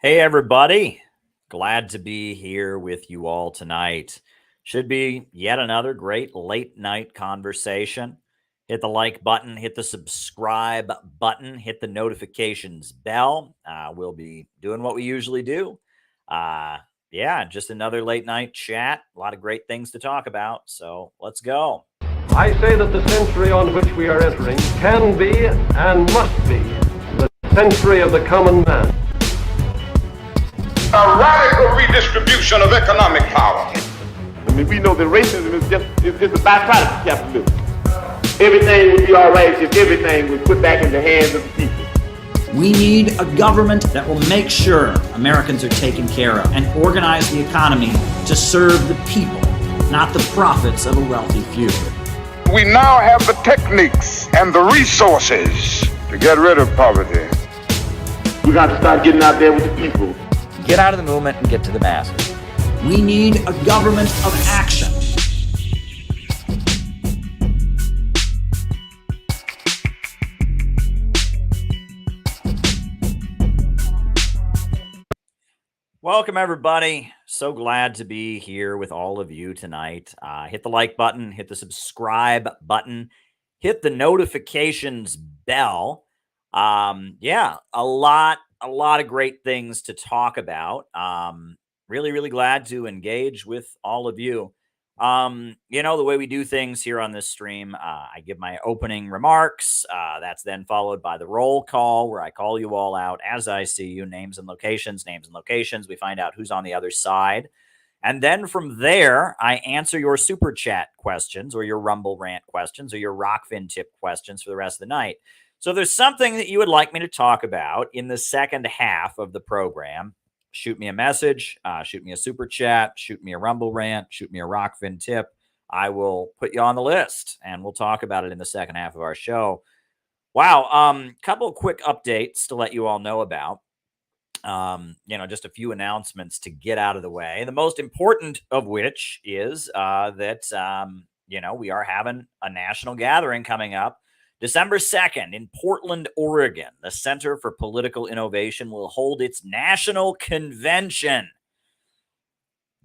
Hey, everybody. Glad to be here with you all tonight. Should be yet another great late night conversation. Hit the like button, hit the subscribe button, hit the notifications bell. We'll be doing what we usually do. Uh, yeah, just another late night chat. A lot of great things to talk about. So let's go. I say that the century on which we are entering can be and must be the century of the common man. A radical redistribution of economic power. I mean, we know that racism is just a byproduct of capitalism. Everything would be all right if everything was put back in the hands of the people. We need a government that will make sure Americans are taken care of and organize the economy to serve the people, not the profits of a wealthy few. We now have the techniques and the resources to get rid of poverty. We got to start getting out there with the people. Get out of the movement and get to the masses. We need a government of action. Welcome, everybody. So glad to be here with all of you tonight. Hit the like button, hit the subscribe button, hit the notifications bell. Yeah, a lot of great things to talk about. Really glad to engage with all of you. The way we do things here on this stream, I give my opening remarks. That's then followed by the roll call, where I call you all out as I see you, names and locations. We find out who's on the other side. And then from there, I answer your super chat questions or your Rumble rant questions or your Rockfin tip questions for the rest of the night. So if there's something that you would like me to talk about in the second half of the program, shoot me a message, shoot me a super chat, shoot me a Rumble rant, shoot me a Rockfin tip. I will put you on the list and we'll talk about it in the second half of our show. Wow. Couple of quick updates to let you all know about. Just a few announcements to get out of the way. The most important of which is that we are having a national gathering coming up December 2nd in Portland, Oregon. The Center for Political Innovation will hold its national convention.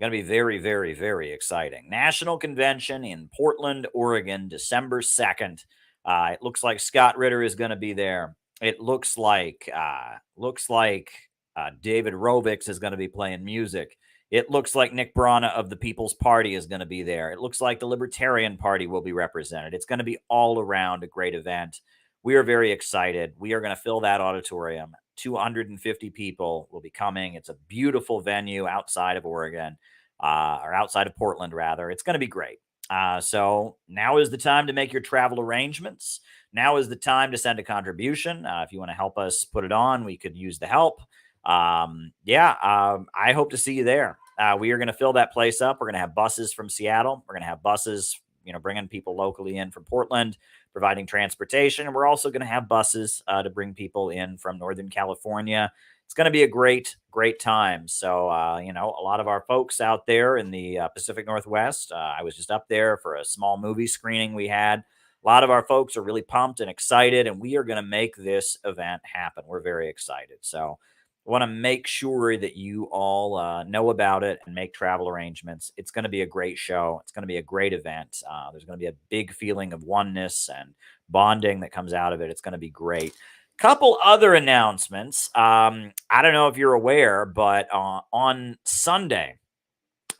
Going to be very, very, very exciting. National convention in Portland, Oregon, December 2nd. It looks like Scott Ritter is going to be there. It looks like David Rovix is going to be playing music. It looks like Nick Brana of the People's Party is going to be there. It looks like the Libertarian Party will be represented. It's going to be all around a great event. We are very excited. We are going to fill that auditorium. 250 people will be coming. It's a beautiful venue outside of Oregon, or outside of Portland, rather. It's going to be great. So now is the time to make your travel arrangements. Now is the time to send a contribution. If you want to help us put it on, we could use the help. I hope to see you there. We are going to fill that place up. We're going to have buses from Seattle. We're going to have buses, bringing people locally in from Portland, providing transportation. And we're also going to have buses to bring people in from Northern California. It's going to be a great, great time. So, a lot of our folks out there in the Pacific Northwest, I was just up there for a small movie screening we had. A lot of our folks are really pumped and excited, and we are going to make this event happen. We're very excited. So I want to make sure that you all know about it and make travel arrangements. It's going to be a great show. It's going to be a great event. There's going to be a big feeling of oneness and bonding that comes out of it. It's going to be great. Couple other announcements. I don't know if you're aware, but on Sunday,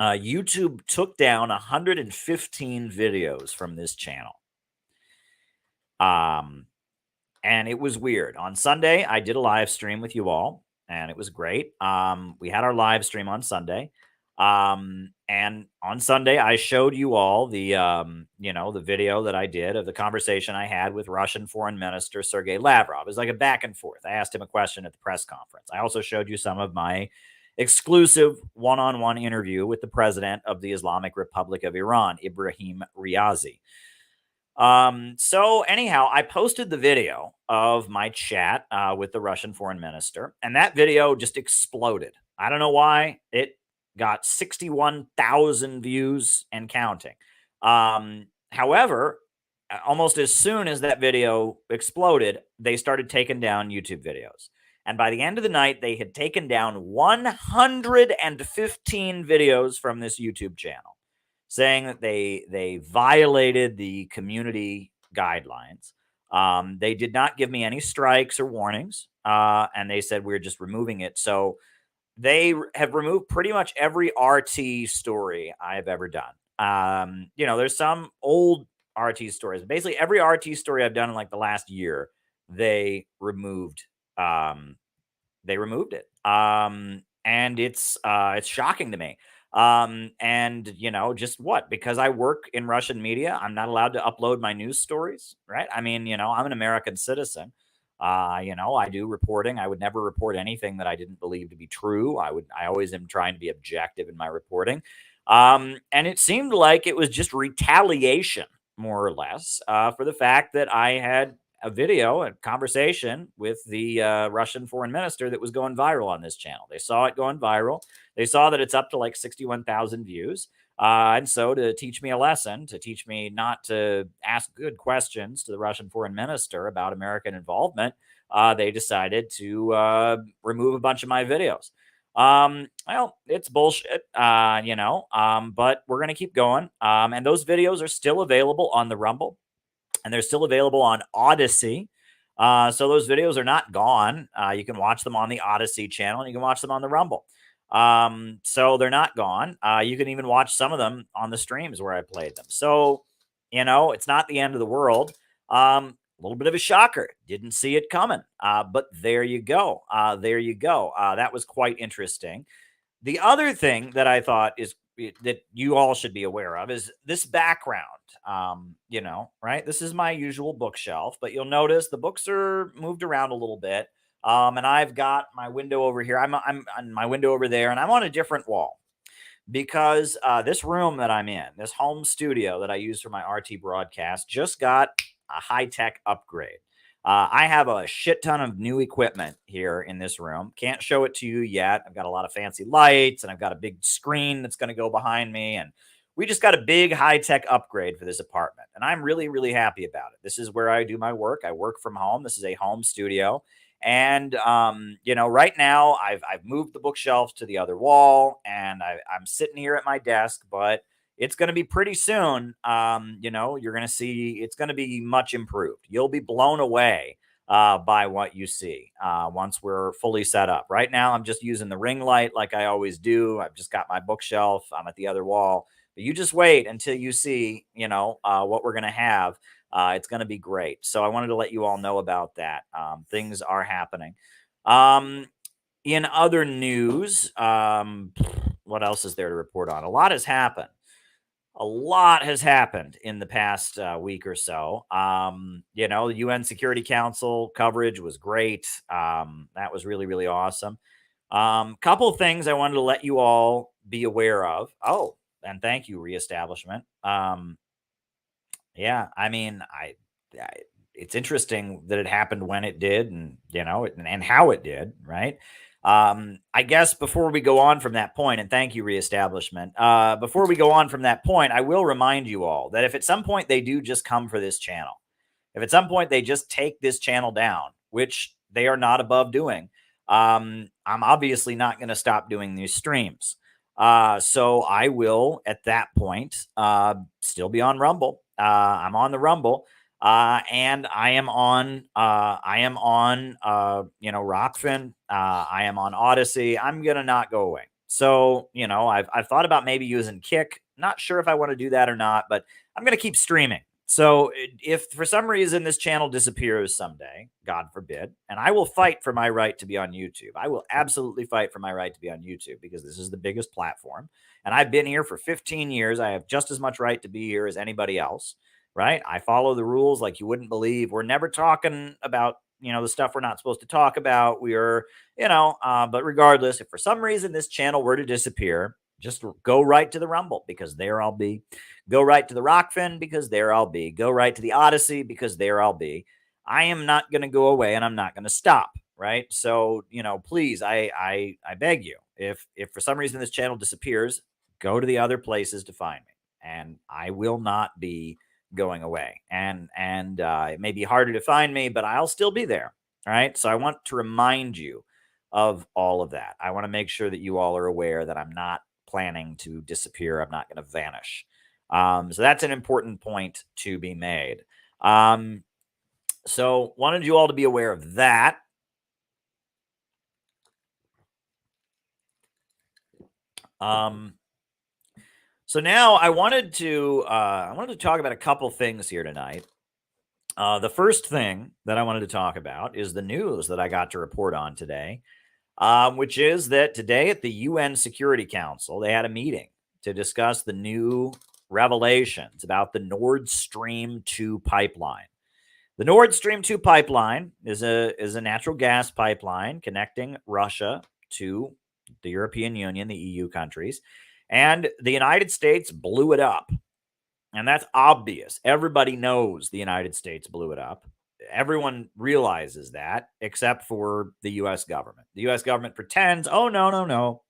YouTube took down 115 videos from this channel. And it was weird. On Sunday, I did a live stream with you all. And it was great. We had our live stream on Sunday. And on Sunday, I showed you all the, the video that I did of the conversation I had with Russian Foreign Minister Sergei Lavrov. It was like a back and forth. I asked him a question at the press conference. I also showed you some of my exclusive one-on-one interview with the president of the Islamic Republic of Iran, Ibrahim Riazi. So anyhow, I posted the video of my chat with the Russian foreign minister, and that video just exploded. I don't know why. It got 61,000 views and counting. However, almost as soon as that video exploded, they started taking down YouTube videos. And by the end of the night, they had taken down 115 videos from this YouTube channel, saying that they violated the community guidelines. They did not give me any strikes or warnings, and they said we're just removing it. So they have removed pretty much every RT story I've ever done. There's some old RT stories. Basically, every RT story I've done in like the last year, they removed. They removed it, and it's shocking to me. And just what? Because I work in Russian media, I'm not allowed to upload my news stories, right? I mean, I'm an American citizen. I do reporting. I would never report anything that I didn't believe to be true. I always am trying to be objective in my reporting. And it seemed like it was just retaliation, more or less, for the fact that I had a video, a conversation with the Russian foreign minister that was going viral on this channel. They saw it going viral. They saw that it's up to like 61,000 views. And so to teach me a lesson, to teach me not to ask good questions to the Russian foreign minister about American involvement, they decided to remove a bunch of my videos. Well, it's bullshit, but we're going to keep going. And those videos are still available on the Rumble, and they're still available on Odyssey. So those videos are not gone. You can watch them on the Odyssey channel, and you can watch them on the Rumble. So they're not gone. You can even watch some of them on the streams where I played them. So, it's not the end of the world. A little bit of a shocker. Didn't see it coming. But there you go. That was quite interesting. The other thing that I thought is that you all should be aware of is this background. Right? This is my usual bookshelf, but you'll notice the books are moved around a little bit. And I've got my window over here. I'm on my window over there, and I'm on a different wall because this room that I'm in, this home studio that I use for my RT broadcast, just got a high-tech upgrade. I have a shit ton of new equipment here in this room. Can't show it to you yet. I've got a lot of fancy lights, and I've got a big screen that's going to go behind me, and we just got a big high-tech upgrade for this apartment, and I'm really, really happy about it. This is where I do my work. I work from home. This is a home studio. And, right now I've moved the bookshelf to the other wall, and I'm sitting here at my desk, but it's going to be pretty soon. You're going to see it's going to be much improved. You'll be blown away by what you see once we're fully set up. Right now, I'm just using the ring light like I always do. I've just got my bookshelf. I'm at the other wall. But you just wait until you see, what we're going to have. It's going to be great. So I wanted to let you all know about that. Things are happening. In other news, what else is there to report on? A lot has happened. A lot has happened in the past week or so. The UN Security Council coverage was great. That was really, really awesome. Couple of things I wanted to let you all be aware of. Oh, and thank you, Reestablishment. Yeah, I mean, it's interesting that it happened when it did, and and how it did, right? I guess before we go on from that point, and thank you, Reestablishment. Before we go on from that point, I will remind you all that if at some point they do just come for this channel, if at some point they just take this channel down, which they are not above doing, I'm obviously not going to stop doing these streams. So I will at that point still be on Rumble. I'm on the Rumble, and I am on Rockfin. I am on Odyssey. I'm gonna not go away. So I've thought about maybe using Kick. Not sure if I want to do that or not, but I'm gonna keep streaming. So if for some reason this channel disappears someday, God forbid, and I will fight for my right to be on YouTube. I will absolutely fight for my right to be on YouTube because this is the biggest platform. And I've been here for 15 years. I have just as much right to be here as anybody else, right? I follow the rules like you wouldn't believe. We're never talking about, the stuff we're not supposed to talk about. We are, but regardless, if for some reason this channel were to disappear, just go right to the Rumble because there I'll be. Go right to the Rockfin because there I'll be. Go right to the Odyssey because there I'll be. I am not going to go away, and I'm not going to stop, right? So, please, I beg you, if for some reason this channel disappears, go to the other places to find me, and I will not be going away. And it may be harder to find me, but I'll still be there. All right. So I want to remind you of all of that. I want to make sure that you all are aware that I'm not planning to disappear. I'm not going to vanish. So that's an important point to be made. So wanted you all to be aware of that. So now I wanted to talk about a couple things here tonight. The first thing that I wanted to talk about is the news that I got to report on today, which is that today at the UN Security Council, they had a meeting to discuss the new revelations about the Nord Stream 2 pipeline. The Nord Stream 2 pipeline is a natural gas pipeline connecting Russia to the European Union, the EU countries, and the United States blew it up. And that's obvious. Everybody knows the United States blew it up. Everyone realizes that, except for the U.S. government. The U.S. government pretends, oh, no,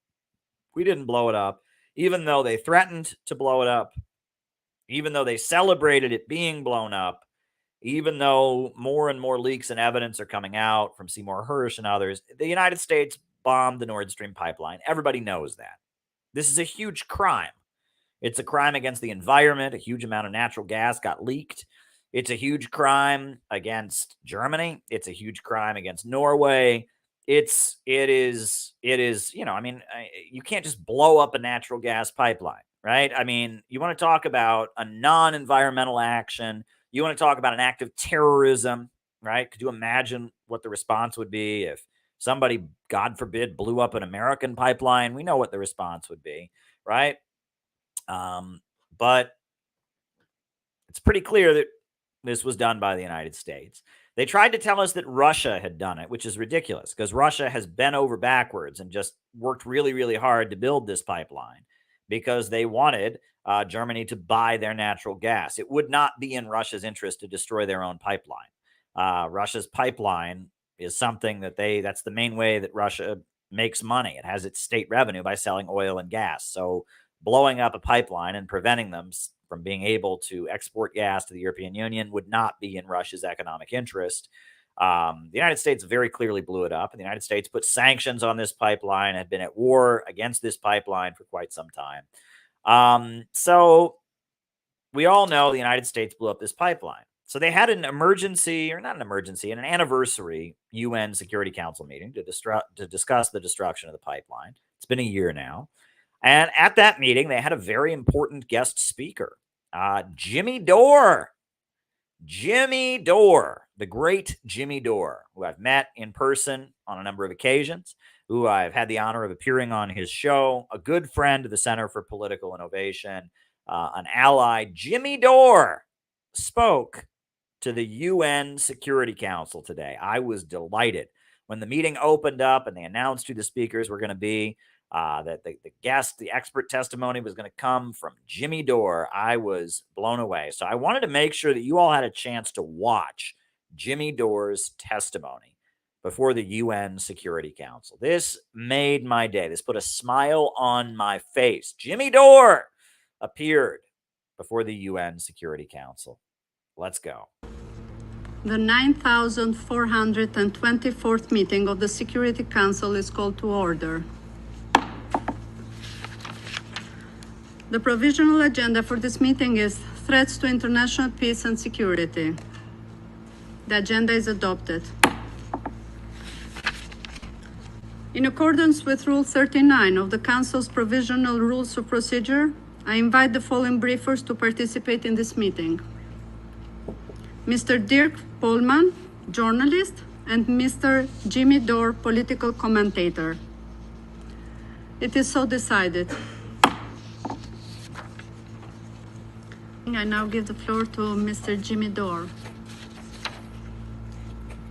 we didn't blow it up, even though they threatened to blow it up, even though they celebrated it being blown up, even though more and more leaks and evidence are coming out from Seymour Hersh and others. The United States bombed the Nord Stream pipeline. Everybody knows that. This is a huge crime. It's a crime against the environment. A huge amount of natural gas got leaked. It's a huge crime against Germany. It's a huge crime against Norway. It is, you can't just blow up a natural gas pipeline, right? I mean, you want to talk about a non-environmental action. You want to talk about an act of terrorism, right? Could you imagine what the response would be if somebody, God forbid, blew up an American pipeline? We know what the response would be, right? But it's pretty clear that this was done by the United States. They tried to tell us that Russia had done it, which is ridiculous because Russia has bent over backwards and just worked really, really hard to build this pipeline because they wanted Germany to buy their natural gas. It would not be in Russia's interest to destroy their own pipeline. Russia's pipeline is something that's the main way that Russia makes money. It has its state revenue by selling oil and gas. So blowing up a pipeline and preventing them from being able to export gas to the European Union would not be in Russia's economic interest. The United States very clearly blew it up, and the United States put sanctions on this pipeline, had been at war against this pipeline for quite some time. So we all know the United States blew up this pipeline. So they had an an anniversary UN Security Council meeting to discuss the destruction of the pipeline. It's been a year now. And at that meeting, they had a very important guest speaker, Jimmy Dore. Jimmy Dore, the great Jimmy Dore, who I've met in person on a number of occasions, who I've had the honor of appearing on his show, a good friend of the Center for Political Innovation, an ally. Jimmy Dore spoke to the UN Security Council today. I was delighted when the meeting opened up and they announced who the speakers were going to be. That the expert testimony was going to come from Jimmy Dore. I was blown away. So I wanted to make sure that you all had a chance to watch Jimmy Dore's testimony before the UN Security Council. This made my day. This put a smile on my face. Jimmy Dore appeared before the UN Security Council. Let's go. The 9,424th meeting of the Security Council is called to order. The provisional agenda for this meeting is threats to international peace and security. The agenda is adopted. In accordance with Rule 39 of the Council's Provisional Rules of Procedure, I invite the following briefers to participate in this meeting. Mr. Dirk Polman, journalist, and Mr. Jimmy Dore, political commentator. It is so decided. I now give the floor to Mr. Jimmy Dore.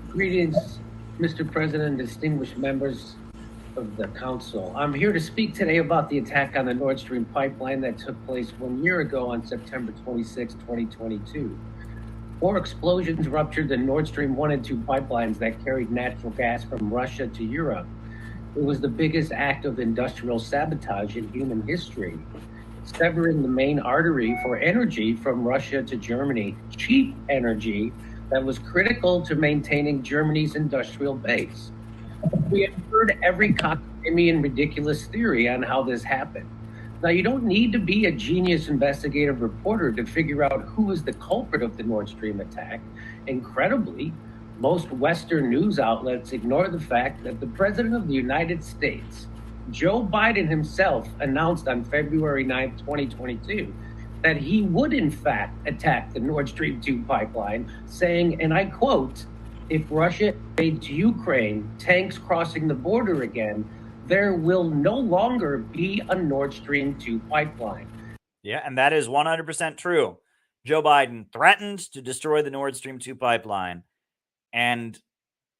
Greetings, Mr. President, distinguished members of the Council. I'm here to speak today about the attack on the Nord Stream pipeline that took place 1 year ago on September 26, 2022. 4 explosions ruptured the Nord Stream 1 and 2 pipelines that carried natural gas from Russia to Europe. It was the biggest act of industrial sabotage in human history, severing the main artery for energy from Russia to Germany, cheap energy that was critical to maintaining Germany's industrial base. We have heard every cockamamie and ridiculous theory on how this happened. Now, you don't need to be a genius investigative reporter to figure out who is the culprit of the Nord Stream attack. Incredibly, most Western news outlets ignore the fact that the President of the United States, Joe Biden himself, announced on February 9th, 2022, that he would in fact attack the Nord Stream 2 pipeline, saying, and I quote, "If Russia invades Ukraine, tanks crossing the border again, there will no longer be a Nord Stream 2 pipeline." Yeah, and that is 100% true. Joe Biden threatened to destroy the Nord Stream 2 pipeline, and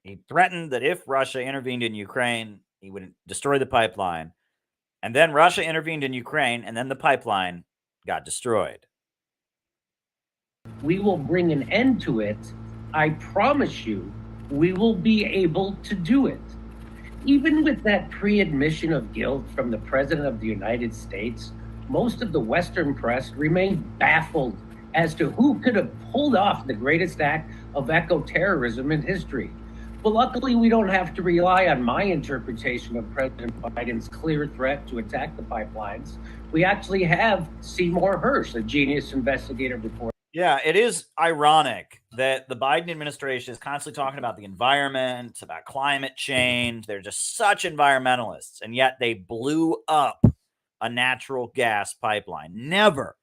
he threatened that if Russia intervened in Ukraine, he would destroy the pipeline. And then Russia intervened in Ukraine, and then the pipeline got destroyed. We will bring an end to it. I promise you, we will be able to do it. Even with that pre-admission of guilt from the President of the United States, most of the Western press remained baffled as to who could have pulled off the greatest act of eco-terrorism in history. But luckily, we don't have to rely on my interpretation of President Biden's clear threat to attack the pipelines. We actually have Seymour Hersh, a genius investigative reporter. Yeah, it is ironic that the Biden administration is constantly talking about the environment, about climate change. They're just such environmentalists, and yet they blew up a natural gas pipeline. Never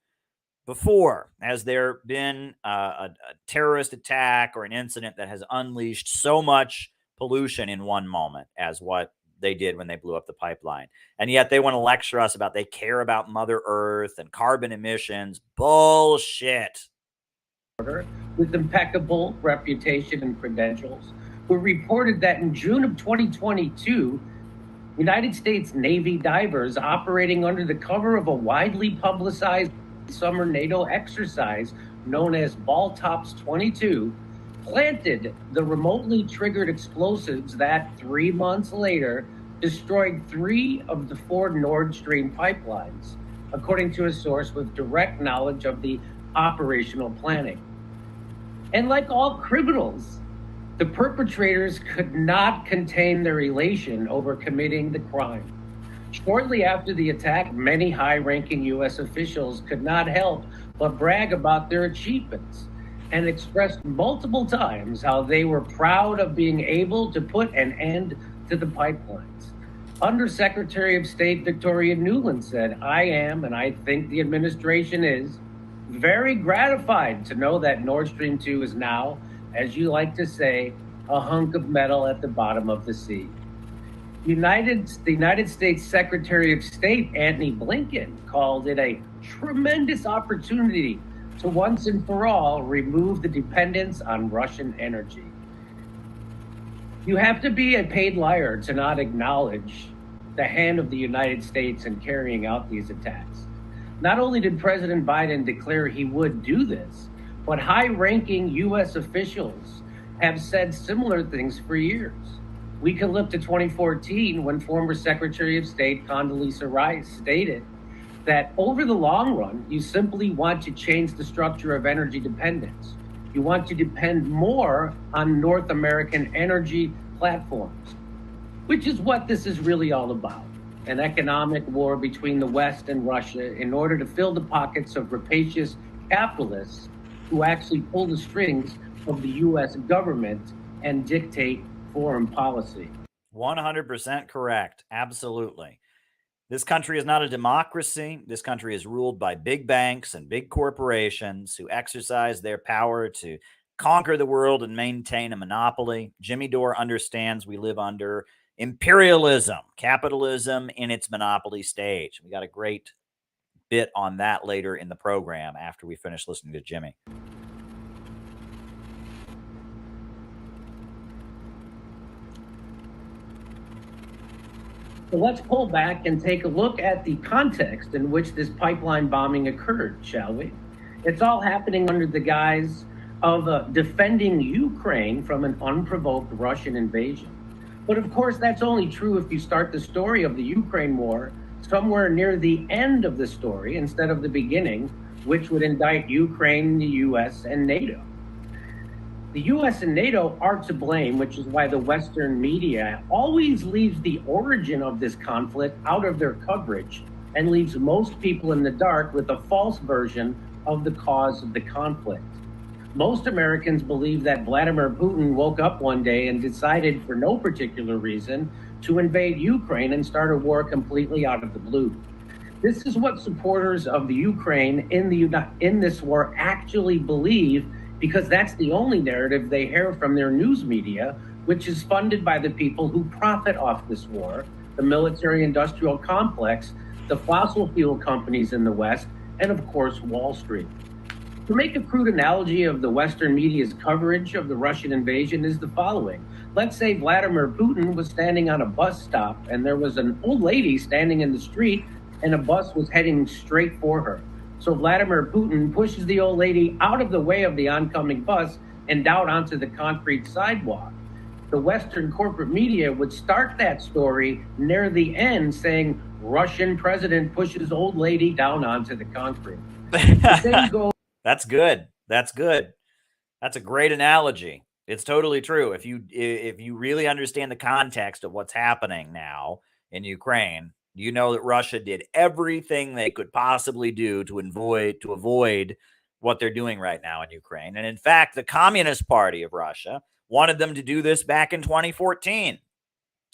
before has there been a terrorist attack or an incident that has unleashed so much pollution in one moment as what they did when they blew up the pipeline. And yet they want to lecture us about they care about Mother Earth and carbon emissions. Bullshit. With impeccable reputation and credentials, who reported that in June of 2022, United States Navy divers operating under the cover of a widely publicized summer NATO exercise known as Baltops 22 planted the remotely triggered explosives that 3 months later destroyed 3 of the 4 Nord Stream pipelines, according to a source with direct knowledge of the operational planning. And like all criminals, the perpetrators could not contain their elation over committing the crime. Shortly after the attack, many high-ranking U.S. officials could not help but brag about their achievements and expressed multiple times how they were proud of being able to put an end to the pipelines. Undersecretary of State Victoria Nuland said, "I am, and I think the administration is, very gratified to know that Nord Stream 2 is now, as you like to say, a hunk of metal at the bottom of the sea." The United States Secretary of State Antony Blinken called it a tremendous opportunity to once and for all remove the dependence on Russian energy. You have to be a paid liar to not acknowledge the hand of the United States in carrying out these attacks. Not only did President Biden declare he would do this, but high-ranking U.S. officials have said similar things for years. We can look to 2014 when former Secretary of State Condoleezza Rice stated that over the long run, you simply want to change the structure of energy dependence. You want to depend more on North American energy platforms, which is what this is really all about. An economic war between the West and Russia in order to fill the pockets of rapacious capitalists who actually pull the strings of the U.S. government and dictate foreign policy. 100% correct. Absolutely. This country is not a democracy. This country is ruled by big banks and big corporations who exercise their power to conquer the world and maintain a monopoly. Jimmy Dore understands we live under imperialism, capitalism in its monopoly stage. We got a great bit on that later in the program after we finish listening to Jimmy. So let's pull back and take a look at the context in which this pipeline bombing occurred, shall we? It's all happening under the guise of defending Ukraine from an unprovoked Russian invasion. But of course, that's only true if you start the story of the Ukraine war somewhere near the end of the story instead of the beginning, which would indict Ukraine, the US, and NATO. The US and NATO are to blame, which is why the Western media always leaves the origin of this conflict out of their coverage and leaves most people in the dark with a false version of the cause of the conflict. Most Americans believe that Vladimir Putin woke up one day and decided, for no particular reason, to invade Ukraine and start a war completely out of the blue. This is what supporters of the Ukraine in this war actually believe, because that's the only narrative they hear from their news media, which is funded by the people who profit off this war, the military-industrial complex, the fossil fuel companies in the West, and of course, Wall Street. To make a crude analogy of the Western media's coverage of the Russian invasion is the following. Let's say Vladimir Putin was standing on a bus stop and there was an old lady standing in the street and a bus was heading straight for her. So Vladimir Putin pushes the old lady out of the way of the oncoming bus and out onto the concrete sidewalk. The Western corporate media would start that story near the end saying, Russian president pushes old lady down onto the concrete. The same goes. That's good. That's good. That's a great analogy. It's totally true. If you really understand the context of what's happening now in Ukraine, you know that Russia did everything they could possibly do to avoid what they're doing right now in Ukraine. And in fact, the Communist Party of Russia wanted them to do this back in 2014.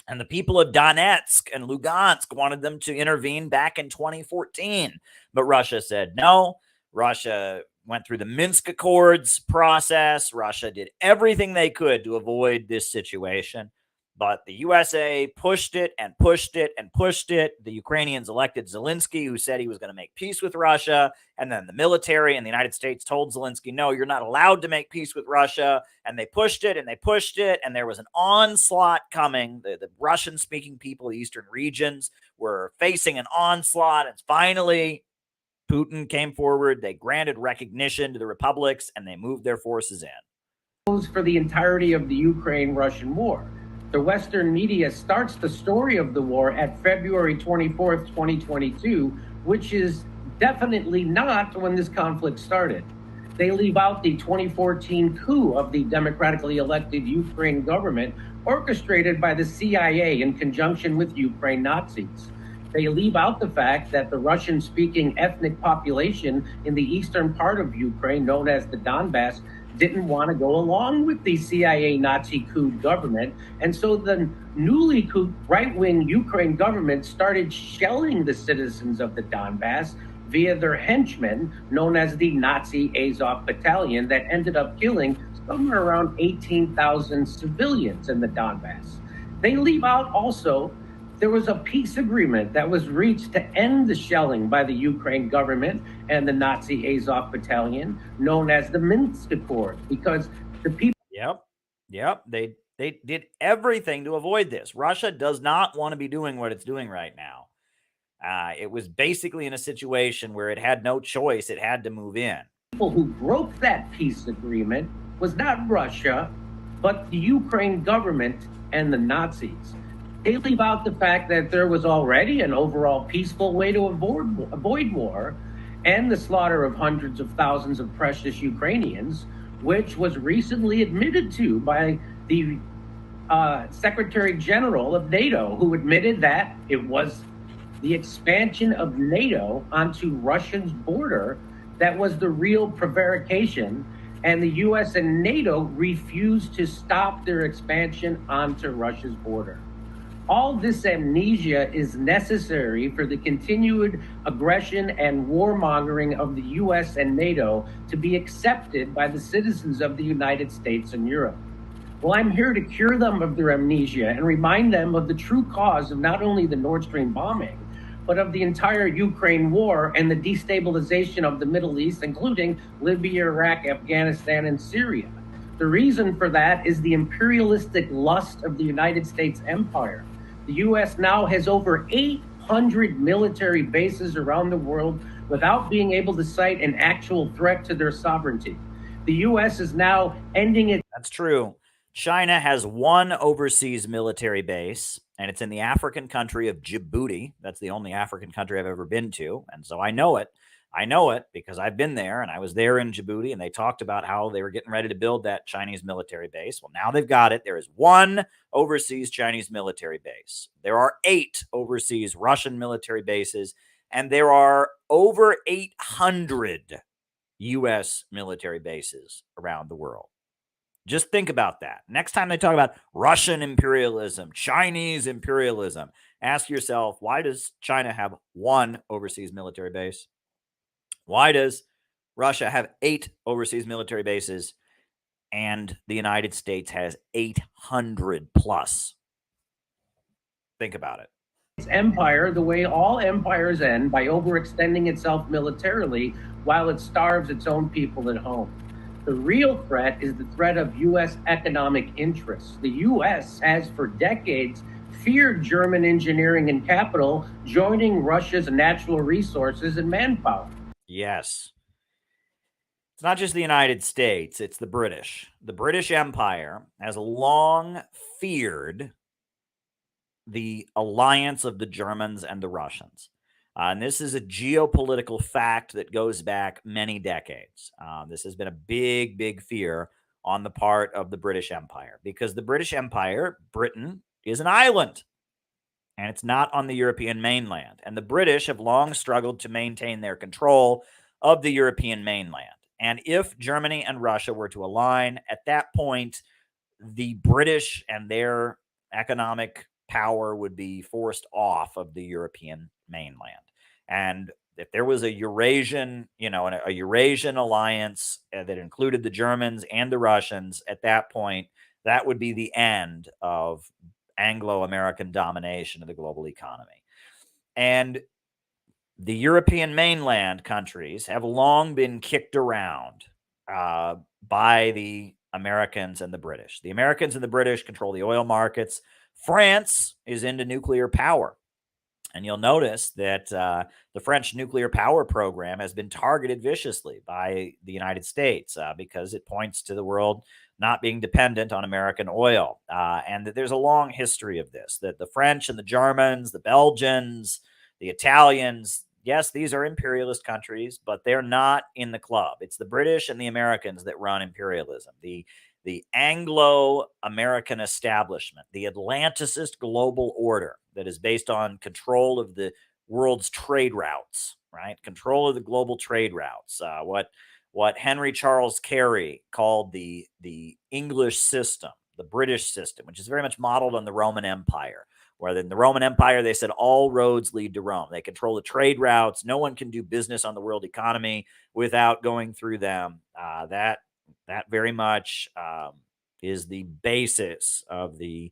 And the people of Donetsk and Lugansk wanted them to intervene back in 2014. But Russia said no. Russia went through the Minsk Accords process. Russia did everything they could to avoid this situation. But the USA pushed it and pushed it and pushed it. The Ukrainians elected Zelensky, who said he was going to make peace with Russia. And then the military and the United States told Zelensky, no, you're not allowed to make peace with Russia. And they pushed it and they pushed it. And there was an onslaught coming. The Russian-speaking people, the eastern regions, were facing an onslaught. And finally, Putin came forward. They granted recognition to the republics and they moved their forces in. For the entirety of the Ukraine-Russian war. The Western media starts the story of the war at February 24th, 2022, which is definitely not when this conflict started. They leave out the 2014 coup of the democratically elected Ukraine government orchestrated by the CIA in conjunction with Ukraine Nazis. They leave out the fact that the Russian-speaking ethnic population in the eastern part of Ukraine, known as the Donbass, didn't want to go along with the CIA Nazi coup government. And so the newly coup right-wing Ukraine government started shelling the citizens of the Donbass via their henchmen, known as the Nazi Azov Battalion, that ended up killing somewhere around 18,000 civilians in the Donbass. They leave out also there was a peace agreement that was reached to end the shelling by the Ukraine government and the Nazi Azov Battalion, known as the Minsk Accords, because the people. Yep. They did everything to avoid this. Russia does not want to be doing what it's doing right now. It was basically in a situation where it had no choice. It had to move in. People who broke that peace agreement was not Russia, but the Ukraine government and the Nazis. They leave out the fact that there was already an overall peaceful way to avoid war and the slaughter of hundreds of thousands of precious Ukrainians, which was recently admitted to by the Secretary General of NATO, who admitted that it was the expansion of NATO onto Russia's border that was the real prevarication, and the US and NATO refused to stop their expansion onto Russia's border. All this amnesia is necessary for the continued aggression and warmongering of the US and NATO to be accepted by the citizens of the United States and Europe. Well, I'm here to cure them of their amnesia and remind them of the true cause of not only the Nord Stream bombing, but of the entire Ukraine war and the destabilization of the Middle East, including Libya, Iraq, Afghanistan, and Syria. The reason for that is the imperialistic lust of the United States empire. The U.S. now has over 800 military bases around the world without being able to cite an actual threat to their sovereignty. The U.S. is now ending it. That's true. China has one overseas military base, and it's in the African country of Djibouti. That's the only African country I've ever been to, and so I know it. I know it because I've been there, and I was there in Djibouti, and they talked about how they were getting ready to build that Chinese military base. Well, now they've got it. There is one overseas Chinese military base. There are 8 overseas Russian military bases, and there are over 800 U.S. military bases around the world. Just think about that. Next time they talk about Russian imperialism, Chinese imperialism, ask yourself, why does China have one overseas military base? Why does Russia have 8 overseas military bases and the United States has 800 plus? Think about it. Its empire the way all empires end, by overextending itself militarily while it starves its own people at home. The real threat is the threat of U.S. economic interests. The U.S. has for decades feared German engineering and capital joining Russia's natural resources and manpower. Yes. It's not just the United States, it's the British. The British Empire has long feared the alliance of the Germans and the Russians. And this is a geopolitical fact that goes back many decades. This has been a big, big fear on the part of the British Empire because the British Empire, Britain, is an island and it's not on the European mainland. And the British have long struggled to maintain their control of the European mainland. And if Germany and Russia were to align at that point, the British and their economic power would be forced off of the European mainland. And if there was a Eurasian, a Eurasian alliance that included the Germans and the Russians at that point, that would be the end of Anglo-American domination of the global economy. And the European mainland countries have long been kicked around by the Americans and the British. The Americans and the British control the oil markets. France is into nuclear power. And you'll notice that the French nuclear power program has been targeted viciously by the United States because it points to the world not being dependent on American oil. And that there's a long history of this, that the French and the Germans, the Belgians, the Italians, yes, these are imperialist countries, but they're not in the club. It's the British and the Americans that run imperialism. The Anglo-American establishment, the Atlanticist global order that is based on control of the world's trade routes, right? Control of the global trade routes. What Henry Charles Carey called the English system, the British system, which is very much modeled on the Roman Empire, where in the Roman Empire, they said all roads lead to Rome. They control the trade routes. No one can do business on the world economy without going through them. That very much is the basis of the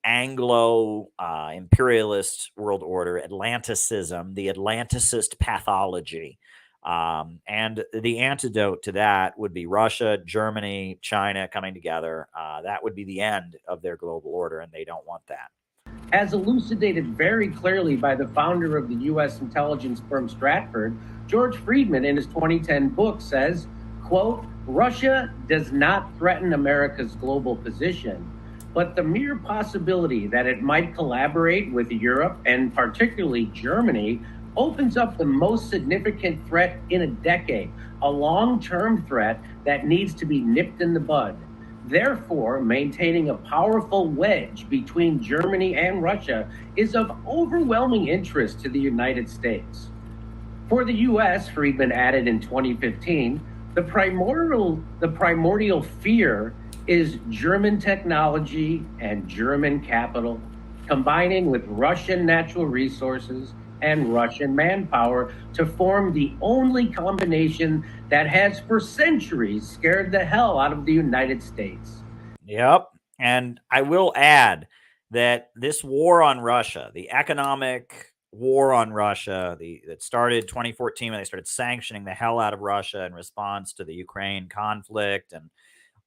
Anglo imperialist world order, Atlanticism, the Atlanticist pathology. And the antidote to that would be Russia, Germany, China coming together. That would be the end of their global order, and they don't want that. As elucidated very clearly by the founder of the U.S. intelligence firm Stratford, George Friedman, in his 2010 book, says, quote, Russia does not threaten America's global position, but the mere possibility that it might collaborate with Europe and particularly Germany opens up the most significant threat in a decade, a long-term threat that needs to be nipped in the bud. Therefore, maintaining a powerful wedge between Germany and Russia is of overwhelming interest to the United States. For the U.S., Friedman added in 2015, the primordial fear is German technology and German capital, combining with Russian natural resources and Russian manpower to form the only combination that has for centuries scared the hell out of the United States. Yep. And I will add that this war on Russia, the economic war on Russia, that started 2014 when they started sanctioning the hell out of Russia in response to the Ukraine conflict, and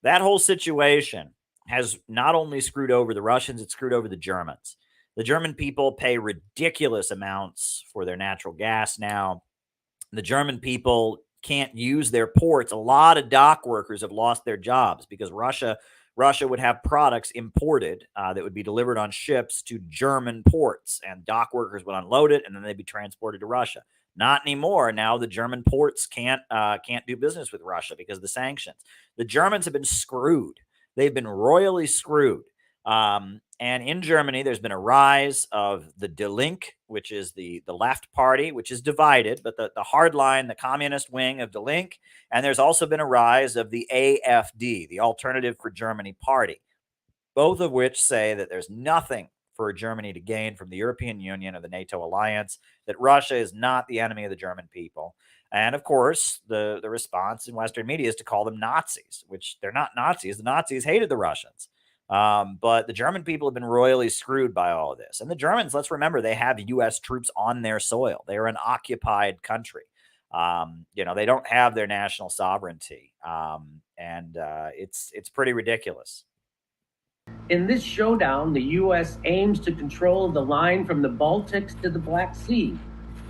that whole situation has not only screwed over the Russians, it's screwed over the Germans. The German people pay ridiculous amounts for their natural gas now. The German people can't use their ports. A lot of dock workers have lost their jobs because Russia would have products imported that would be delivered on ships to German ports, and dock workers would unload it, and then they'd be transported to Russia. Not anymore. Now the German ports can't do business with Russia because of the sanctions. The Germans have been screwed. They've been royally screwed. And in Germany, there's been a rise of the Die Linke, which is the left party, which is divided, but the hardline, the communist wing of Die Linke. And there's also been a rise of the AfD, the Alternative for Germany Party, both of which say that there's nothing for Germany to gain from the European Union or the NATO alliance, that Russia is not the enemy of the German people. And of course, the response in Western media is to call them Nazis, which they're not Nazis. The Nazis hated the Russians. But the German people have been royally screwed by all of this. And the Germans, let's remember, they have U.S. troops on their soil. They are an occupied country. They don't have their national sovereignty. It's pretty ridiculous. In this showdown, the U.S. aims to control the line from the Baltics to the Black Sea.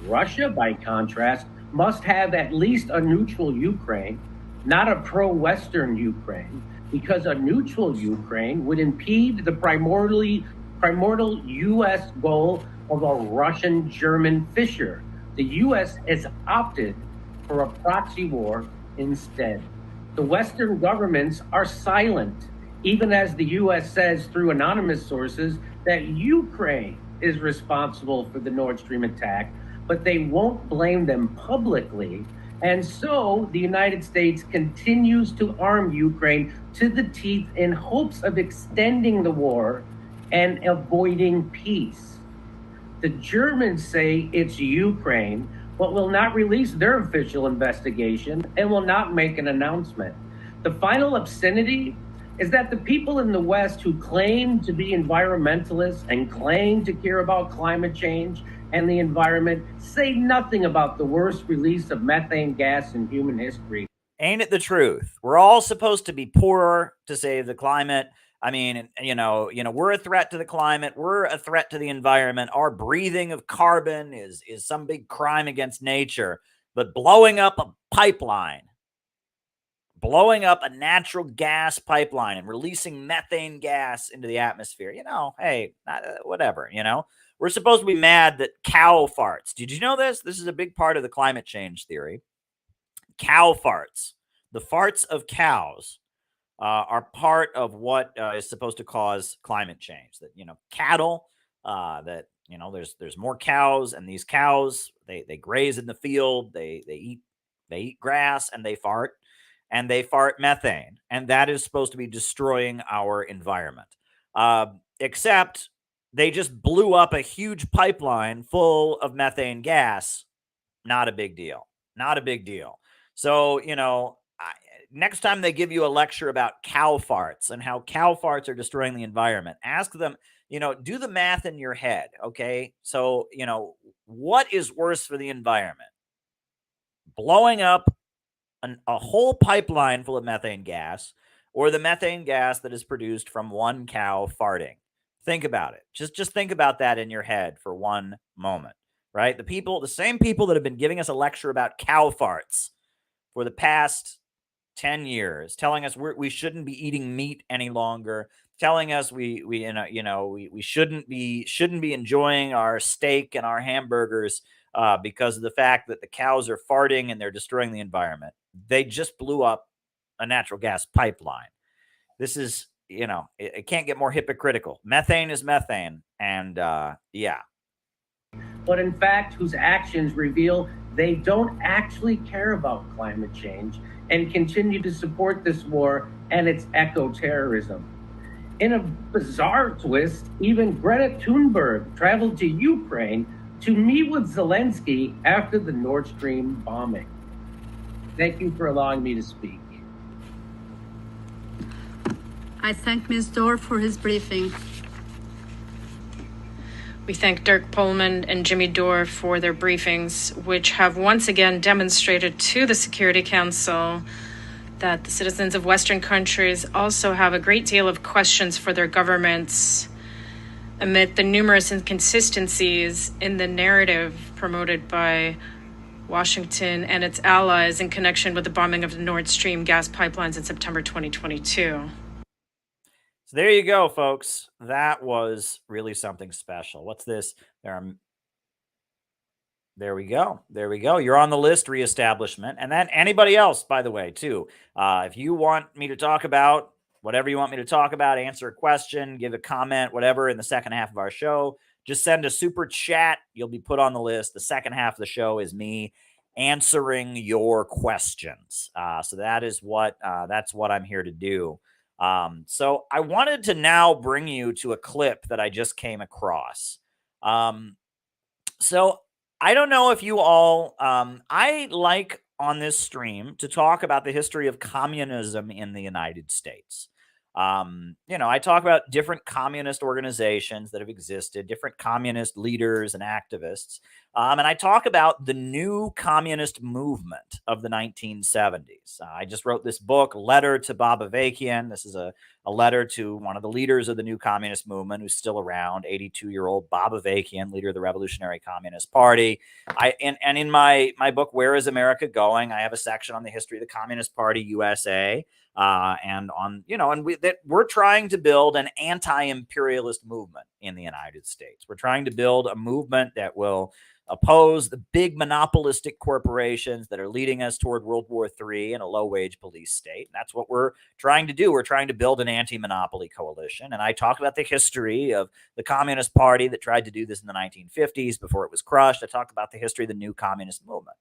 Russia, by contrast, must have at least a neutral Ukraine, not a pro-Western Ukraine, because a neutral Ukraine would impede the primordial U.S. goal of a Russian-German fissure. The U.S. has opted for a proxy war instead. The Western governments are silent, even as the U.S. says through anonymous sources that Ukraine is responsible for the Nord Stream attack, but they won't blame them publicly. And so the United States continues to arm Ukraine to the teeth in hopes of extending the war and avoiding peace. The Germans say it's Ukraine, but will not release their official investigation and will not make an announcement. The final obscenity is that the people in the West who claim to be environmentalists and claim to care about climate change and the environment say nothing about the worst release of methane gas in human history. Ain't it the truth? We're all supposed to be poorer to save the climate. I mean, we're a threat to the climate. We're a threat to the environment. Our breathing of carbon is some big crime against nature. But blowing up a pipeline, blowing up a natural gas pipeline and releasing methane gas into the atmosphere, hey, whatever, We're supposed to be mad that cow farts. Did you know this? This is a big part of the climate change theory. Cow farts. The farts of cows are part of what is supposed to cause climate change. That, cattle, there's more cows, and these cows, they graze in the field, they eat grass, and they fart methane, and that is supposed to be destroying our environment. Except they just blew up a huge pipeline full of methane gas. Not a big deal. Not a big deal. So, next time they give you a lecture about cow farts and how cow farts are destroying the environment, ask them, do the math in your head, okay? So, what is worse for the environment? Blowing up a whole pipeline full of methane gas, or the methane gas that is produced from one cow farting? Think about it. Just think about that in your head for one moment, right? The same people that have been giving us a lecture about cow farts for the past 10 years, telling us we shouldn't be eating meat any longer, telling us we shouldn't be enjoying our steak and our hamburgers because of the fact that the cows are farting and they're destroying the environment. They just blew up a natural gas pipeline. This is, it can't get more hypocritical. Methane is methane, and yeah. But in fact, whose actions reveal they don't actually care about climate change and continue to support this war and its eco-terrorism. In a bizarre twist, even Greta Thunberg traveled to Ukraine to meet with Zelensky after the Nord Stream bombing. Thank you for allowing me to speak. I thank Ms. Dore for his briefing. We thank Dirk Pohlman and Jimmy Dore for their briefings, which have once again demonstrated to the Security Council that the citizens of Western countries also have a great deal of questions for their governments amid the numerous inconsistencies in the narrative promoted by Washington and its allies in connection with the bombing of the Nord Stream gas pipelines in September 2022. So there you go, folks. That was really something special. What's this? There we go. There we go. You're on the list, reestablishment. And then anybody else, by the way, too. If you want me to talk about whatever you want me to talk about, answer a question, give a comment, whatever, in the second half of our show, just send a super chat. You'll be put on the list. The second half of the show is me answering your questions. So that's what I'm here to do. So I wanted to now bring you to a clip that I just came across. So I don't know if you all, I like on this stream to talk about the history of communism in the United States. I talk about different communist organizations that have existed, different communist leaders and activists. And I talk about the new communist movement of the 1970s. I just wrote this book, Letter to Bob Avakian. This is a letter to one of the leaders of the new communist movement who's still around, 82-year-old Bob Avakian, leader of the Revolutionary Communist Party. And in my book, Where is America Going? I have a section on the history of the Communist Party USA. We're trying to build an anti-imperialist movement in the United States. We're trying to build a movement that will oppose the big monopolistic corporations that are leading us toward World War III and a low-wage police state. And that's what we're trying to do. We're trying to build an anti-monopoly coalition. And I talk about the history of the Communist Party that tried to do this in the 1950s before it was crushed. I talk about the history of the new communist movement.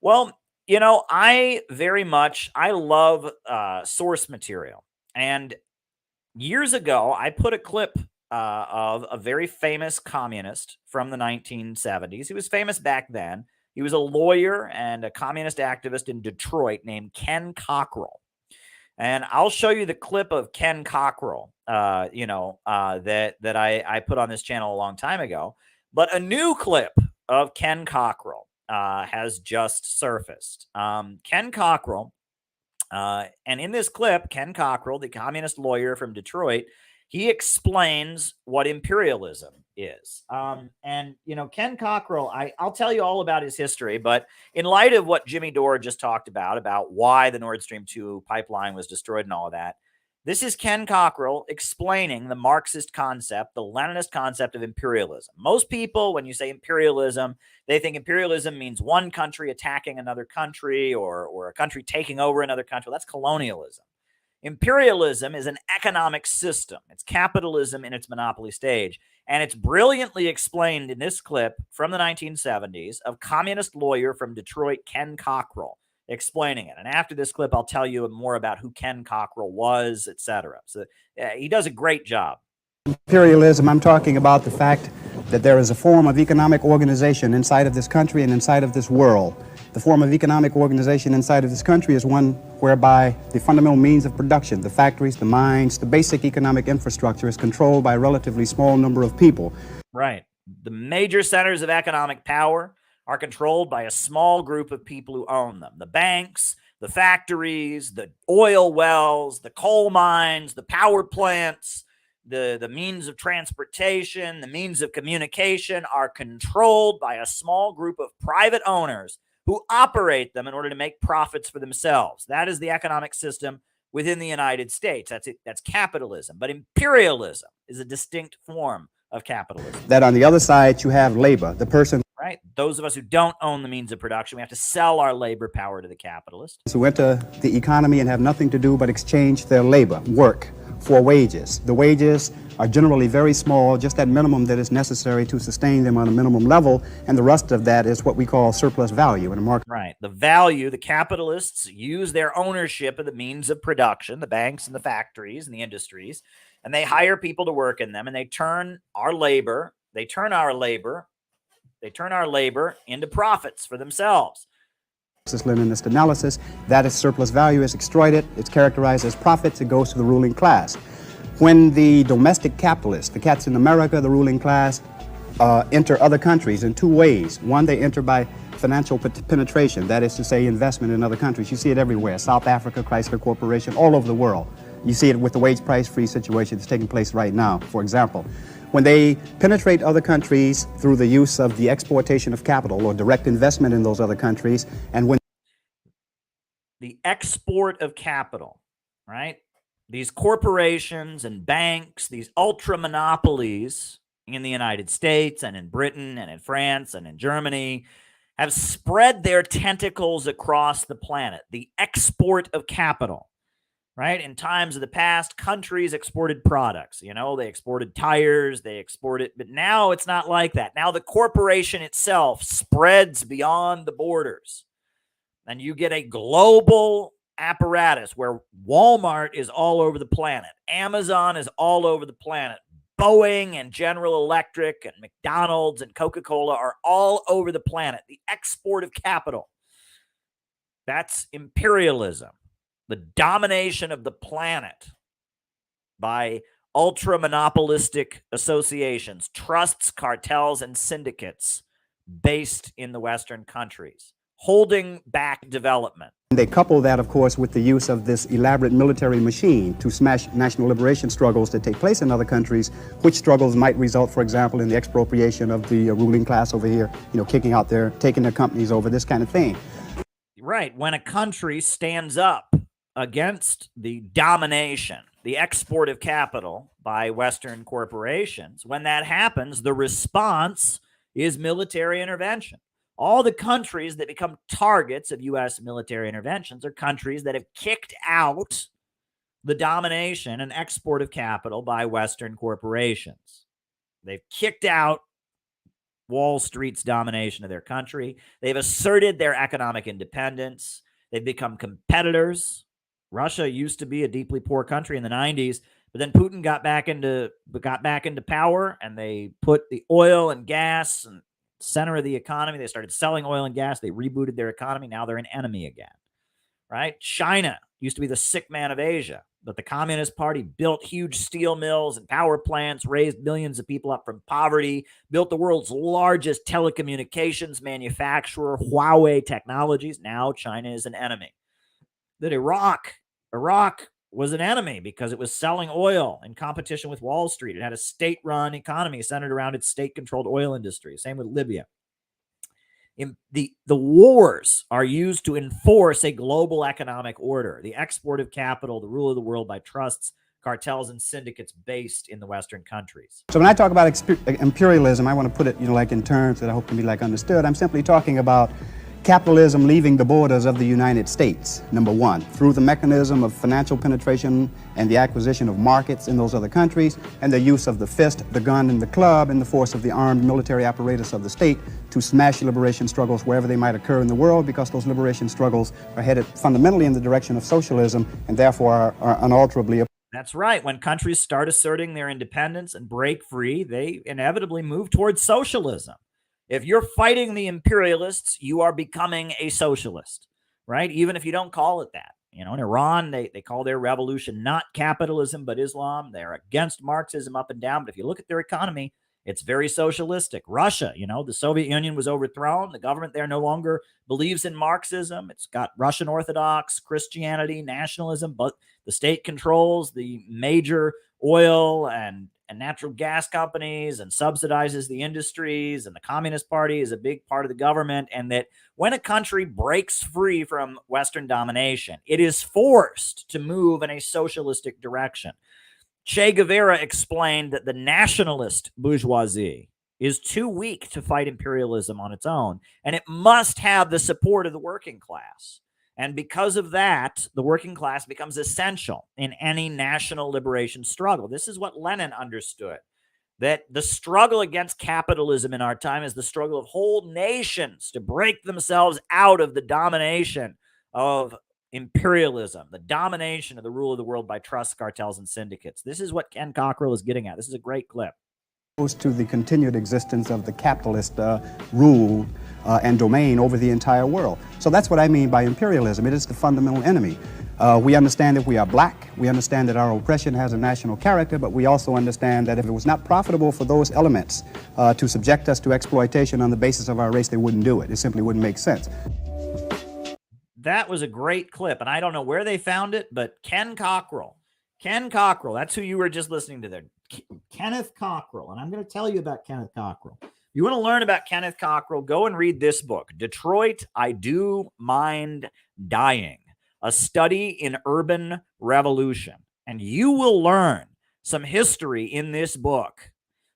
Well, I love source material. And years ago, I put a clip of a very famous communist from the 1970s. He was famous back then. He was a lawyer and a communist activist in Detroit named Ken Cockrell. And I'll show you the clip of Ken Cockrell, that I put on this channel a long time ago. But a new clip of Ken Cockrell has just surfaced. Ken Cockrell, and in this clip, Ken Cockrell, the communist lawyer from Detroit, he explains what imperialism is. Ken Cockrell, I'll tell you all about his history, but in light of what Jimmy Dore just talked about why the Nord Stream 2 pipeline was destroyed and all of that, this is Ken Cockrell explaining the Marxist concept, the Leninist concept of imperialism. Most people, when you say imperialism, they think imperialism means one country attacking another country or a country taking over another country. That's colonialism. Imperialism is an economic system. It's capitalism in its monopoly stage. And it's brilliantly explained in this clip from the 1970s of communist lawyer from Detroit, Ken Cockrell, explaining it. And after this clip, I'll tell you more about who Ken Cockrell was, etc. So he does a great job. Imperialism, I'm talking about the fact that there is a form of economic organization inside of this country and inside of this world. The form of economic organization inside of this country is one whereby the fundamental means of production, the factories, the mines, the basic economic infrastructure is controlled by a relatively small number of people. Right. The major centers of economic power are controlled by a small group of people who own them. The banks, the factories, the oil wells, the coal mines, the power plants, the means of transportation, the means of communication are controlled by a small group of private owners who operate them in order to make profits for themselves. That is the economic system within the United States. That's it. That's capitalism. But imperialism is a distinct form of capitalism. That on the other side, you have labor, the person. Right. Those of us who don't own the means of production, we have to sell our labor power to the capitalists. Who enter the economy and have nothing to do but exchange their labor, work, for wages. The wages are generally very small, just that minimum that is necessary to sustain them on a minimum level, and the rest of that is what we call surplus value in a market. Right. The value, the capitalists use their ownership of the means of production, the banks and the factories and the industries, and they hire people to work in them, and they turn our labor into profits for themselves. Leninist analysis, that is surplus value is extracted, it's characterized as profits, it goes to the ruling class. When the domestic capitalists, the cats in America, the ruling class, enter other countries in two ways. One, they enter by financial penetration, that is to say investment in other countries. You see it everywhere, South Africa, Chrysler Corporation, all over the world. You see it with the wage price free situation that's taking place right now, for example. When they penetrate other countries through the use of the exportation of capital or direct investment in those other countries, and when the export of capital, right? These corporations and banks, these ultra monopolies in the United States and in Britain and in France and in Germany have spread their tentacles across the planet. The export of capital, right? In times of the past, countries exported products. They exported tires, they exported, but now it's not like that. Now the corporation itself spreads beyond the borders, and you get a global apparatus where Walmart is all over the planet, Amazon is all over the planet, Boeing and General Electric and McDonald's and Coca-Cola are all over the planet. The export of capital, that's imperialism. The domination of the planet by ultra-monopolistic associations, trusts, cartels, and syndicates based in the Western countries, holding back development. They couple that, of course, with the use of this elaborate military machine to smash national liberation struggles that take place in other countries, which struggles might result, for example, in the expropriation of the ruling class over here, taking their companies over, this kind of thing. Right. When a country stands up against the domination, the export of capital by Western corporations, when that happens, the response is military intervention. All the countries that become targets of U.S. military interventions are countries that have kicked out the domination and export of capital by Western corporations. They've kicked out Wall Street's domination of their country. They've asserted their economic independence. They've become competitors. Russia used to be a deeply poor country in the 90s, but then Putin got back into power, and they put the oil and gas and center of the economy. They started selling oil and gas. They rebooted their economy. Now they're an enemy again, right? China used to be the sick man of Asia, but the Communist Party built huge steel mills and power plants, raised millions of people up from poverty, built the world's largest telecommunications manufacturer, Huawei Technologies. Now China is an enemy. That Iraq was an enemy because it was selling oil in competition with Wall Street. It had a state-run economy centered around its state-controlled oil industry. Same with Libya. The wars are used to enforce a global economic order, the export of capital, the rule of the world by trusts, cartels, and syndicates based in the Western countries. So when I talk about imperialism, I want to put it, in terms that I hope can be understood. I'm simply talking about capitalism leaving the borders of the United States, number one, through the mechanism of financial penetration and the acquisition of markets in those other countries, and the use of the fist, the gun, and the club, and the force of the armed military apparatus of the state to smash liberation struggles wherever they might occur in the world, because those liberation struggles are headed fundamentally in the direction of socialism and therefore are unalterably. That's right. When countries start asserting their independence and break free, they inevitably move towards socialism. If you're fighting the imperialists, you are becoming a socialist, right? Even if you don't call it that. In Iran, they call their revolution not capitalism, but Islam. They're against Marxism up and down. But if you look at their economy, it's very socialistic. Russia, the Soviet Union was overthrown. The government there no longer believes in Marxism. It's got Russian Orthodox, Christianity, nationalism, but the state controls the major oil and natural gas companies and subsidizes the industries, and the Communist Party is a big part of the government. And that when a country breaks free from Western domination, it is forced to move in a socialistic direction. Che Guevara explained that the nationalist bourgeoisie is too weak to fight imperialism on its own, and it must have the support of the working class. And because of that, the working class becomes essential in any national liberation struggle. This is what Lenin understood, that the struggle against capitalism in our time is the struggle of whole nations to break themselves out of the domination of imperialism, the domination of the rule of the world by trusts, cartels, and syndicates. This is what Ken Cockrell is getting at. This is a great clip. To the continued existence of the capitalist rule and domain over the entire world. So that's what I mean by imperialism. It is the fundamental enemy. We understand that we are black. We understand that our oppression has a national character, but we also understand that if it was not profitable for those elements to subject us to exploitation on the basis of our race, they wouldn't do it. It simply wouldn't make sense. That was a great clip, and I don't know where they found it, but Ken Cockrell, that's who you were just listening to there. Kenneth Cockrell, and I'm going to tell you about Kenneth Cockrell. If you want to learn about Kenneth Cockrell, go and read this book, Detroit, I Do Mind Dying, a study in urban revolution. And you will learn some history in this book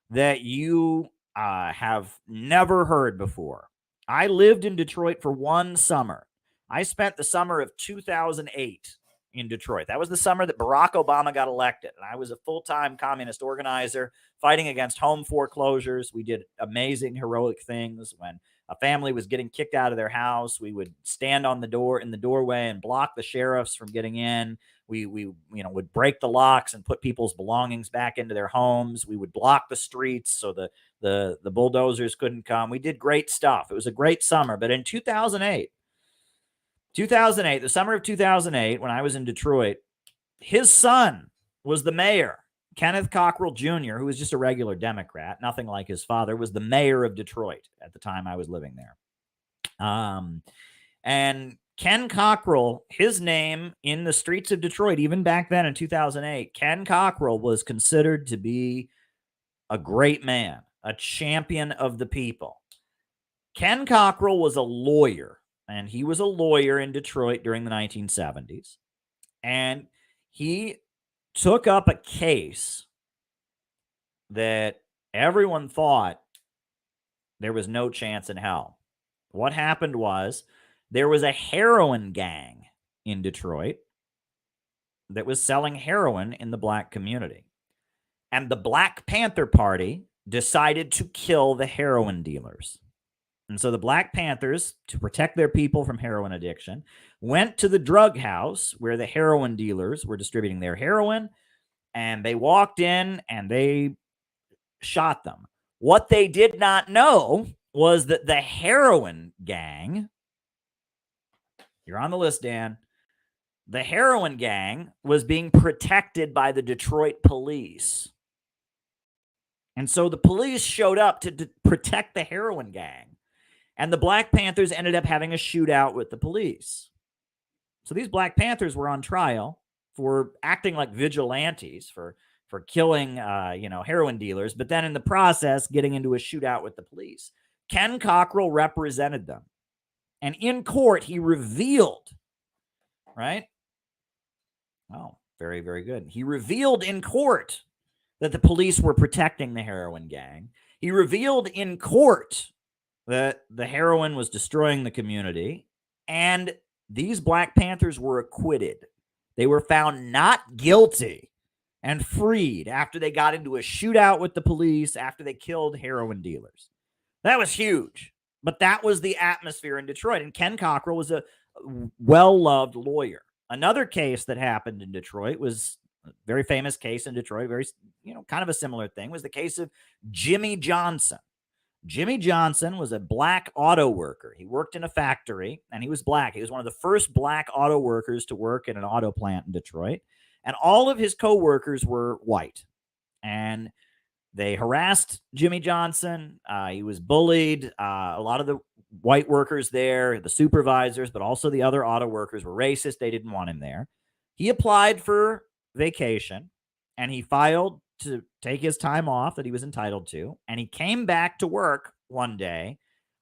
that you have never heard before. I lived in Detroit for one summer. I spent the summer of 2008 in Detroit. That was the summer that Barack Obama got elected. And I was a full-time communist organizer fighting against home foreclosures. We did amazing, heroic things. When a family was getting kicked out of their house, we would stand on the door in the doorway and block the sheriffs from getting in. We would break the locks and put people's belongings back into their homes. We would block the streets so the bulldozers couldn't come. We did great stuff. It was a great summer. But in 2008, the summer of 2008, when I was in Detroit, his son was the mayor. Kenneth Cockrell Jr., who was just a regular Democrat, nothing like his father, was the mayor of Detroit at the time I was living there. And Ken Cockrell, his name in the streets of Detroit, even back then in 2008, Ken Cockrell was considered to be a great man, a champion of the people. Ken Cockrell was a lawyer, and he was a lawyer in Detroit during the 1970s. And he took up a case that everyone thought there was no chance in hell. What happened was there was a heroin gang in Detroit that was selling heroin in the black community. And the Black Panther Party decided to kill the heroin dealers. And so the Black Panthers, to protect their people from heroin addiction, went to the drug house where the heroin dealers were distributing their heroin, and they walked in and they shot them. What they did not know was that the heroin gang, you're on the list, Dan, the heroin gang was being protected by the Detroit police. And so the police showed up to protect the heroin gang. And the Black Panthers ended up having a shootout with the police. So these Black Panthers were on trial for acting like vigilantes, for killing, heroin dealers, but then in the process, getting into a shootout with the police. Ken Cockrell represented them. And in court, he revealed, right? Oh, very, very good. He revealed in court that the police were protecting the heroin gang. He revealed in court that the heroin was destroying the community, and these Black Panthers were acquitted. They were found not guilty and freed after they got into a shootout with the police, after they killed heroin dealers. That was huge, but that was the atmosphere in Detroit, and Ken Cockrell was a well-loved lawyer. Another case that happened in Detroit was a very famous case in Detroit, very, kind of a similar thing, was the case of Jimmy Johnson. Jimmy Johnson was a black auto worker. He worked in a factory, and he was black. He was one of the first black auto workers to work in an auto plant in Detroit. And all of his co-workers were white. And they harassed Jimmy Johnson. He was bullied. A lot of the white workers there, the supervisors, but also the other auto workers were racist. They didn't want him there. He applied for vacation, and he filed to take his time off that he was entitled to. And he came back to work one day.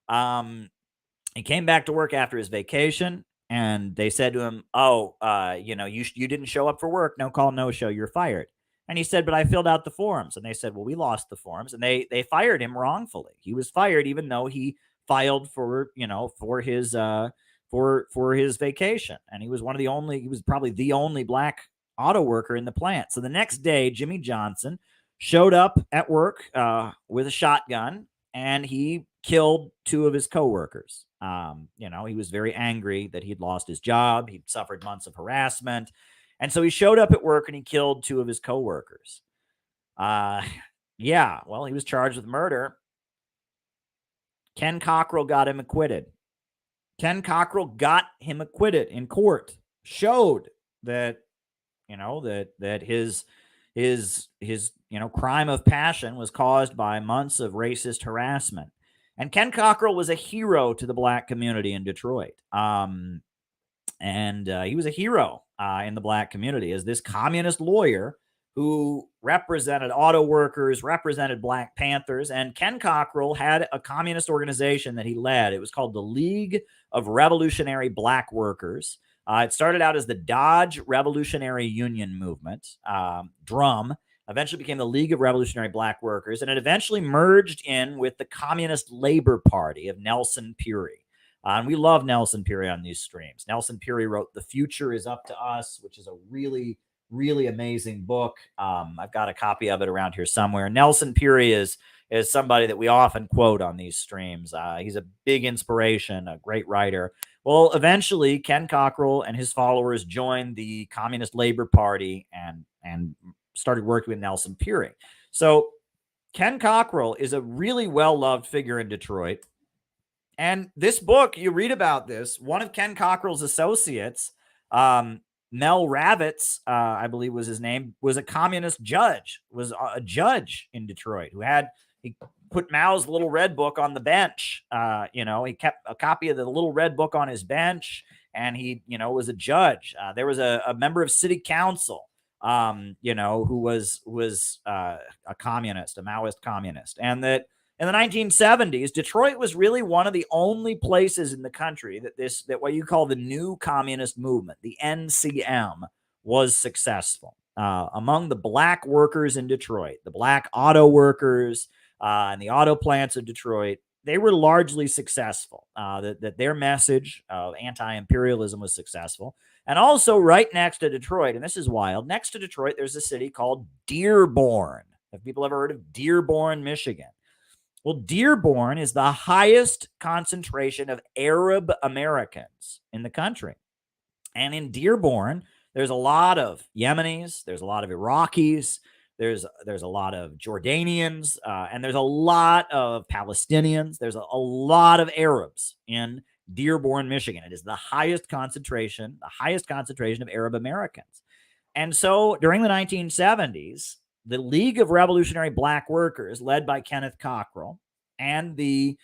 He came back to work after his vacation, and they said to him, you didn't show up for work. No call, no show. You're fired. And he said, but I filled out the forms. And they said, well, we lost the forms. And they fired him wrongfully. He was fired even though he filed for his vacation. And he was he was probably the only black auto worker in the plant. So the next day, Jimmy Johnson showed up at work with a shotgun, and he killed two of his coworkers. He was very angry that he'd lost his job. He'd suffered months of harassment. And so he showed up at work and he killed two of his coworkers. He was charged with murder. Ken Cockrell got him acquitted. Ken Cockrell got him acquitted in court. Showed that his crime of passion was caused by months of racist harassment. And Ken Cockrell was a hero to the black community in Detroit. He was a hero in the black community as this communist lawyer who represented auto workers, represented Black Panthers. And Ken Cockrell had a communist organization that he led. It was called the League of Revolutionary Black Workers. It started out as the Dodge Revolutionary Union Movement, DRUM, eventually became the League of Revolutionary Black Workers, and it eventually merged in with the Communist Labor Party of Nelson Peary. And we love Nelson Peary on these streams. Nelson Peary wrote The Future is Up to Us, which is a really, really amazing book. I've got a copy of it around here somewhere. Nelson Peary is somebody that we often quote on these streams. He's a big inspiration, a great writer. Well, eventually, Ken Cockrell and his followers joined the Communist Labor Party and started working with Nelson Peary. So Ken Cockrell is a really well-loved figure in Detroit. And this book, you read about this, one of Ken Cockrell's associates, Mel Ravitz, I believe was his name, was a communist judge, was a judge in Detroit he put Mao's little red book on the bench. He kept a copy of the little red book on his bench, and he, was a judge. There was a member of city council, who was a communist, a Maoist communist, and that in the 1970s, Detroit was really one of the only places in the country that what you call the new communist movement, the NCM, was successful. Among the black workers in Detroit, the black auto workers and the auto plants of Detroit, they were largely successful. That their message of anti-imperialism was successful. And also right next to Detroit, and this is wild, next to Detroit, there's a city called Dearborn. Have people ever heard of Dearborn, Michigan? Well, Dearborn is the highest concentration of Arab Americans in the country. And in Dearborn, there's a lot of Yemenis, there's a lot of Iraqis, there's a lot of Jordanians, and there's a lot of Palestinians. There's a lot of Arabs in Dearborn, Michigan. It is the highest concentration of Arab Americans. And so during the 1970s, the League of Revolutionary Black Workers, led by Kenneth Cockrell, and the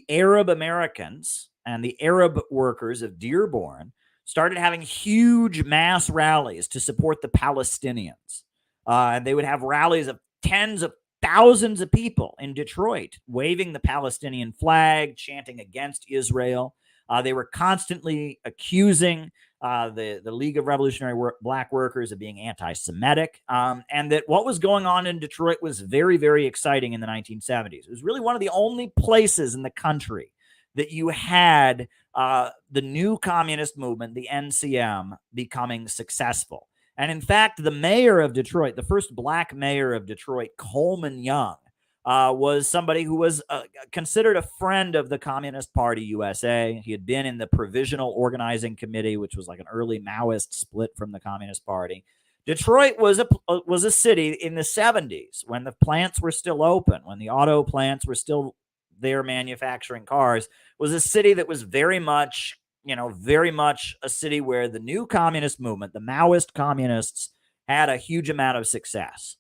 Arab Americans and the Arab workers of Dearborn started having huge mass rallies to support the Palestinians. And they would have rallies of tens of thousands of people in Detroit, waving the Palestinian flag, chanting against Israel. They were constantly accusing the League of Revolutionary Black Workers of being anti-Semitic, and that what was going on in Detroit was very, very exciting in the 1970s. It was really one of the only places in the country that you had the new communist movement, the NCM, becoming successful. And in fact, the mayor of Detroit, the first black mayor of Detroit, Coleman Young, was somebody who was considered a friend of the Communist Party USA. He had been in the Provisional Organizing Committee, which was like an early Maoist split from the Communist Party. Detroit was a city in the 70s when the plants were still open, when the auto plants were still there manufacturing cars, was a city that was very much a city where the new communist movement, the Maoist communists, had a huge amount of success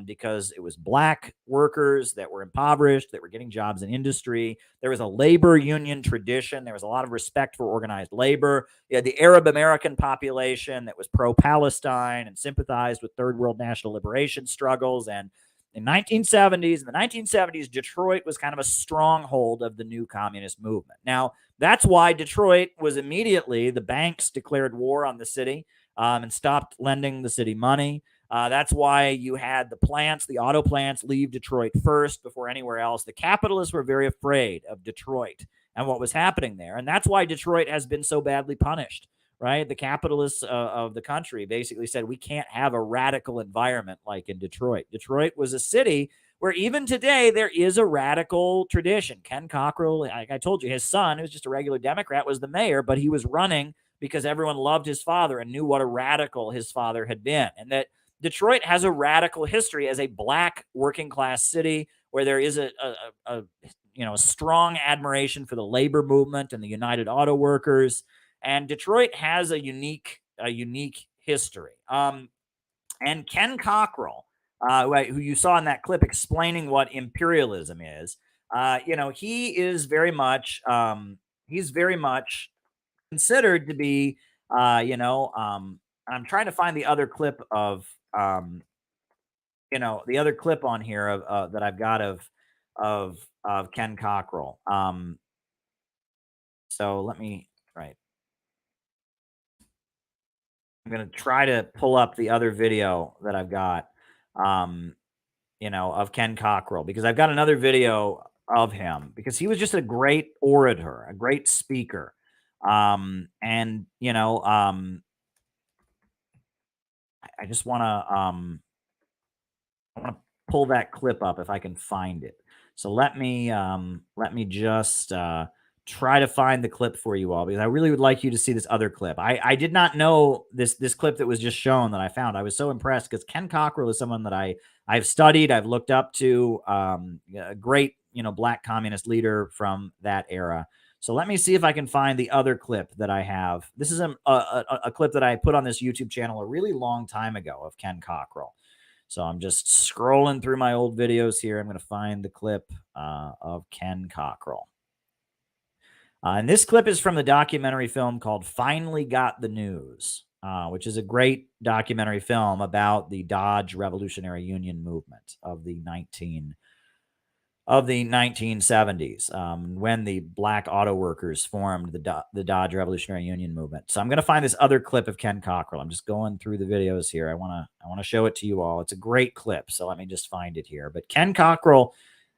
because it was black workers that were impoverished, that were getting jobs in industry. There was a labor union tradition. There was a lot of respect for organized labor. You had the Arab American population that was pro-Palestine and sympathized with third world national liberation struggles. And in the 1970s, Detroit was kind of a stronghold of the new communist movement. Now, that's why Detroit was immediately, the banks declared war on the city and stopped lending the city money. That's why you had the plants, the auto plants, leave Detroit first before anywhere else. The capitalists were very afraid of Detroit and what was happening there. And that's why Detroit has been so badly punished, right? The capitalists of the country basically said, we can't have a radical environment like in Detroit. Detroit was a city where even today there is a radical tradition. Ken Cockrell, like I told you, his son, who was just a regular Democrat, was the mayor, but he was running because everyone loved his father and knew what a radical his father had been. And that Detroit has a radical history as a black working class city where there is a strong admiration for the labor movement and the United Auto Workers. And Detroit has a unique history. And Ken Cockrell, who you saw in that clip explaining what imperialism is, he is very much considered to be, I'm trying to find the other clip of, the other clip on here of that I've got of Ken Cockrell. So let me, right. I'm going to try to pull up the other video that I've got you know, of Ken Cockrell, because I've got another video of him because he was just a great orator, a great speaker. And, you know, I just want to pull that clip up if I can find it. So let me just try to find the clip for you all, because I really would like you to see this other clip. I did not know this clip that was just shown that I found. I was so impressed because Ken Cockrell is someone that I've studied, I've looked up to, a great, you know, black communist leader from that era. So let me see if I can find the other clip that I have. This is a clip that I put on this YouTube channel a really long time ago of Ken Cockrell. So I'm just scrolling through my old videos here. I'm going to find the clip of Ken Cockrell. And this clip is from the documentary film called Finally Got the News, which is a great documentary film about the Dodge Revolutionary Union movement of the 1970s, when the black auto workers formed the Dodge Revolutionary Union movement. So I'm going to find this other clip of Ken Cockrell. I'm just going through the videos here. I want to show it to you all. It's a great clip, so let me just find it here. But Ken Cockrell,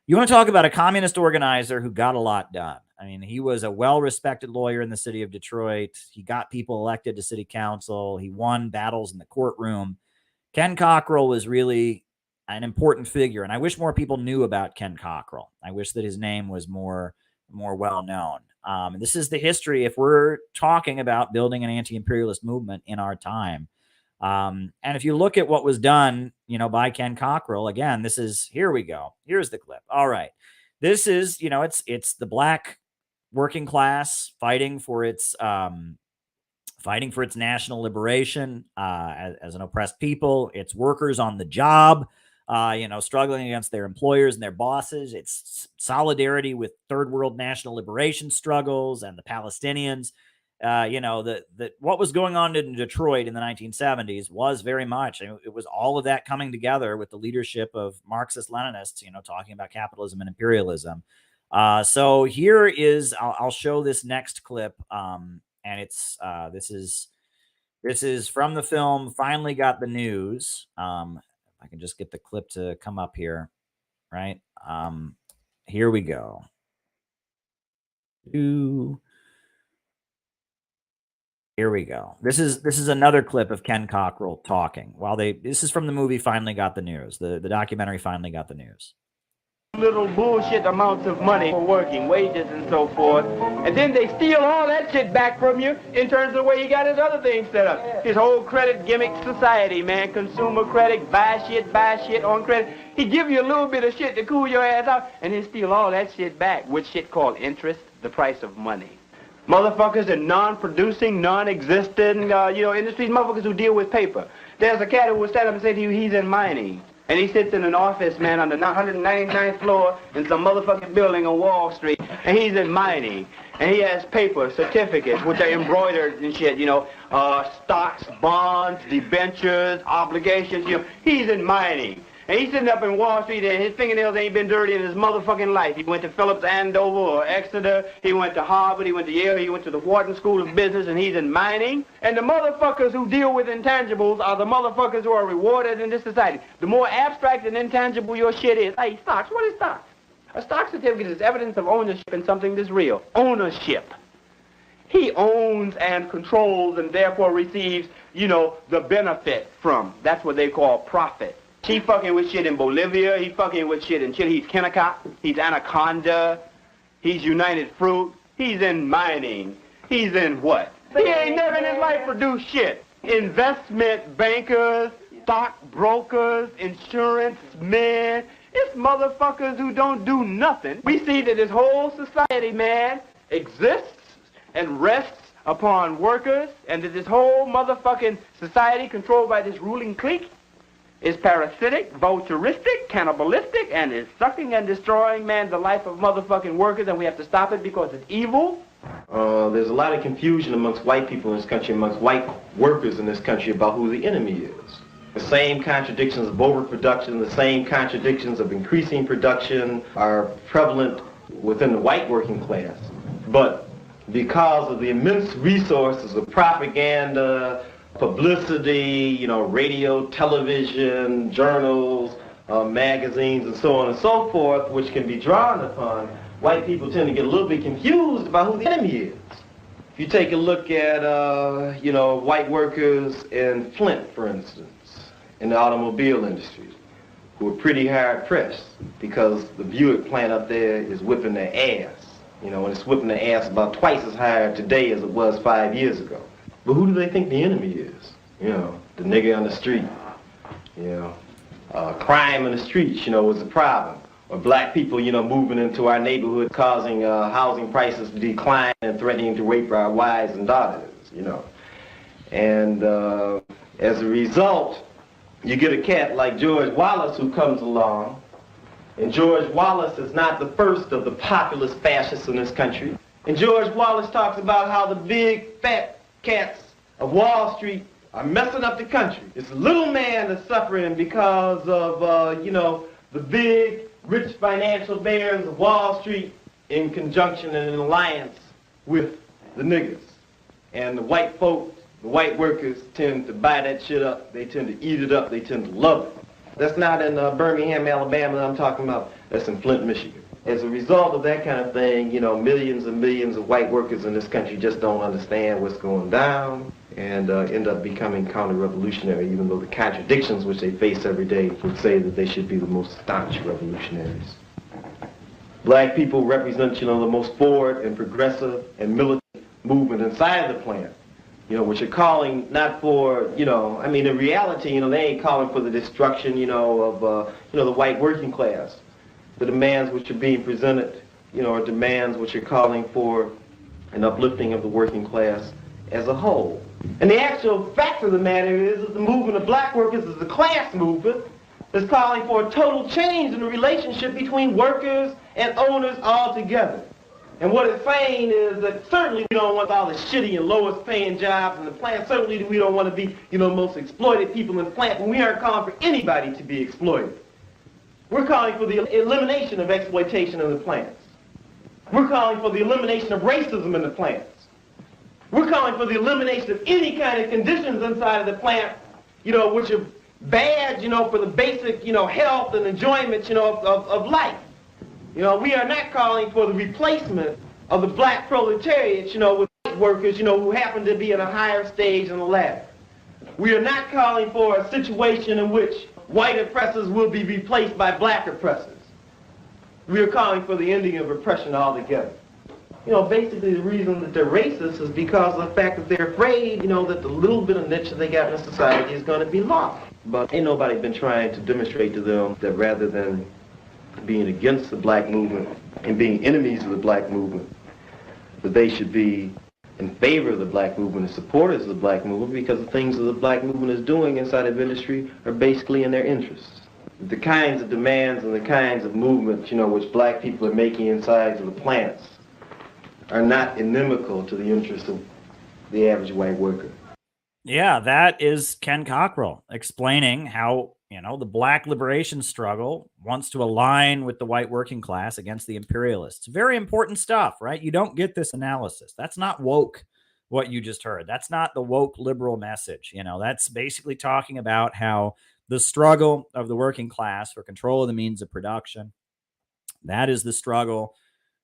you want to talk about a communist organizer who got a lot done. I mean, he was a well-respected lawyer in the city of Detroit. He got people elected to city council. He won battles in the courtroom. Ken Cockrell was really an important figure, and I wish more people knew about Ken Cockrell. I wish that his name was more well known. And this is the history. If we're talking about building an anti-imperialist movement in our time, and if you look at what was done, you know, by Ken Cockrell, again, this is, here we go. Here's the clip. All right, this is, you know, it's the black working class fighting for its national liberation as an oppressed people. It's workers on the job, you know, struggling against their employers and their bosses. It's solidarity with third world national liberation struggles and the Palestinians. You know, that what was going on in Detroit in the 1970s was very much, it was all of that coming together with the leadership of Marxist-Leninists, you know, talking about capitalism and imperialism. So here is, I'll show this next clip, and it's this is from the film Finally Got the News. I can just get the clip to come up here, right? Here we go. Here we go. This is another clip of Ken Cockrell talking. This is from the movie Finally Got the News, the documentary Finally Got the News. Little bullshit amounts of money for working, wages and so forth, and then they steal all that shit back from you in terms of the way he got his other things set up. His whole credit gimmick society, man, consumer credit, buy shit on credit. He give you a little bit of shit to cool your ass out, and then steal all that shit back with shit called interest, the price of money. Motherfuckers in non-producing, non-existent, industries, motherfuckers who deal with paper. There's a cat who will stand up and say to you, he's in mining. And he sits in an office, man, on the 199th floor in some motherfucking building on Wall Street, and he's in mining. And he has paper, certificates, which are embroidered and shit, stocks, bonds, debentures, obligations, he's in mining. And he's sitting up in Wall Street and his fingernails ain't been dirty in his motherfucking life. He went to Phillips Andover or Exeter, he went to Harvard, he went to Yale, he went to the Wharton School of Business, and he's in mining. And the motherfuckers who deal with intangibles are the motherfuckers who are rewarded in this society. The more abstract and intangible your shit is, hey, stocks, what is stocks? A stock certificate is evidence of ownership in something that's real. Ownership. He owns and controls and therefore receives, the benefit from. That's what they call profit. He fucking with shit in Bolivia, he fucking with shit in Chile. He's Kennecott, he's Anaconda, he's United Fruit, he's in mining. He's in what? He ain't never in his life produced shit. Investment bankers, stock brokers, insurance men, it's motherfuckers who don't do nothing. We see that this whole society, man, exists and rests upon workers, and that this whole motherfucking society controlled by this ruling clique is parasitic, vulturistic, cannibalistic, and is sucking and destroying, man, the life of motherfucking workers, and we have to stop it because it's evil. There's a lot of confusion amongst white people in this country, amongst white workers in this country about who the enemy is. The same contradictions of overproduction, the same contradictions of increasing production are prevalent within the white working class. But because of the immense resources of propaganda, publicity, radio, television, journals, magazines, and so on and so forth, which can be drawn upon, white people tend to get a little bit confused about who the enemy is. If you take a look at, white workers in Flint, for instance, in the automobile industry, who are pretty hard pressed because the Buick plant up there is whipping their ass. And it's whipping their ass about twice as hard today as it was 5 years ago. But who do they think the enemy is? The nigga on the street. Crime in the streets, was the problem. Or black people, moving into our neighborhood, causing housing prices to decline and threatening to rape our wives and daughters, And as a result, you get a cat like George Wallace who comes along, and George Wallace is not the first of the populist fascists in this country. And George Wallace talks about how the big fat cats of Wall Street are messing up the country. It's the little man that's suffering because of, the big, rich financial bears of Wall Street in conjunction and in alliance with the niggas. And the white folks, the white workers tend to buy that shit up. They tend to eat it up. They tend to love it. That's not in Birmingham, Alabama that I'm talking about. That's in Flint, Michigan. As a result of that kind of thing, millions and millions of white workers in this country just don't understand what's going down and end up becoming counter-revolutionary, even though the contradictions which they face every day would say that they should be the most staunch revolutionaries. Black people represent, the most forward and progressive and militant movement inside the plant. Which are calling not for, in reality, they ain't calling for the destruction, of, the white working class. The demands which are being presented, are demands which are calling for an uplifting of the working class as a whole. And the actual fact of the matter is that the movement of black workers is a class movement that's calling for a total change in the relationship between workers and owners altogether. And what it's saying is that certainly we don't want all the shitty and lowest paying jobs in the plant. Certainly we don't want to be, most exploited people in the plant. And we aren't calling for anybody to be exploited. We're calling for the elimination of exploitation in the plants. We're calling for the elimination of racism in the plants. We're calling for the elimination of any kind of conditions inside of the plant, which are bad, for the basic, health and enjoyment, of life. We are not calling for the replacement of the black proletariat, with white workers, who happen to be in a higher stage on the ladder. We are not calling for a situation in which white oppressors will be replaced by black oppressors. We are calling for the ending of oppression altogether. Basically the reason that they're racist is because of the fact that they're afraid, that the little bit of niche that they got in society is going to be lost. But ain't nobody been trying to demonstrate to them that rather than being against the black movement and being enemies of the black movement, that they should be in favor of the black movement and supporters of the black movement, because the things that the black movement is doing inside of industry are basically in their interests. The kinds of demands and the kinds of movements, which black people are making inside of the plants are not inimical to the interests of the average white worker. Yeah, that is Ken Cockrell explaining how, the black liberation struggle wants to align with the white working class against the imperialists. Very important stuff, right? You don't get this analysis. That's not woke, what you just heard. That's not the woke liberal message. That's basically talking about how the struggle of the working class for control of the means of production, that is the struggle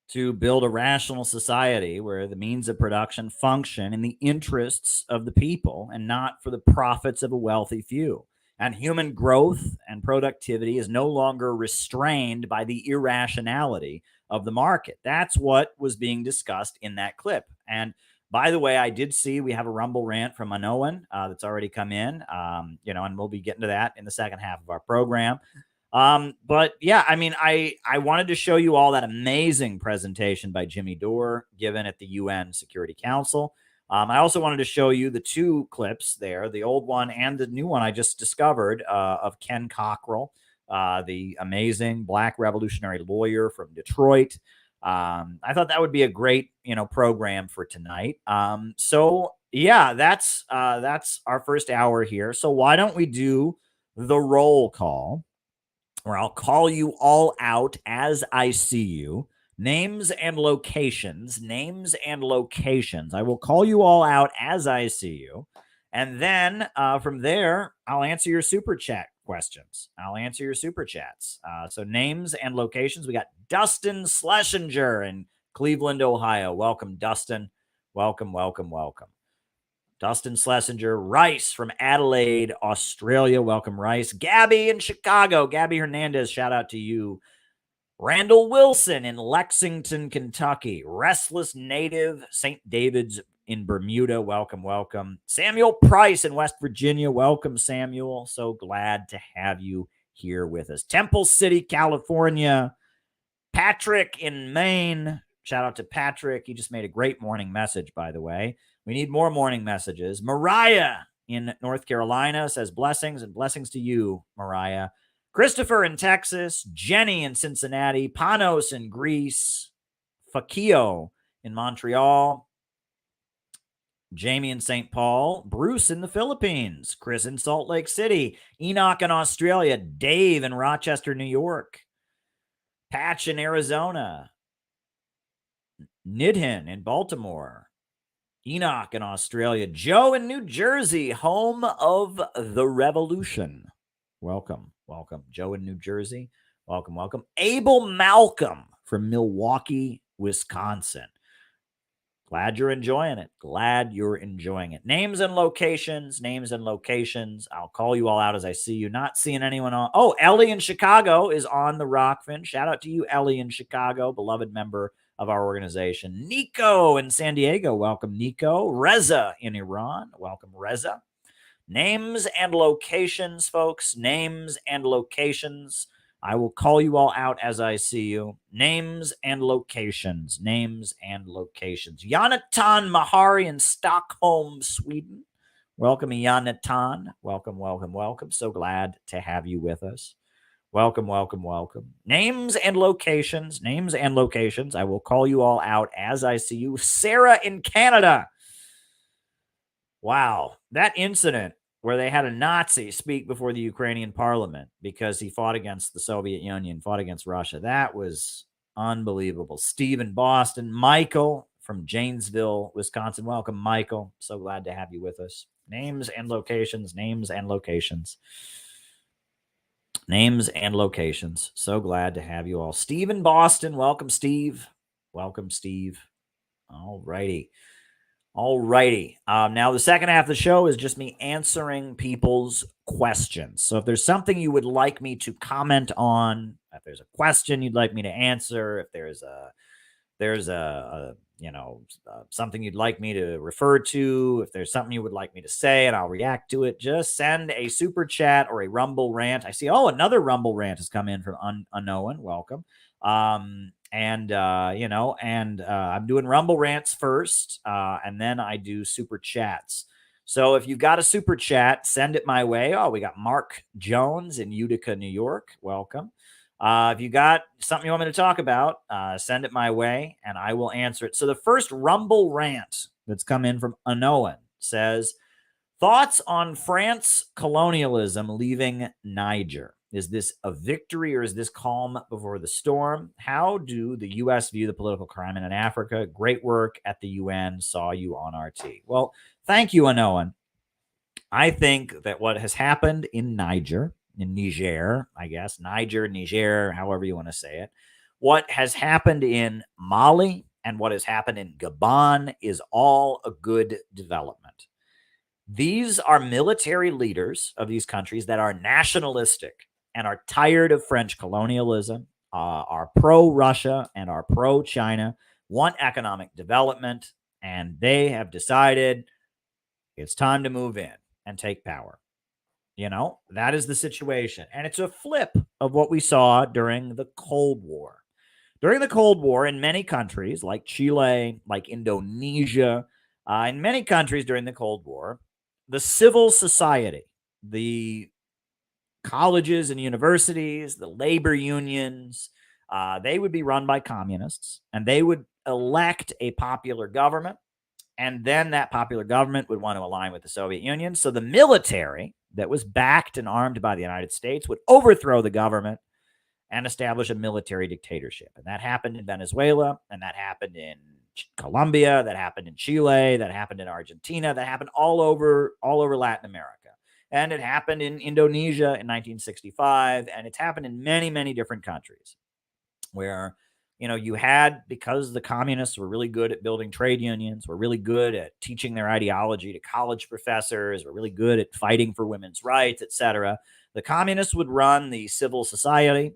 to build a rational society where the means of production function in the interests of the people and not for the profits of a wealthy few. And human growth and productivity is no longer restrained by the irrationality of the market. That's what was being discussed in that clip. And by the way, I did see we have a Rumble rant from Minoan that's already come in, and we'll be getting to that in the second half of our program. But yeah, I wanted to show you all that amazing presentation by Jimmy Dore given at the UN Security Council. I also wanted to show you the two clips there, the old one and the new one I just discovered of Ken Cockrell, the amazing black revolutionary lawyer from Detroit. I thought that would be a great, program for tonight. So yeah, that's our first hour here. So why don't we do the roll call, where I'll call you all out as I see you. Names and locations. I will call you all out as I see you. And then from there, I'll answer your super chat questions. I'll answer your super chats. So names and locations. We got Dustin Schlesinger in Cleveland, Ohio. Welcome, Dustin. Welcome, welcome, welcome. Dustin Schlesinger. Rice from Adelaide, Australia. Welcome, Rice. Gabby in Chicago. Gabby Hernandez, shout out to you. Randall Wilson in Lexington, Kentucky. Restless Native, St. David's in Bermuda. Welcome, welcome. Samuel Price in West Virginia. Welcome, Samuel. So glad to have you here with us. Temple City, California. Patrick in Maine. Shout out to Patrick. He just made a great morning message, by the way. We need more morning messages. Mariah in North Carolina says blessings, and blessings to you, Mariah. Christopher in Texas. Jenny in Cincinnati. Panos in Greece. Fakio in Montreal. Jamie in St. Paul. Bruce in the Philippines. Chris in Salt Lake City. Enoch in Australia. Dave in Rochester, New York. Patch in Arizona. Nidhin in Baltimore. Enoch in Australia. Joe in New Jersey, home of the revolution. Welcome, welcome. Joe in New Jersey. Welcome, welcome. Abel Malcolm from Milwaukee, Wisconsin. Glad you're enjoying it. Glad you're enjoying it. Names and locations. Names and locations. I'll call you all out as I see you. Not seeing anyone on. Oh, Ellie in Chicago is on the Rockfin. Shout out to you, Ellie in Chicago, beloved member of our organization. Nico in San Diego. Welcome, Nico. Reza in Iran. Welcome, Reza. Names and locations, folks. Names and locations. I will call you all out as I see you. Names and locations. Names and locations. Jonathan Mahari in Stockholm, Sweden. Welcome, Jonathan. Welcome, welcome, welcome. So glad to have you with us. Welcome, welcome, welcome. Names and locations. Names and locations. I will call you all out as I see you. Sarah in Canada. Wow. That incident where they had a Nazi speak before the Ukrainian parliament because he fought against the Soviet Union, fought against Russia. That was unbelievable. Steve in Boston. Michael from Janesville, Wisconsin. Welcome, Michael. So glad to have you with us. Names and locations. Names and locations. Names and locations. So glad to have you all. Steve in Boston. Welcome, Steve. Welcome, Steve. All righty. All righty. Now, the second half of the show is just me answering people's questions. So if there's something you would like me to comment on, if there's a question you'd like me to answer, if there's something you'd like me to refer to, if there's something you would like me to say and I'll react to it, just send a super chat or a Rumble rant. I see, another Rumble rant has come in from Unknown. Welcome. I'm doing Rumble rants first, and then I do super chats. So if you've got a super chat, send it my way. Oh, we got Mark Jones in Utica, New York. Welcome. If you got something you want me to talk about, send it my way, and I will answer it. So the first Rumble rant that's come in from Unknown says, thoughts on France colonialism leaving Niger. Is this a victory or is this calm before the storm? How do the U.S. view the political climate in Africa? Great work at the UN. Saw you on RT. Well, thank you, Unknown. I think that what has happened in Niger, I guess, Niger, however you want to say it, what has happened in Mali and what has happened in Gabon is all a good development. These are military leaders of these countries that are nationalistic and are tired of French colonialism, are pro-Russia and are pro-China, want economic development, and they have decided it's time to move in and take power. That is the situation. And it's a flip of what we saw during the Cold War. During the Cold War, in many countries, like Chile, like Indonesia, in many countries during the Cold War, the civil society, the colleges and universities, the labor unions, they would be run by communists, and they would elect a popular government, and then that popular government would want to align with the Soviet Union. So the military that was backed and armed by the United States would overthrow the government and establish a military dictatorship. And that happened in Venezuela, and that happened in Colombia, that happened in Chile, that happened in Argentina, that happened all over Latin America. And it happened in Indonesia in 1965, and it's happened in many, many different countries where, you had, because the communists were really good at building trade unions, were really good at teaching their ideology to college professors, were really good at fighting for women's rights, etc. The communists would run the civil society,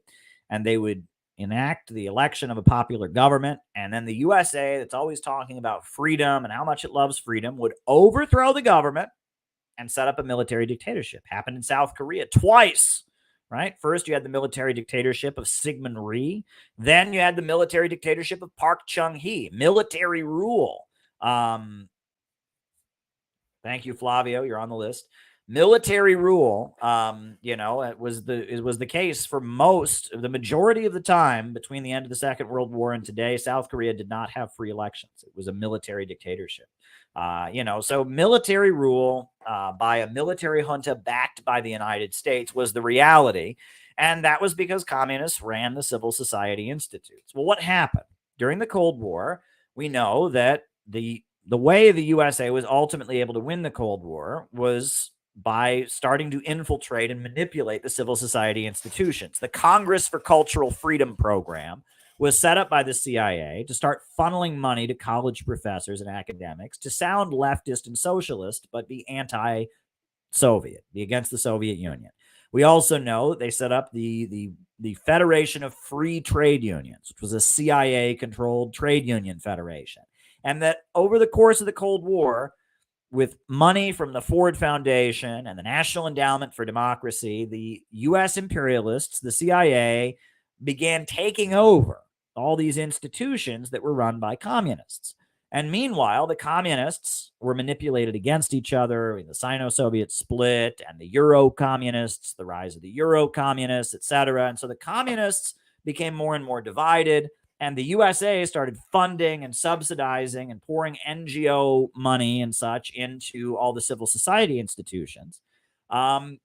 and they would enact the election of a popular government. And then the USA, that's always talking about freedom and how much it loves freedom, would overthrow the government and set up a military dictatorship. Happened in South Korea twice, right? First, you had the military dictatorship of Syngman Rhee. Then you had the military dictatorship of Park Chung-hee. Military rule. Thank you, Flavio. You're on the list. Military rule, it was the case for the majority of the time between the end of the Second World War and today. South Korea did not have free elections. It was a military dictatorship. So military rule by a military junta backed by the United States was the reality. And that was because communists ran the civil society institutes. Well, what happened? During the Cold War, we know that the way the USA was ultimately able to win the Cold War was by starting to infiltrate and manipulate the civil society institutions. The Congress for Cultural Freedom program was set up by the CIA to start funneling money to college professors and academics to sound leftist and socialist, but be anti-Soviet, be against the Soviet Union. We also know they set up the Federation of Free Trade Unions, which was a CIA-controlled trade union federation. And that over the course of the Cold War, with money from the Ford Foundation and the National Endowment for Democracy, the U.S. imperialists, the CIA, began taking over all these institutions that were run by communists. And meanwhile, the communists were manipulated against each other in the Sino-Soviet split and the Euro-communists, the rise of the Euro-communists, etc. And so the communists became more and more divided. And the USA started funding and subsidizing and pouring NGO money and such into all the civil society institutions. And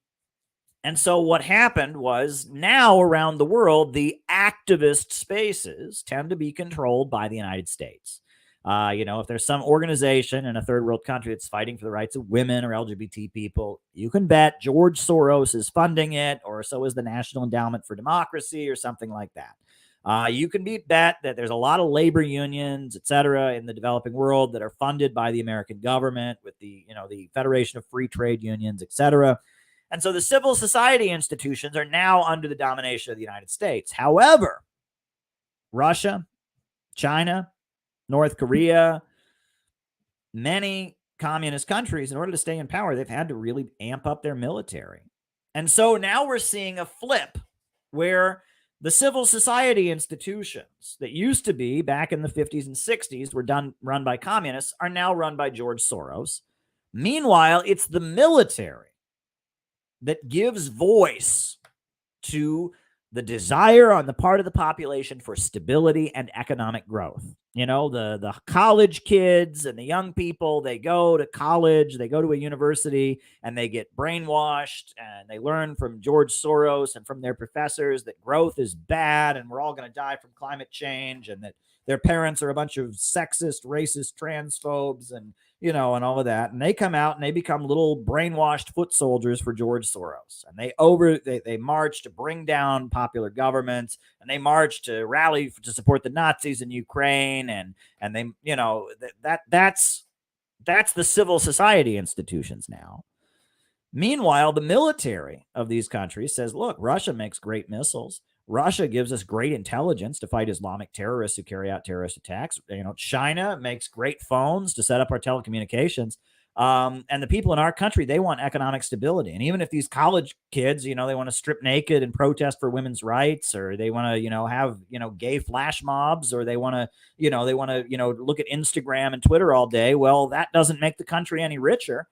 so what happened was, now around the world, the activist spaces tend to be controlled by the United States. If there's some organization in a third world country that's fighting for the rights of women or LGBT people, you can bet George Soros is funding it, or so is the National Endowment for Democracy or something like that. You can bet that there's a lot of labor unions, et cetera, in the developing world that are funded by the American government with the Federation of Free Trade Unions, et cetera. And so the civil society institutions are now under the domination of the United States. However, Russia, China, North Korea, many communist countries, in order to stay in power, they've had to really amp up their military. And so now we're seeing a flip where the civil society institutions that used to be back in the 50s and 60s were run by communists are now run by George Soros. Meanwhile, it's the military that gives voice to the desire on the part of the population for stability and economic growth. The college kids and the young people, they go to college, they go to a university, and they get brainwashed, and they learn from George Soros and from their professors that growth is bad and we're all going to die from climate change, and that their parents are a bunch of sexist, racist, transphobes, and and all of that. And they come out and they become little brainwashed foot soldiers for George Soros. And they march to bring down popular governments, and they march to rally to support the Nazis in Ukraine. And they, that's the civil society institutions now. Meanwhile, the military of these countries says, look, Russia makes great missiles. Russia gives us great intelligence to fight Islamic terrorists who carry out terrorist attacks. China makes great phones to set up our telecommunications. And the people in our country, they want economic stability. And even if these college kids, they want to strip naked and protest for women's rights, or they want to, have, gay flash mobs, or they want to, look at Instagram and Twitter all day. Well, that doesn't make the country any richer.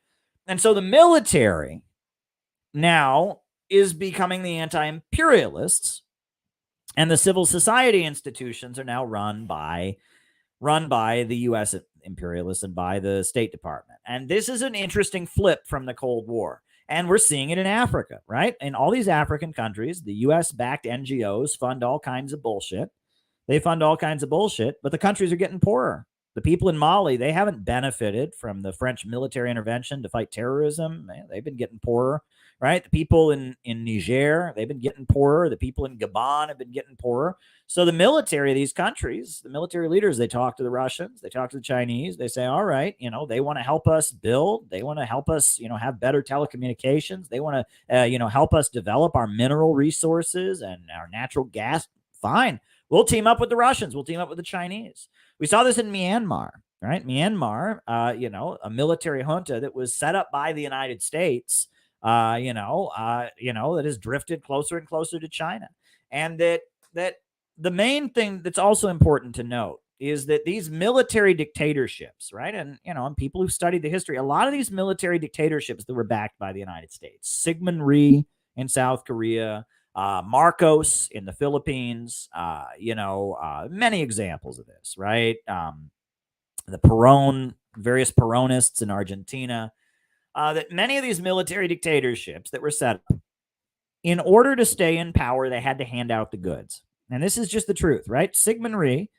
And so the military now is becoming the anti-imperialists. And the civil society institutions are now run by the U.S. imperialists and by the State Department. And this is an interesting flip from the Cold War. And we're seeing it in Africa, right? In all these African countries, the U.S.-backed NGOs fund all kinds of bullshit. They fund all kinds of bullshit, but the countries are getting poorer. The people in Mali, they haven't benefited from the French military intervention to fight terrorism. Man, they've been getting poorer, right? The people in Niger, they've been getting poorer. The people in Gabon have been getting poorer. So the military of these countries, the military leaders, they talk to the Russians, they talk to the Chinese, they say, all right, they want to help us build, they want to help us, have better telecommunications, they want to, help us develop our mineral resources and our natural gas. Fine. We'll team up with the Russians. We'll team up with the Chinese. We saw this in Myanmar, right? Myanmar, a military junta that was set up by the United States, that has drifted closer and closer to China. And that the main thing that's also important to note is that these military dictatorships, right? And, and people who studied the history, a lot of these military dictatorships that were backed by the United States, Syngman Rhee in South Korea, Marcos in the Philippines, many examples of this, right? The various Peronists in Argentina, that many of these military dictatorships that were set up, in order to stay in power, they had to hand out the goods. And this is just the truth, right? Syngman Rhee,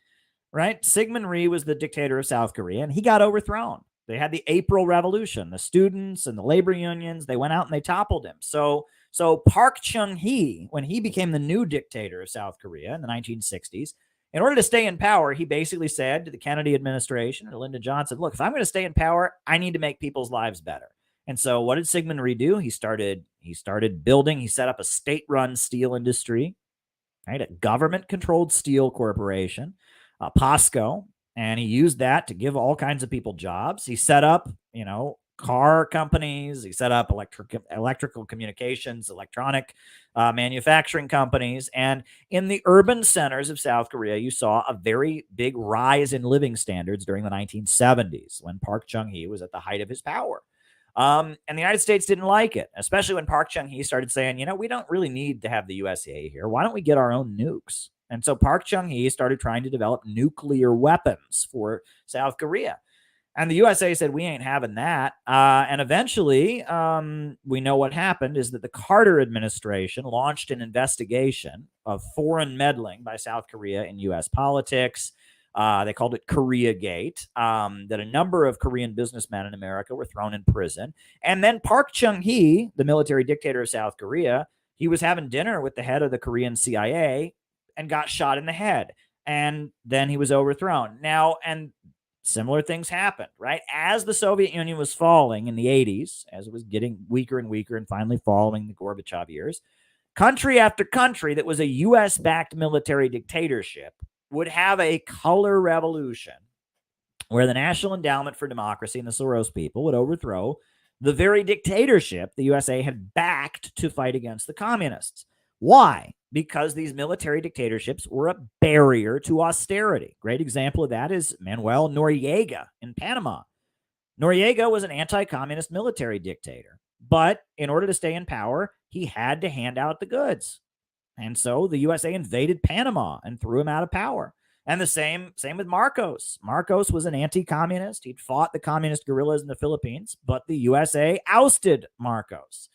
right? Syngman Rhee was the dictator of South Korea, and he got overthrown. They had the April Revolution. The students and the labor unions, they went out and they toppled him. So Park Chung-hee, when he became the new dictator of South Korea in the 1960s, in order to stay in power, he basically said to the Kennedy administration and Lyndon Johnson, look, if I'm going to stay in power, I need to make people's lives better. And so what did Syngman Rhee do? He started building, he set up a state-run steel industry, right? A government-controlled steel corporation, POSCO, and he used that to give all kinds of people jobs. He set up, car companies. He set up electrical communications, electronic manufacturing companies. And in the urban centers of South Korea, you saw a very big rise in living standards during the 1970s when Park Chung-hee was at the height of his power. And the United States didn't like it, especially when Park Chung-hee started saying, we don't really need to have the USA here. Why don't we get our own nukes? And so Park Chung-hee started trying to develop nuclear weapons for South Korea. And the USA said, we ain't having that. And eventually, we know what happened is that the Carter administration launched an investigation of foreign meddling by South Korea in U.S. politics. They called it Koreagate, that a number of Korean businessmen in America were thrown in prison. And then Park Chung-hee, the military dictator of South Korea, he was having dinner with the head of the Korean CIA and got shot in the head. And then he was overthrown. Now, and similar things happened, right? As the Soviet Union was falling in the 80s, as it was getting weaker and weaker and finally following the Gorbachev years, country after country that was a U.S.-backed military dictatorship would have a color revolution where the National Endowment for Democracy and the Soros people would overthrow the very dictatorship the USA had backed to fight against the communists. Why? Because these military dictatorships were a barrier to austerity. Great example of that is Manuel Noriega in Panama. Noriega was an anti-communist military dictator, but in order to stay in power, he had to hand out the goods. And so the USA invaded Panama and threw him out of power. And the same with Marcos. Marcos was an anti-communist. He'd fought the communist guerrillas in the Philippines, but the USA ousted Marcos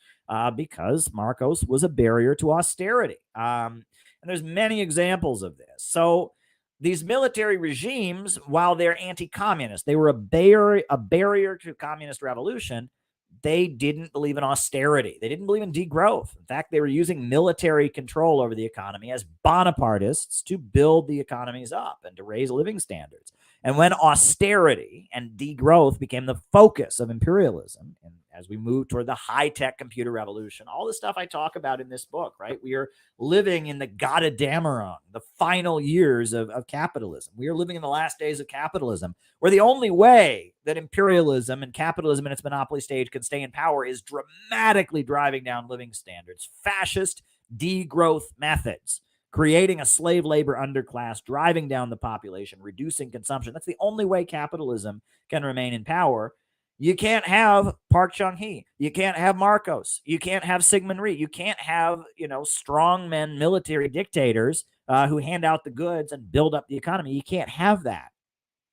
because Marcos was a barrier to austerity. And there's many examples of this. So these military regimes, while they're anti-communist, they were a barrier to communist revolution. They didn't believe in austerity. They didn't believe in degrowth. In fact, they were using military control over the economy as Bonapartists to build the economies up and to raise living standards. And when austerity and degrowth became the focus of imperialism, and as we move toward the high-tech computer revolution, all the stuff I talk about in this book, right? We are living in the Gotterdammerung, the final years of capitalism. We are living in the last days of capitalism, where the only way that imperialism and capitalism in its monopoly stage can stay in power is dramatically driving down living standards, fascist degrowth methods, creating a slave labor underclass, driving down the population, reducing consumption. That's the only way capitalism can remain in power. You can't have Park Chung-hee. You can't have Marcos. You can't have Syngman Rhee. You can't have, strongmen military dictators who hand out the goods and build up the economy. You can't have that,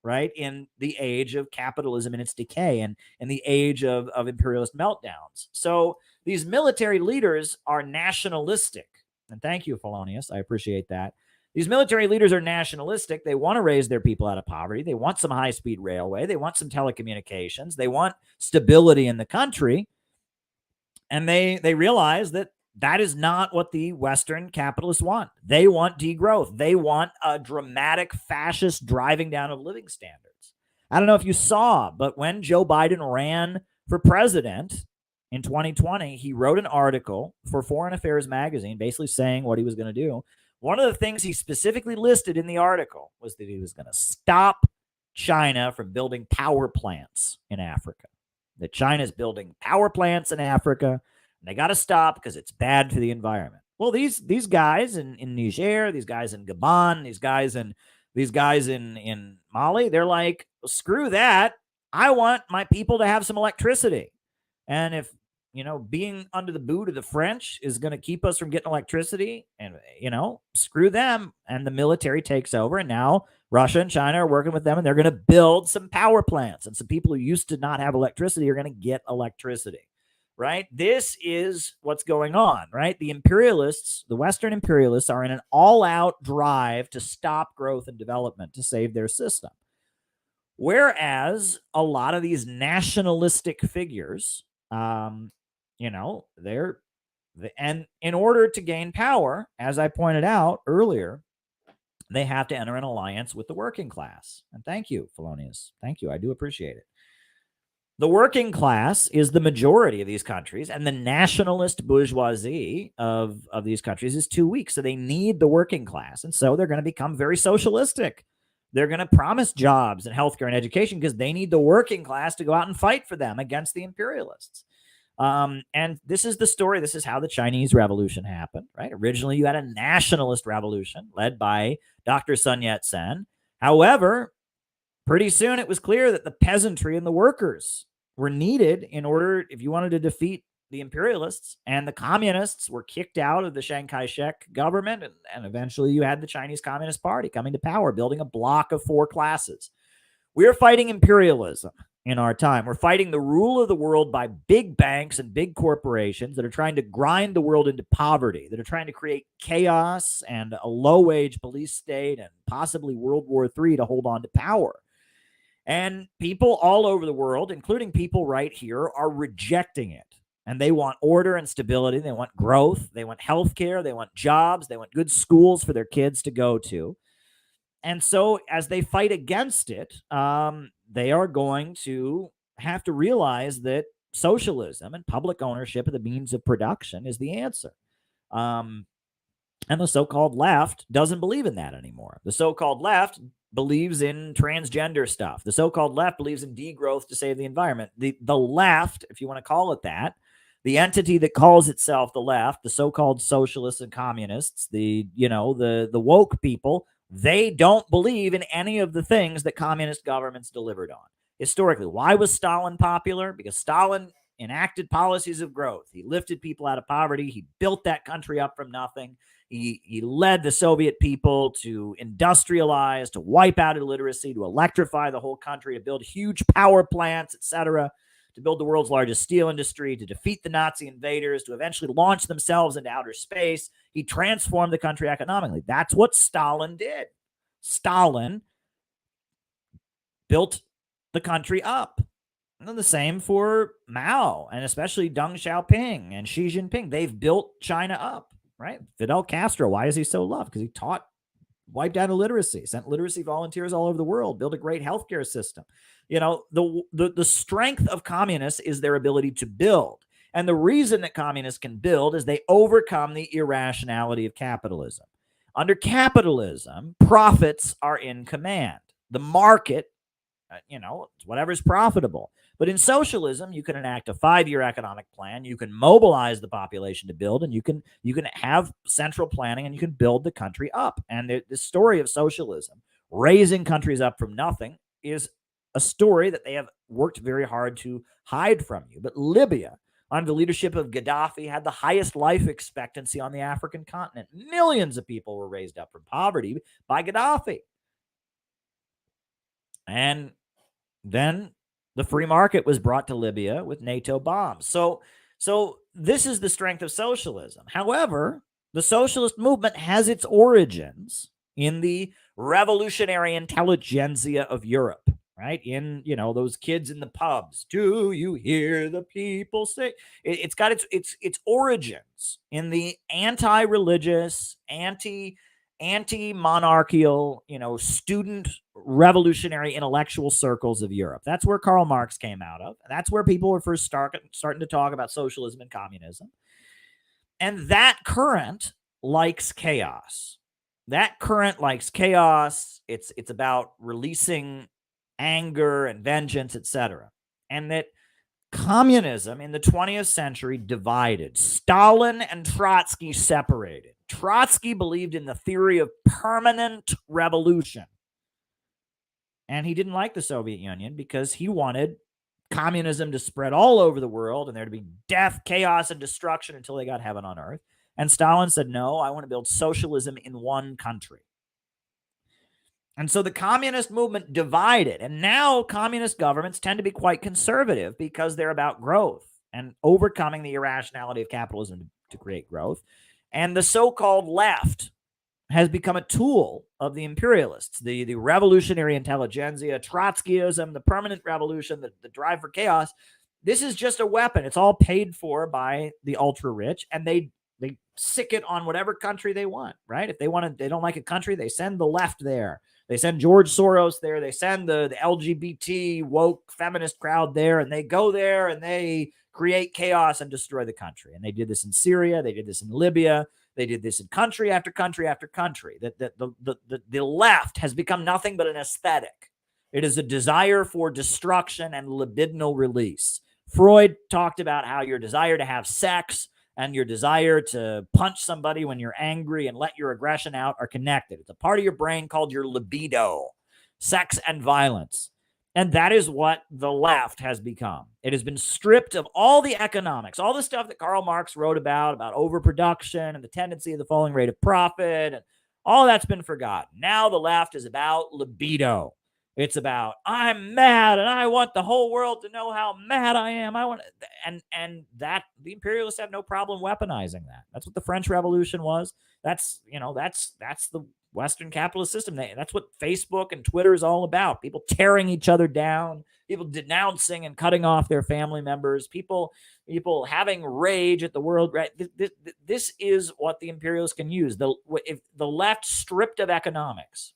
right, in the age of capitalism and its decay and in the age of imperialist meltdowns. So these military leaders are nationalistic. And thank you, Polonius. I appreciate that. These military leaders are nationalistic. They want to raise their people out of poverty. They want some high-speed railway. They want some telecommunications. They want stability in the country. And they realize that that is not what the Western capitalists want. They want degrowth. They want a dramatic fascist driving down of living standards. I don't know if you saw, but when Joe Biden ran for president in 2020, he wrote an article for Foreign Affairs magazine basically saying what he was going to do. One of the things he specifically listed in the article was that he was going to stop China from building power plants in Africa. That China is building power plants in Africa, and they got to stop because it's bad for the environment. Well, these guys in Niger, these guys in Gabon, these guys in Mali, they're like, screw that. I want my people to have some electricity. And if, being under the boot of the French is going to keep us from getting electricity, and, screw them. And the military takes over. And now Russia and China are working with them, and they're going to build some power plants. And some people who used to not have electricity are going to get electricity, right? This is what's going on, right? The imperialists, the Western imperialists, are in an all-out drive to stop growth and development to save their system. Whereas a lot of these nationalistic figures, and in order to gain power, as I pointed out earlier, they have to enter an alliance with the working class. And thank you, Felonius. Thank you. I do appreciate it. The working class is the majority of these countries, and the nationalist bourgeoisie of these countries is too weak. So they need the working class. And so they're going to become very socialistic. They're going to promise jobs and healthcare and education because they need the working class to go out and fight for them against the imperialists. And this is the story. This is how the Chinese Revolution happened, right? Originally, you had a nationalist revolution led by Dr. Sun Yat-sen. However, pretty soon it was clear that the peasantry and the workers were needed in order, if you wanted to defeat the imperialists, and the communists were kicked out of the Chiang Kai-shek government. And eventually you had the Chinese Communist Party coming to power, building a bloc of 4 classes. We are fighting imperialism in our time. We're fighting the rule of the world by big banks and big corporations that are trying to grind the world into poverty, that are trying to create chaos and a low-wage police state and possibly World War III to hold on to power. And people all over the world, including people right here, are rejecting it. And they want order and stability. They want growth. They want healthcare. They want jobs. They want good schools for their kids to go to. And so as they fight against it, they are going to have to realize that socialism and public ownership of the means of production is the answer. And the so-called left doesn't believe in that anymore. The so-called left believes in transgender stuff. The so-called left believes in degrowth to save the environment. The left, if you want to call it that, the entity that calls itself the left, the so-called socialists and communists, the woke people, they don't believe in any of the things that communist governments delivered on. Historically, why was Stalin popular? Because Stalin enacted policies of growth. He lifted people out of poverty. He built that country up from nothing. He led the Soviet people to industrialize, to wipe out illiteracy, to electrify the whole country, to build huge power plants, etc., to build the world's largest steel industry, to defeat the Nazi invaders, to eventually launch themselves into outer space. He transformed the country economically. That's what Stalin did. Stalin built the country up. And then the same for Mao, and especially Deng Xiaoping and Xi Jinping. They've built China up, right? Fidel Castro, why is he so loved? Because he wiped out illiteracy, sent literacy volunteers all over the world, built a great healthcare system. The strength of communists is their ability to build. And the reason that communists can build is they overcome the irrationality of capitalism. Under capitalism, profits are in command. The market, it's whatever's profitable. But in socialism, you can enact a 5-year economic plan. You can mobilize the population to build, and you can have central planning, and you can build the country up. And the story of socialism, raising countries up from nothing, is a story that they have worked very hard to hide from you. But Libya, under the leadership of Gaddafi, had the highest life expectancy on the African continent. Millions of people were raised up from poverty by Gaddafi. And then the free market was brought to Libya with NATO bombs. So this is the strength of socialism. However, the socialist movement has its origins in the revolutionary intelligentsia of Europe, right? In, those kids in the pubs. Do you hear the people say? It's got its origins in the anti-religious, anti-monarchical, student revolutionary intellectual circles of Europe. That's where Karl Marx came out of. That's where people were first starting to talk about socialism and communism. And that current likes chaos. That current likes chaos. It's about releasing anger and vengeance, etc. And that communism in the 20th century divided. Stalin and Trotsky separated. Trotsky believed in the theory of permanent revolution. And he didn't like the Soviet Union because he wanted communism to spread all over the world and there to be death, chaos, and destruction until they got heaven on earth. And Stalin said, no, I want to build socialism in one country. And so the communist movement divided. And now communist governments tend to be quite conservative because they're about growth and overcoming the irrationality of capitalism to create growth. And the so-called left has become a tool of the imperialists, the revolutionary intelligentsia, Trotskyism, the permanent revolution, the drive for chaos. This is just a weapon. It's all paid for by the ultra-rich, and they sick it on whatever country they want, right? If they don't like a country, they send the left there. They send George Soros there. They send the LGBT woke feminist crowd there, and they go there and they create chaos and destroy the country. And they did this in Syria. They did this in Libya. They did this in country after country after country. The left has become nothing but an aesthetic. It is a desire for destruction and libidinal release. Freud talked about how your desire to have sex and your desire to punch somebody when you're angry and let your aggression out are connected. It's a part of your brain called your libido, sex and violence. And that is what the left has become. It has been stripped of all the economics, all the stuff that Karl Marx wrote about overproduction and the tendency of the falling rate of profit, and all that's been forgotten. Now the left is about libido. It's about, I'm mad and I want the whole world to know how mad I am. And that the imperialists have no problem weaponizing that. That's what the French Revolution was. That's the Western capitalist system. That's what Facebook and Twitter is all about. People tearing each other down, people denouncing and cutting off their family members, people having rage at the world. Right? This is what the imperialists can use. If the left stripped of economics,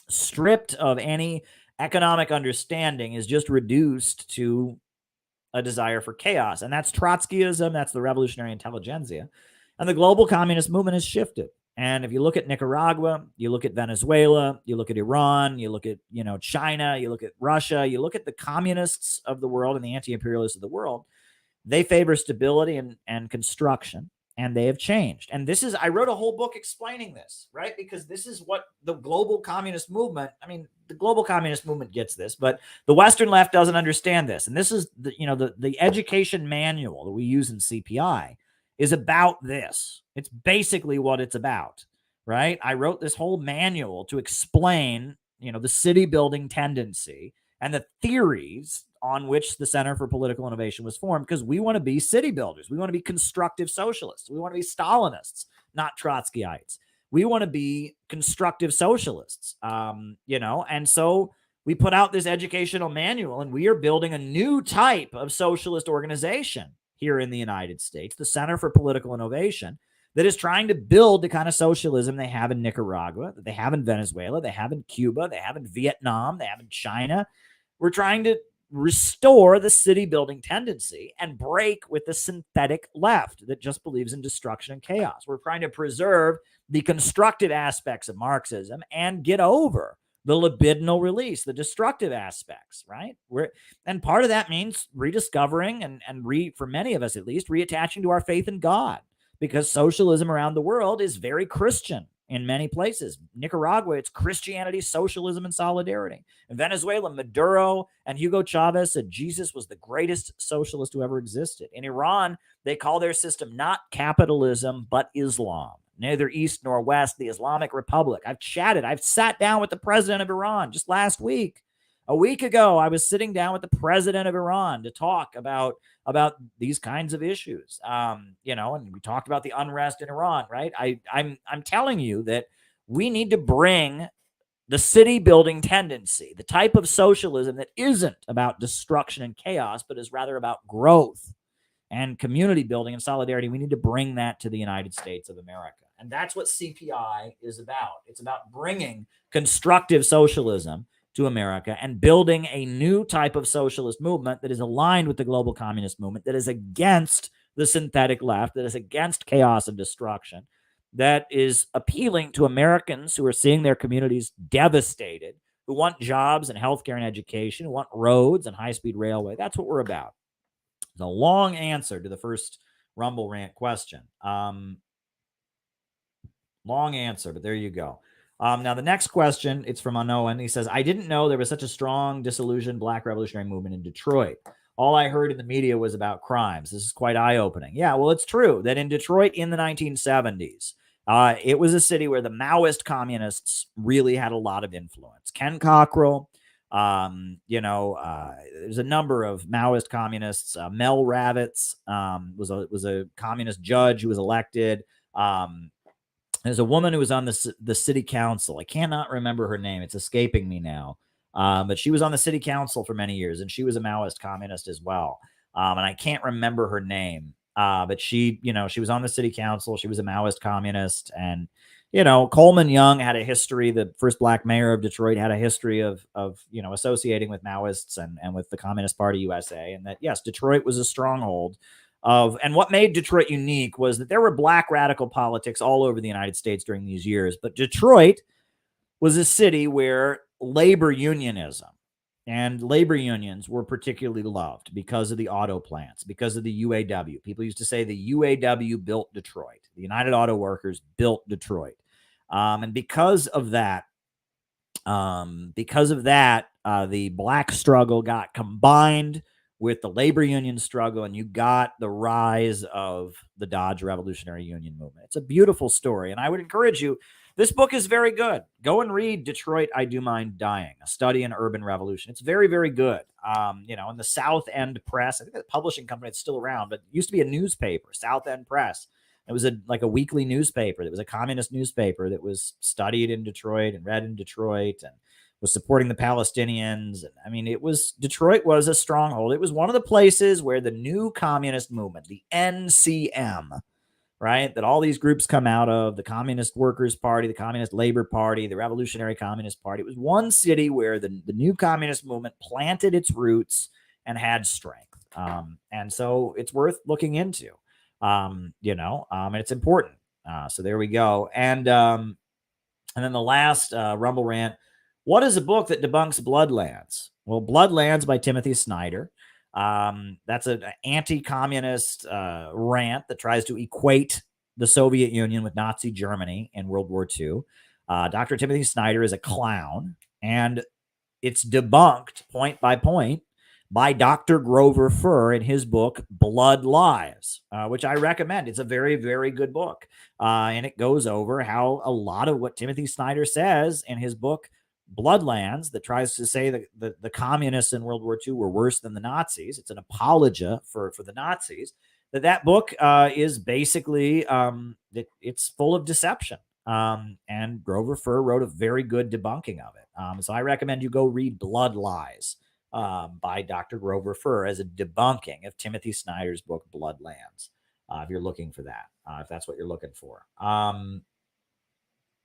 stripped of any economic understanding, is just reduced to a desire for chaos. And that's Trotskyism. That's the revolutionary intelligentsia. And the global communist movement has shifted. And if you look at Nicaragua, you look at Venezuela, you look at Iran, you look at, China, you look at Russia, you look at the communists of the world and the anti-imperialists of the world, they favor stability and construction. And they have changed. And I wrote a whole book explaining this, right? Because this is what the global communist movement, the global communist movement gets this, but the Western left doesn't understand this. And this is the education manual that we use in CPI is about this. It's basically what it's about, right? I wrote this whole manual to explain, the city building tendency and the theories on which the Center for Political Innovation was formed, because we want to be city builders. We want to be constructive socialists. We want to be Stalinists, not Trotskyites. We want to be constructive socialists, and so we put out this educational manual, and we are building a new type of socialist organization here in the United States, the Center for Political Innovation, that is trying to build the kind of socialism they have in Nicaragua, that they have in Venezuela, they have in Cuba, they have in Vietnam, they have in China. We're trying to restore the city building tendency and break with the synthetic left that just believes in destruction and chaos. We're trying to preserve the constructive aspects of Marxism and get over the libidinal release, the destructive aspects, right? And part of that means rediscovering and for many of us at least, reattaching to our faith in God, because socialism around the world is very Christian in many places. Nicaragua, it's Christianity, socialism, and solidarity. In Venezuela, Maduro and Hugo Chavez said Jesus was the greatest socialist who ever existed. In Iran, they call their system not capitalism, but Islam. Neither East nor West, the Islamic Republic. I've sat down with the president of Iran just last week. A week ago, I was sitting down with the president of Iran to talk about these kinds of issues, and we talked about the unrest in Iran, right? I'm telling you that we need to bring the city building tendency, the type of socialism that isn't about destruction and chaos, but is rather about growth and community building and solidarity. We need to bring that to the United States of America. And that's what CPI is about. It's about bringing constructive socialism to America and building a new type of socialist movement that is aligned with the global communist movement, that is against the synthetic left, that is against chaos and destruction, that is appealing to Americans who are seeing their communities devastated, who want jobs and healthcare and education, who want roads and high-speed railway. That's what we're about. It's a long answer to the first Rumble Rant question. Long answer, but there you go. Now, the next question, it's from Unknown. He says, I didn't know there was such a strong, disillusioned Black revolutionary movement in Detroit. All I heard in the media was about crimes. This is quite eye-opening. Yeah, well, it's true that in Detroit in the 1970s, it was a city where the Maoist communists really had a lot of influence. Ken Cockrell, there's a number of Maoist communists. Mel Ravitz was a communist judge who was elected. There's a woman who was on the city council. I cannot remember her name. It's escaping me now. But she was on the city council for many years, and she was a Maoist communist as well. And I can't remember her name. But she was on the city council. She was a Maoist communist. And, Coleman Young had a history. The first Black mayor of Detroit had a history of associating with Maoists and with the Communist Party USA. And that, yes, Detroit was a stronghold and what made Detroit unique was that there were Black radical politics all over the United States during these years. But Detroit was a city where labor unionism and labor unions were particularly loved because of the auto plants, because of the UAW. People used to say the UAW built Detroit. The United Auto Workers built Detroit. And because of that, the Black struggle got combined with the labor union struggle, and you got the rise of the Dodge Revolutionary Union movement. It's a beautiful story, and I would encourage you. This book is very good. Go and read Detroit, I Do Mind Dying, A Study in Urban Revolution. It's very, very good. In the South End Press, I think the publishing company is still around, but it used to be a newspaper, South End Press. It was like a weekly newspaper. It was a communist newspaper that was studied in Detroit and read in Detroit and was supporting the Palestinians. I mean, Detroit was a stronghold. It was one of the places where the new communist movement, the NCM, right, that all these groups come out of, the Communist Workers' Party, the Communist Labor Party, the Revolutionary Communist Party. It was one city where the new communist movement planted its roots and had strength. And so it's worth looking into, and it's important. So there we go. And then the last Rumble Rant. What is a book that debunks Bloodlands? Well, Bloodlands by Timothy Snyder. That's an anti-communist rant that tries to equate the Soviet Union with Nazi Germany in World War II. Dr. Timothy Snyder is a clown, and it's debunked point by point by Dr. Grover Furr in his book, Blood Lies, which I recommend. It's a very, very good book. And it goes over how a lot of what Timothy Snyder says in his book, Bloodlands, that tries to say that the communists in World War II were worse than the Nazis. It's an apologia for the Nazis. That book is basically it's full of deception. And Grover Furr wrote a very good debunking of it. So I recommend you go read Blood Lies by Dr. Grover Furr as a debunking of Timothy Snyder's book, Bloodlands, if you're looking for that, if that's what you're looking for.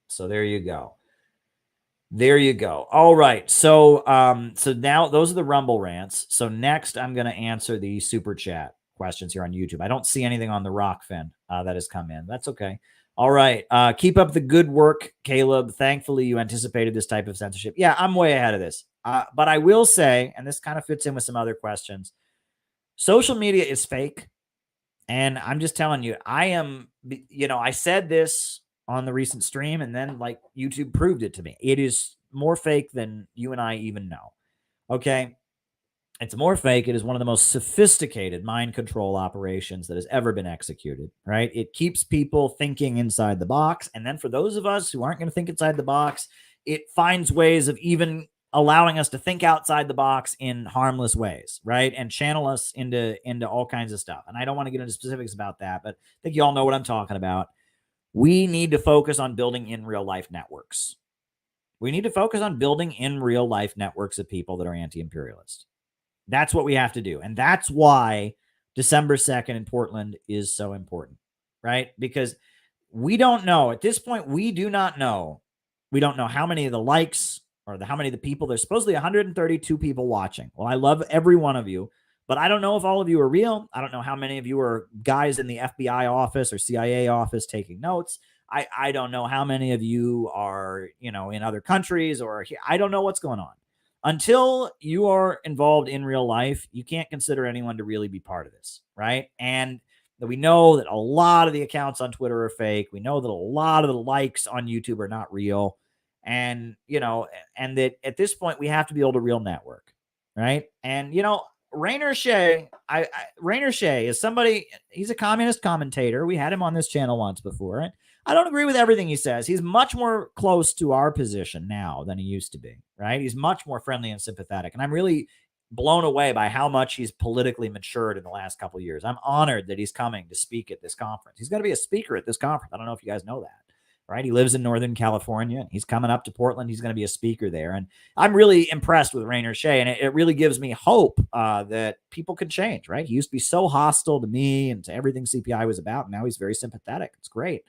So there you go. There you go. All right. So now those are the Rumble rants. So next I'm going to answer the super chat questions here on YouTube. I don't see anything on the Rockfin that has come in. That's okay. All right. Keep up the good work, Caleb. Thankfully, you anticipated this type of censorship. Yeah, I'm way ahead of this. But I will say, and this kind of fits in with some other questions, social media is fake. And I'm just telling you, I said this on the recent stream, and then YouTube proved it to me. It is more fake than you and I even know. Okay. It's more fake. It is one of the most sophisticated mind control operations that has ever been executed, right? It keeps people thinking inside the box. And then for those of us who aren't going to think inside the box, it finds ways of even allowing us to think outside the box in harmless ways, right? And channel us into all kinds of stuff. And I don't want to get into specifics about that, but I think you all know what I'm talking about. We need to focus on building in real life networks. We need to focus on building in real life networks of people that are anti-imperialist. That's what we have to do. And that's why December 2nd in Portland is so important, right? Because we don't know at this point, we do not know. We don't know how many of the likes or how many of the people. There's supposedly 132 people watching. Well, I love every one of you, but I don't know if all of you are real. I don't know how many of you are guys in the FBI office or CIA office taking notes. I don't know how many of you are, in other countries or I don't know what's going on. Until you are involved in real life, you can't consider anyone to really be part of this, right? And we know that a lot of the accounts on Twitter are fake. We know that a lot of the likes on YouTube are not real. And, and that at this point, we have to be able to real network, right? And, Rainer Shea, Rainer Shea is somebody, he's a communist commentator. We had him on this channel once before. And I don't agree with everything he says. He's much more close to our position now than he used to be, right? He's much more friendly and sympathetic. And I'm really blown away by how much he's politically matured in the last couple of years. I'm honored that he's coming to speak at this conference. He's going to be a speaker at this conference. I don't know if you guys know that, right? He lives in Northern California. He's coming up to Portland. He's going to be a speaker there. And I'm really impressed with Rainer Shea. And it really gives me hope that people can change, right? He used to be so hostile to me and to everything CPI was about. And now he's very sympathetic. It's great.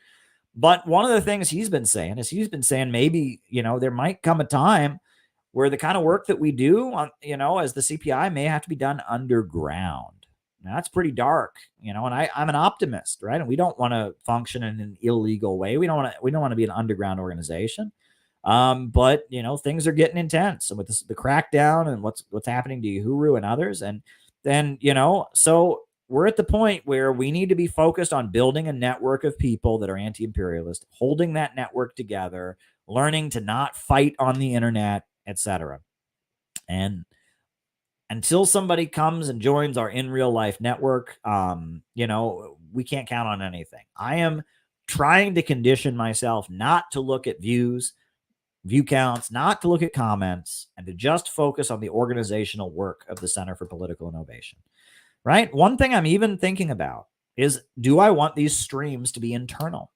But one of the things he's been saying maybe, there might come a time where the kind of work that we do, as the CPI may have to be done underground. Now, that's pretty dark, and I'm an optimist, right? And we don't want to function in an illegal way. We don't want to be an underground organization. But things are getting intense, and with the crackdown and what's happening to Uhuru and others, and then so we're at the point where we need to be focused on building a network of people that are anti-imperialist, holding that network together, learning to not fight on the internet, etc. And until somebody comes and joins our in real life network, we can't count on anything. I am trying to condition myself not to look at view counts, not to look at comments, and to just focus on the organizational work of the Center for Political Innovation. Right? One thing I'm even thinking about is, do I want these streams to be internal?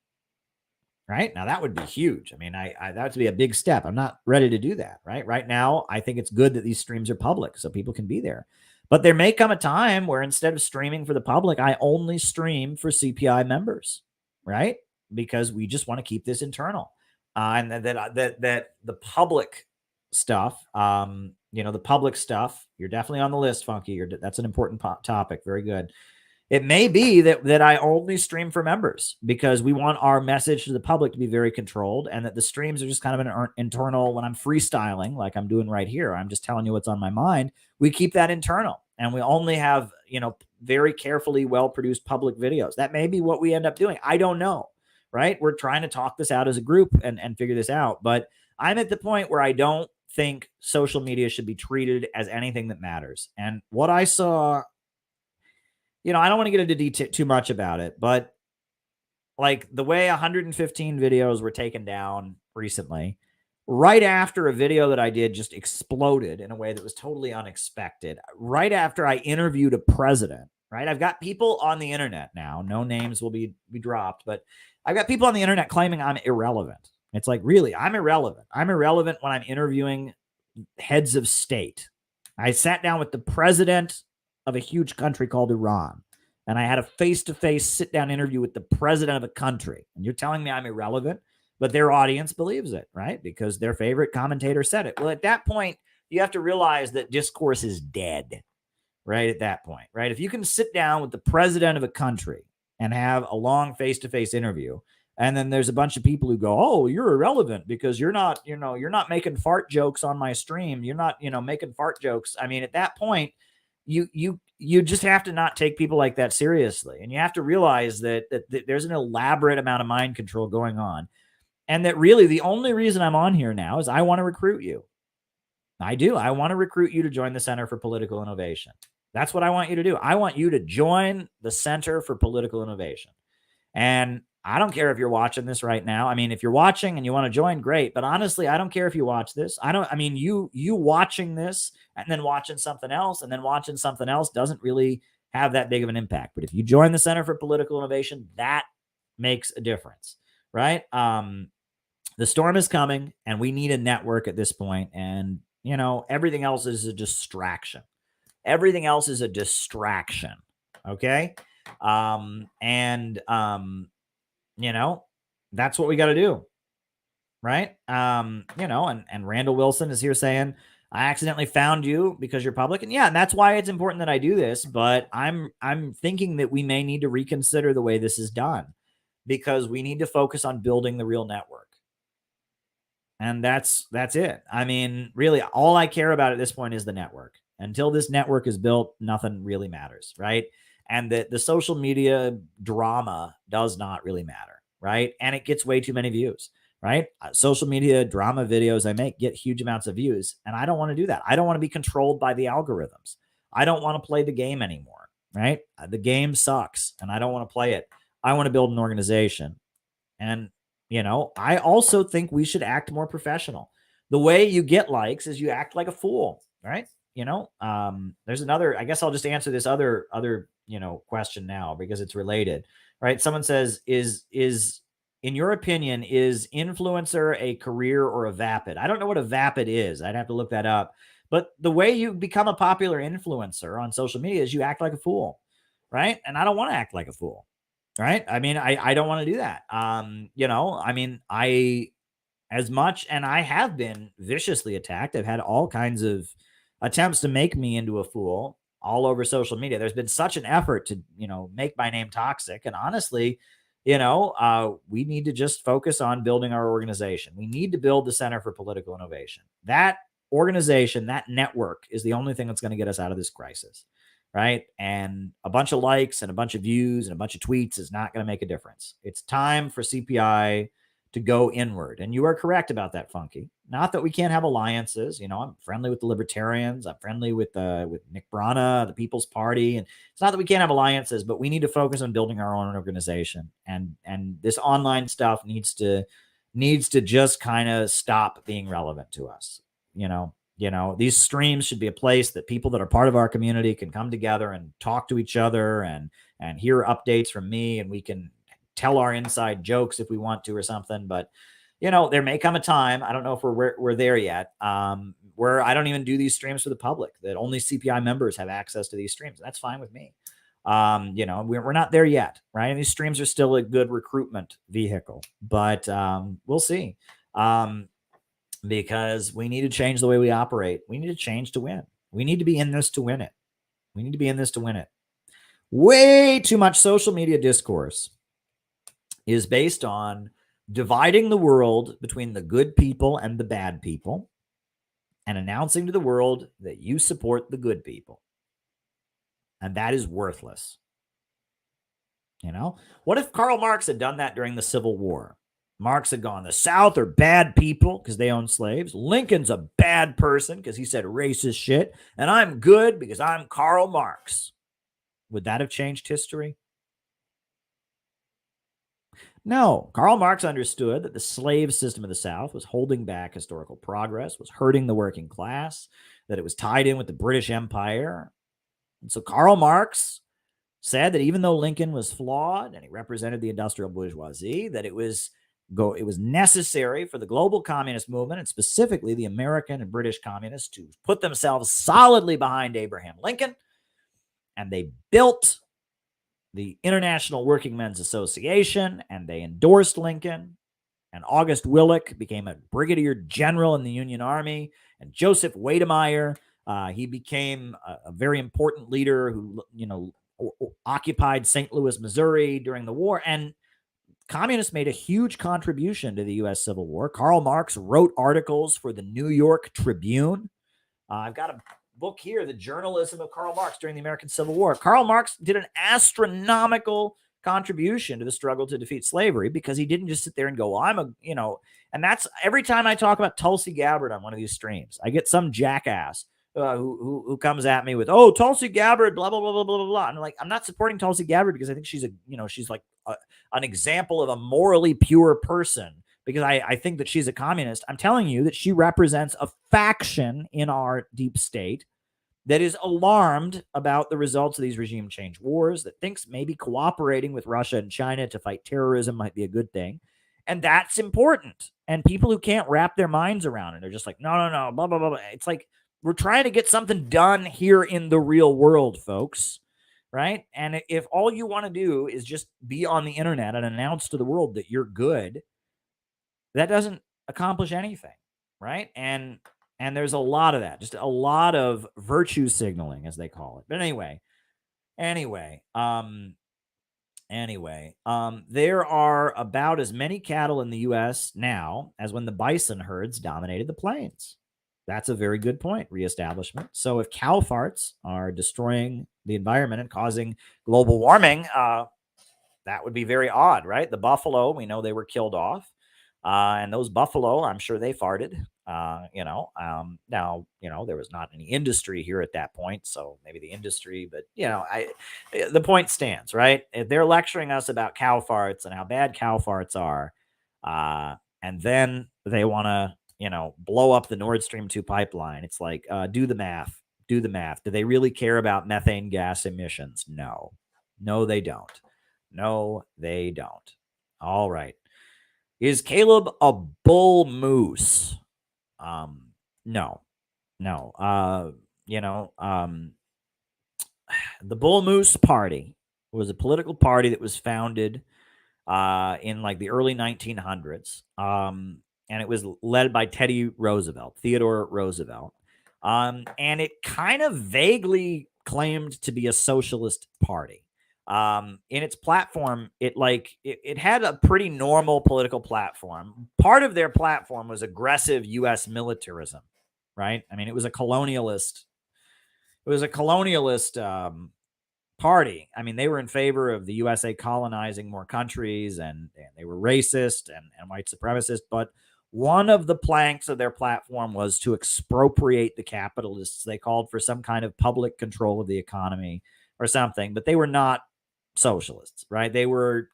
Right? Now, that would be huge. I mean, that would be a big step. I'm not ready to do that. Right now, I think it's good that these streams are public so people can be there. But there may come a time where instead of streaming for the public, I only stream for CPI members, right? Because we just want to keep this internal. And that the public stuff, the public stuff, you're definitely on the list, Funky. That's an important topic. Very good. It may be that I only stream for members because we want our message to the public to be very controlled, and that the streams are just kind of an internal, when I'm freestyling, like I'm doing right here, I'm just telling you what's on my mind. We keep that internal, and we only have, very carefully well-produced public videos. That may be what we end up doing. I don't know, right? We're trying to talk this out as a group and figure this out. But I'm at the point where I don't think social media should be treated as anything that matters. And what I saw, I don't want to get into detail too much about it, but like the way 115 videos were taken down recently, right after a video that I did just exploded in a way that was totally unexpected. Right after I interviewed a president, right? I've got people on the internet now, no names will be dropped, but I've got people on the internet claiming I'm irrelevant. It's like, really, I'm irrelevant. I'm irrelevant when I'm interviewing heads of state. I sat down with the president of a huge country called Iran, and I had a face-to-face sit-down interview with the president of a country. And you're telling me I'm irrelevant, but their audience believes it, right? Because their favorite commentator said it. Well, at that point, you have to realize that discourse is dead, right? At that point, right? If you can sit down with the president of a country and have a long face-to-face interview, and then there's a bunch of people who go, "Oh, you're irrelevant because you're not making fart jokes on my stream. You're not, making fart jokes." I mean, at that point, you just have to not take people like that seriously. And you have to realize that there's an elaborate amount of mind control going on. And that really the only reason I'm on here now is I want to recruit you. I do. I want to recruit you to join the Center for Political Innovation. That's what I want you to do. I want you to join the Center for Political Innovation. And I don't care if you're watching this right now. I mean, if you're watching and you want to join, great. But honestly, I don't care if you watch this. You watching this and then watching something else and then watching something else doesn't really have that big of an impact. But if you join the Center for Political Innovation, that makes a difference, right? The storm is coming, and we need a network at this point. And, you know, everything else is a distraction. Everything else is a distraction. Okay. You know, that's what we got to do. Right. You know, and Randall Wilson is here saying, I accidentally found you because you're public. And yeah, and that's why it's important that I do this. But I'm thinking that we may need to reconsider the way this is done, because we need to focus on building the real network. And that's it. I mean, really, all I care about at this point is the network. Until this network is built, nothing really matters, right? And the social media drama does not really matter, right? And it gets way too many views, right? Social media drama videos I make get huge amounts of views, and I don't want to do that. I don't want to be controlled by the algorithms. I don't want to play the game anymore, right? The game sucks, and I don't want to play it. I want to build an organization. And, you know, I also think we should act more professional. The way you get likes is you act like a fool, right? You know, there's another, I guess I'll just answer this other, you know, question now because it's related, right? Someone says, is in your opinion, is influencer a career or a vapid? I don't know what a vapid is. I'd have to look that up. But the way you become a popular influencer on social media is you act like a fool, right? And I don't want to act like a fool. Right. I mean, I don't want to do that. You know, I mean, as much, and I have been viciously attacked. I've had all kinds of attempts to make me into a fool all over social media. There's been such an effort to, you know, make my name toxic. And honestly, you know, we need to just focus on building our organization. We need to build the Center for Political Innovation. That organization, that network is the only thing that's going to get us out of this crisis. Right. And a bunch of likes and a bunch of views and a bunch of tweets is not going to make a difference. It's time for CPI to go inward. And you are correct about that, Funky. Not that we can't have alliances. You know, I'm friendly with the Libertarians. I'm friendly with Nick Brana, the People's Party. And it's not that we can't have alliances, but we need to focus on building our own organization. And this online stuff needs to just kind of stop being relevant to us. You know, these streams should be a place that people that are part of our community can come together and talk to each other and hear updates from me, and we can tell our inside jokes if we want to or something. But, you know, there may come a time, I don't know if we're there yet, where I don't even do these streams for the public, that only CPI members have access to these streams. That's fine with me. You know, we're not there yet, right? And these streams are still a good recruitment vehicle, but we'll see. Because we need to change the way we operate. We need to change to win. We need to be in this to win it. We need to be in this to win it. Way too much social media discourse is based on dividing the world between the good people and the bad people and announcing to the world that you support the good people. And that is worthless. You know, what if Karl Marx had done that during the Civil War? Marx had gone, the South are bad people because they own slaves. Lincoln's a bad person because he said racist shit. And I'm good because I'm Karl Marx. Would that have changed history? No. Karl Marx understood that the slave system of the South was holding back historical progress, was hurting the working class, that it was tied in with the British Empire. And so Karl Marx said that even though Lincoln was flawed and he represented the industrial bourgeoisie, that it was necessary for the global communist movement, and specifically the American and British communists, to put themselves solidly behind Abraham Lincoln. And they built the International Working Men's Association, and they endorsed Lincoln. And August Willich became a brigadier general in the Union Army. And Joseph Wedemeyer, he became a very important leader who, you know, occupied St. Louis, Missouri during the war. And communists made a huge contribution to the U.S. Civil War. Karl Marx wrote articles for the New York Tribune. I've got a book here, The Journalism of Karl Marx During the American Civil War. Karl Marx did an astronomical contribution to the struggle to defeat slavery because he didn't just sit there and go, well, and that's every time I talk about Tulsi Gabbard on one of these streams, I get some jackass who comes at me with, oh, Tulsi Gabbard, blah, blah, blah, blah, blah, blah. And I'm like, I'm not supporting Tulsi Gabbard because I think she's she's like an example of a morally pure person because I think that she's a communist. I'm telling you that she represents a faction in our deep state that is alarmed about the results of these regime change wars, that thinks maybe cooperating with Russia and China to fight terrorism might be a good thing. And that's important. And people who can't wrap their minds around it are just like, no, blah, blah, blah, blah. It's like, we're trying to get something done here in the real world, folks. Right? And if all you want to do is just be on the internet and announce to the world that you're good, that doesn't accomplish anything. Right? And there's a lot of that, just a lot of virtue signaling, as they call it. But anyway, there are about as many cattle in the U.S. now as when the bison herds dominated the plains. That's a very good point, reestablishment. So if cow farts are destroying the environment and causing global warming, that would be very odd, right? The buffalo, we know they were killed off. And those buffalo, I'm sure they farted. Now, there was not any industry here at that point, so maybe the industry, but the point stands, right? If they're lecturing us about cow farts and how bad cow farts are, and then they want to, blow up the Nord Stream 2 pipeline. It's like, do the math. Do they really care about methane gas emissions? No, they don't. All right. Is Caleb a bull moose? No. The Bull Moose Party was a political party that was founded in like the early 1900s. And it was led by Theodore Roosevelt. And it kind of vaguely claimed to be a socialist party. In its platform, it had a pretty normal political platform. Part of their platform was aggressive U.S. militarism, right? I mean, it was a colonialist party. I mean, they were in favor of the USA colonizing more countries, and they were racist and white supremacist. But one of the planks of their platform was to expropriate the capitalists. They called for some kind of public control of the economy or something, but they were not socialists, right? They were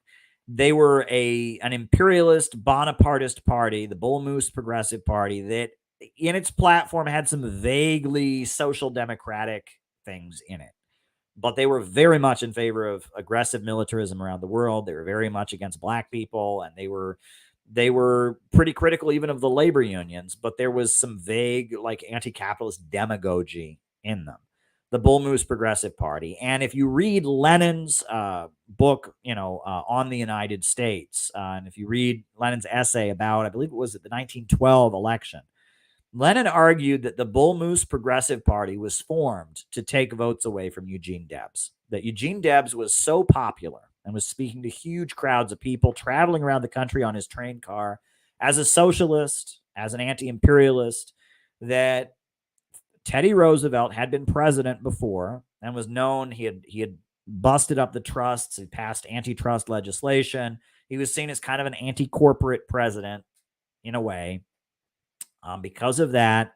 an imperialist Bonapartist party, the Bull Moose Progressive Party, that in its platform had some vaguely social democratic things in it. But they were very much in favor of aggressive militarism around the world. They were very much against black people, and they were pretty critical even of the labor unions, but there was some vague like anti-capitalist demagogy in them. The Bull Moose Progressive Party. And if you read Lenin's book, on the United States, and if you read Lenin's essay about, I believe it was at the 1912 election, Lenin argued that the Bull Moose Progressive Party was formed to take votes away from Eugene Debs, that Eugene Debs was so popular and was speaking to huge crowds of people traveling around the country on his train car as a socialist, as an anti-imperialist, that Teddy Roosevelt had been president before and was known. He had busted up the trusts. He passed antitrust legislation. He was seen as kind of an anti-corporate president in a way. Because of that,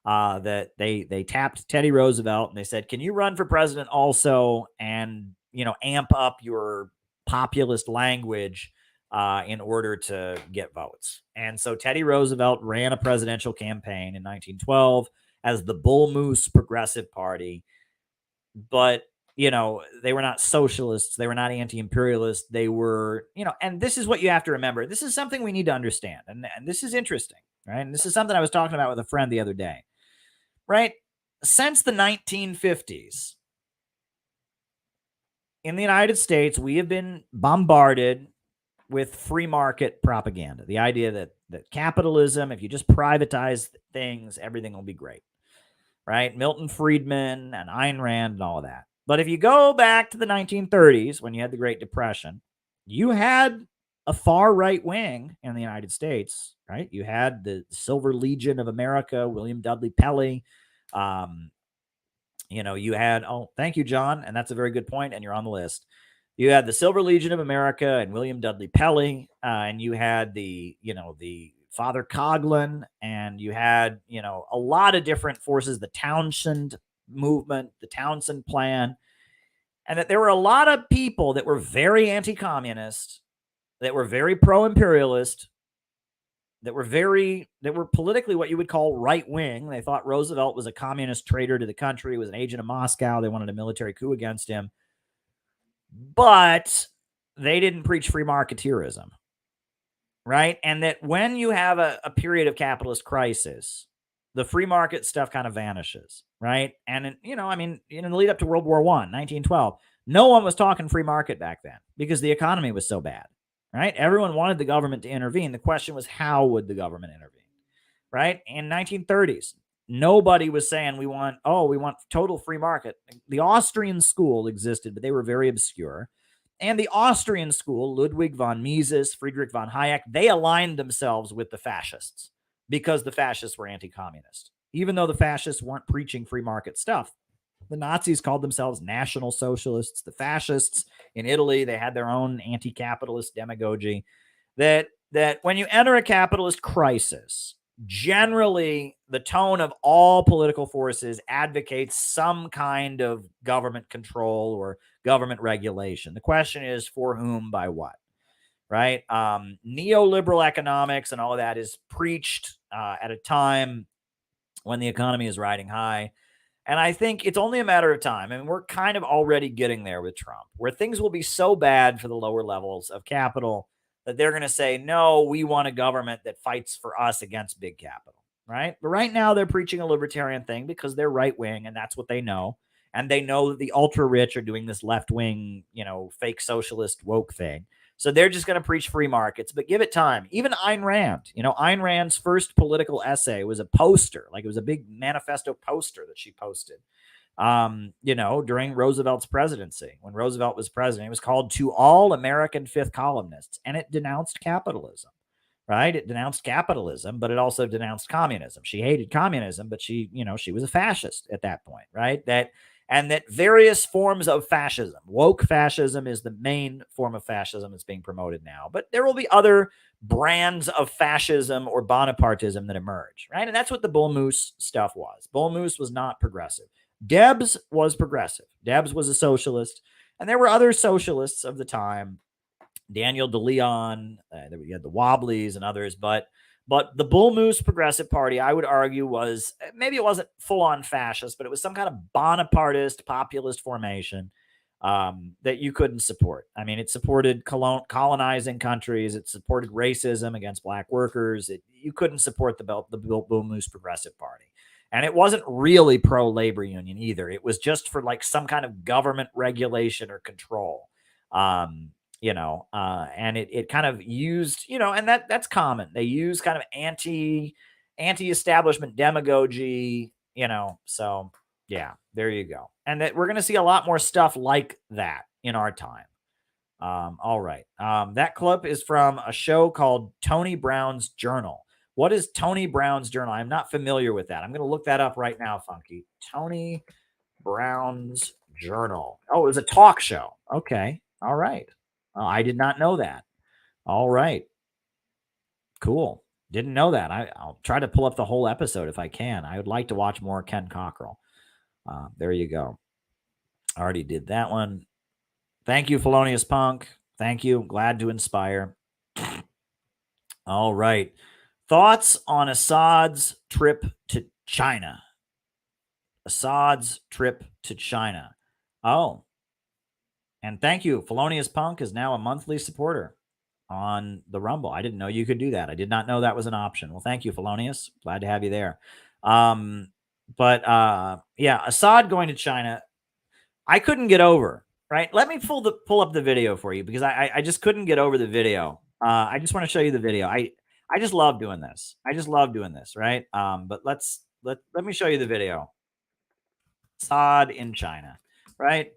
that they tapped Teddy Roosevelt and they said, "Can you run for president also and amp up your populist language in order to get votes?" And so Teddy Roosevelt ran a presidential campaign in 1912 as the Bull Moose Progressive Party, but they were not socialists, they were not anti-imperialists, they were, and this is what you have to remember. This is something we need to understand, and this is interesting, right? And this is something I was talking about with a friend the other day, right? Since the 1950s, in the United States, we have been bombarded with free market propaganda. The idea that capitalism, if you just privatize things, everything will be great, right? Milton Friedman and Ayn Rand and all of that. But if you go back to the 1930s, when you had the Great Depression, you had a far right wing in the United States, right? You had the Silver Legion of America, William Dudley Pelley. You had, thank you, John. And that's a very good point. And you're on the list. You had the Silver Legion of America and William Dudley Pelley. And you had the Father Coughlin, and you had, a lot of different forces, the Townsend movement, the Townsend Plan, and that there were a lot of people that were very anti-communist, that were very pro-imperialist, that were politically what you would call right-wing. They thought Roosevelt was a communist traitor to the country, was an agent of Moscow. They wanted a military coup against him. But they didn't preach free marketeerism. right? And that when you have a period of capitalist crisis, the free market stuff kind of vanishes, right? And, in the lead up to World War I, 1912, no one was talking free market back then because the economy was so bad, right? Everyone wanted the government to intervene. The question was, how would the government intervene, right? In 1930s, nobody was saying we want total free market. The Austrian school existed, but they were very obscure. And the Austrian school, Ludwig von Mises, Friedrich von Hayek, they aligned themselves with the fascists because the fascists were anti-communist. Even though the fascists weren't preaching free market stuff, the Nazis called themselves National Socialists. The fascists in Italy, they had their own anti-capitalist demagogy. That when you enter a capitalist crisis, generally the tone of all political forces advocates some kind of government control or government regulation. The question is for whom, by what, right? Neoliberal economics and all of that is preached at a time when the economy is riding high. And I think it's only a matter of time. I mean, we're kind of already getting there with Trump, where things will be so bad for the lower levels of capital that they're going to say, no, we want a government that fights for us against big capital, right? But right now they're preaching a libertarian thing because they're right wing and that's what they know. And they know that the ultra rich are doing this left wing, fake socialist woke thing. So they're just going to preach free markets, but give it time. Even Ayn Rand, Ayn Rand's first political essay was a poster, like it was a big manifesto poster that she posted, during Roosevelt's presidency. When Roosevelt was president, it was called "To All American Fifth Columnists," and it denounced capitalism, right? It denounced capitalism, but it also denounced communism. She hated communism, but she was a fascist at that point, right? That various forms of fascism, woke fascism is the main form of fascism that's being promoted now, but there will be other brands of fascism or Bonapartism that emerge, right? And that's what the Bull Moose stuff was. Bull Moose was not progressive. Debs was progressive. Debs was a socialist, and there were other socialists of the time, Daniel DeLeon, you had the Wobblies and others, but the Bull Moose Progressive Party, I would argue, was maybe it wasn't full-on fascist, but it was some kind of Bonapartist populist formation that you couldn't support. I mean, it supported colonizing countries. It supported racism against black workers. You couldn't support the Bull Moose Progressive Party. And it wasn't really pro-labor union either. It was just for like some kind of government regulation or control. And it kind of used, and that's common. They use kind of anti-establishment demagogy, so yeah, there you go. And that we're going to see a lot more stuff like that in our time. All right. That clip is from a show called Tony Brown's Journal. What is Tony Brown's Journal? I'm not familiar with that. I'm going to look that up right now, Funky. Tony Brown's Journal. Oh, it was a talk show. Okay. All right. I did not know that. All right. Cool. Didn't know that. I'll try to pull up the whole episode if I can. I would like to watch more Ken Cockrell. There you go. I already did that one. Thank you, Felonious Punk. Thank you. Glad to inspire. All right. Thoughts on Assad's trip to China. Assad's trip to China. Oh. And thank you. Felonious Punk is now a monthly supporter on the Rumble. I didn't know you could do that. I did not know that was an option. Well, thank you, Felonious. Glad to have you there. Yeah, Assad going to China, I couldn't get over, right? Let me pull up the video for you because I just couldn't get over the video. I just want to show you the video. I just love doing this. I just love doing this, right? But let me show you the video. Assad in China, right?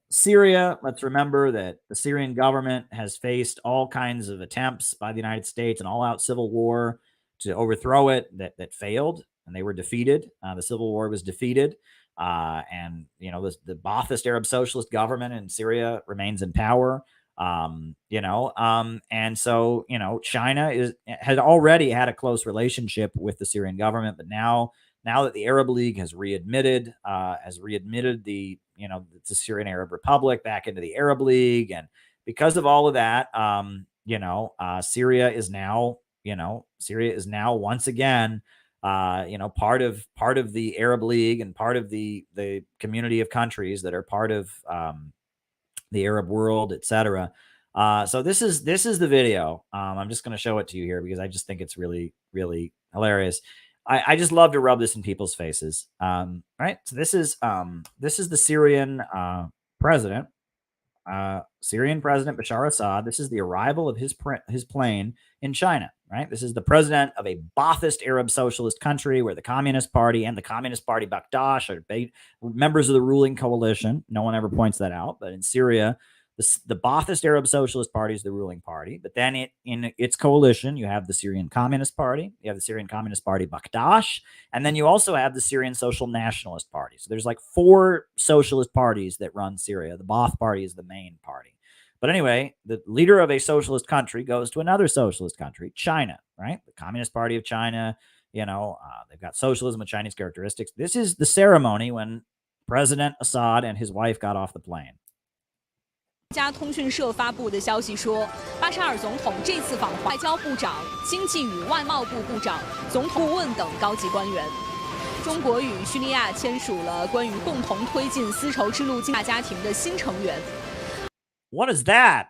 Syria, let's remember that the Syrian government has faced all kinds of attempts by the United States, an all-out civil war to overthrow it that failed, and they were defeated. The civil war was defeated. And the Ba'athist Arab socialist government in Syria remains in power. And so China had already had a close relationship with the Syrian government, but now that the Arab League has readmitted the Syrian Arab Republic back into the Arab League, and because of all of that, Syria is now once again part of the Arab League and part of the community of countries that are part of the Arab world, etc. So this is the video. I'm just going to show it to you here because I just think it's really, really hilarious. I just love to rub this in people's faces. Right. So this is the Syrian president. Syrian President Bashar Assad. This is the arrival of his plane in China, right? This is the president of a Baathist Arab socialist country where the Communist Party and the Communist Party Bakdash are members of the ruling coalition. No one ever points that out, but in Syria, the Baathist Arab Socialist Party is the ruling party, but then in its coalition, you have the Syrian Communist Party, you have the Syrian Communist Party Bakdash, and then you also have the Syrian Social Nationalist Party. So there's like 4 socialist parties that run Syria. The Baath Party is the main party. But anyway, the leader of a socialist country goes to another socialist country, China, right? The Communist Party of China, they've got socialism with Chinese characteristics. This is the ceremony when President Assad and his wife got off the plane. 家通讯社发布的消息说，巴沙尔总统这次访华，外交部长、经济与外贸部部长、总统顾问等高级官员。中国与叙利亚签署了关于共同推进丝绸之路大家庭的新成员。What is that?